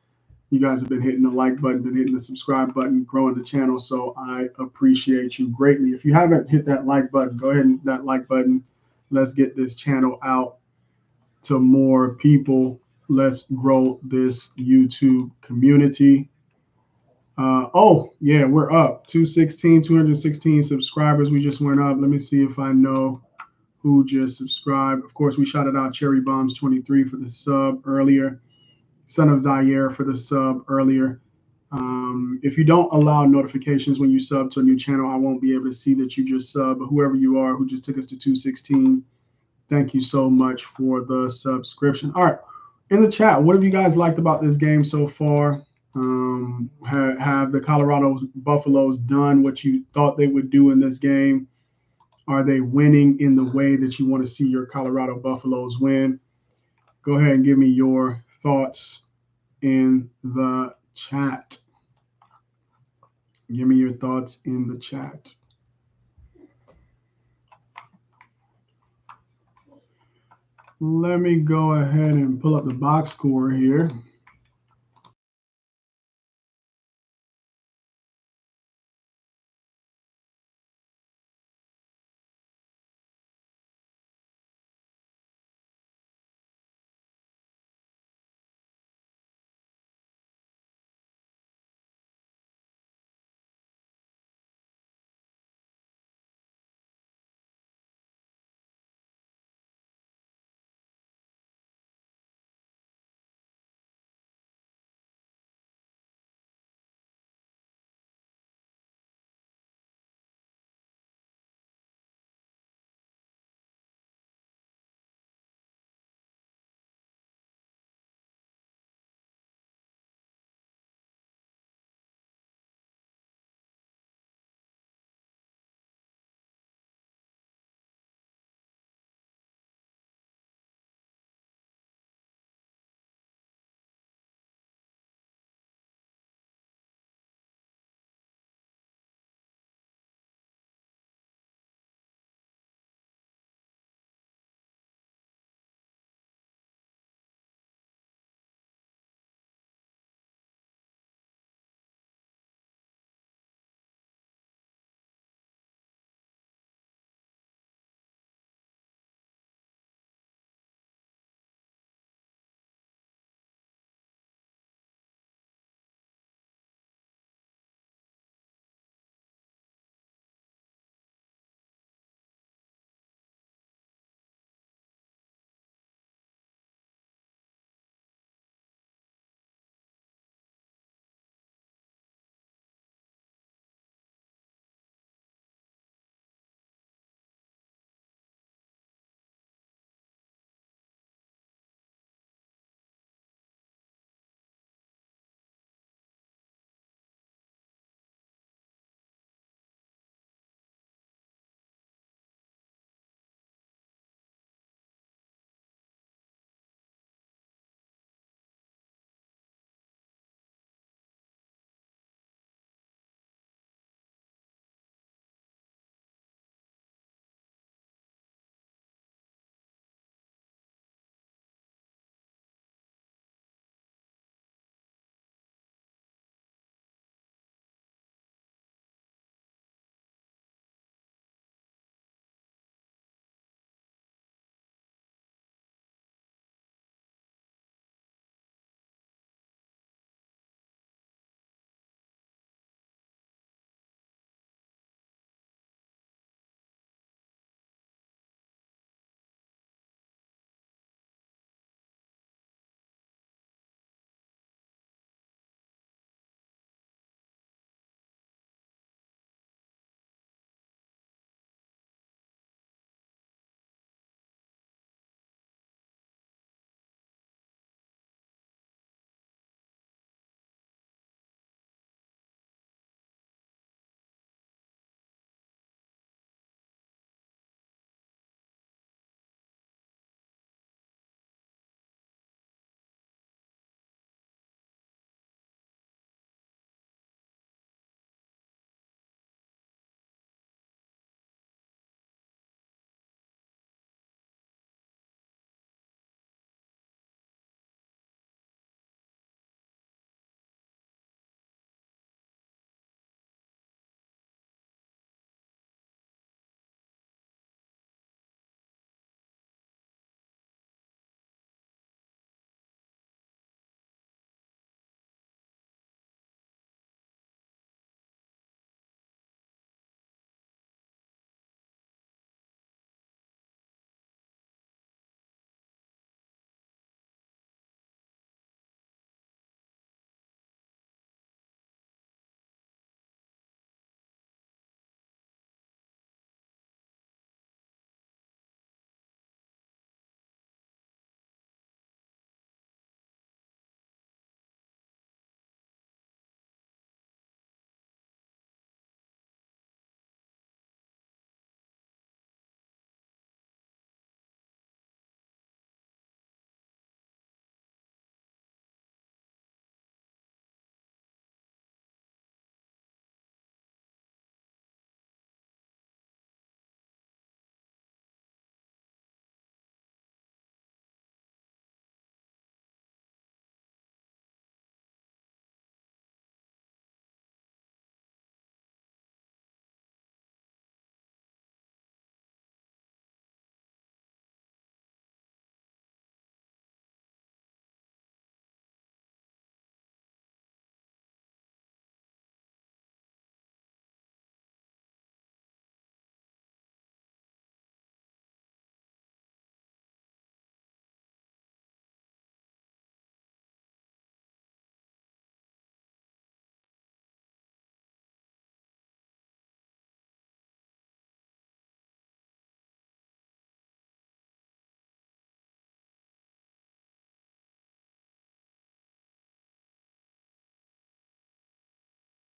You guys have been hitting the like button, been hitting the subscribe button, growing the channel. So I appreciate you greatly. If you haven't hit that like button, go ahead and hit that like button. Let's get this channel out to more people. Let's grow this YouTube community. Oh, yeah, we're up. 216 subscribers. We just went up. Let me see if I know who just subscribed. Of course, we shouted out Cherry Bombs 23 for the sub earlier. Son of Zaire for the sub earlier. If you don't allow notifications when you sub to a new channel, I won't be able to see that you just sub. But whoever you are who just took us to 216, thank you so much for the subscription. All right, in the chat, what have you guys liked about this game so far? Have the Colorado Buffaloes done what you thought they would do in this game? Are they winning in the way that you want to see your Colorado Buffaloes win? Go ahead and give me your thoughts in the chat. Give me your thoughts in the chat. Let me go ahead and pull up the box score here.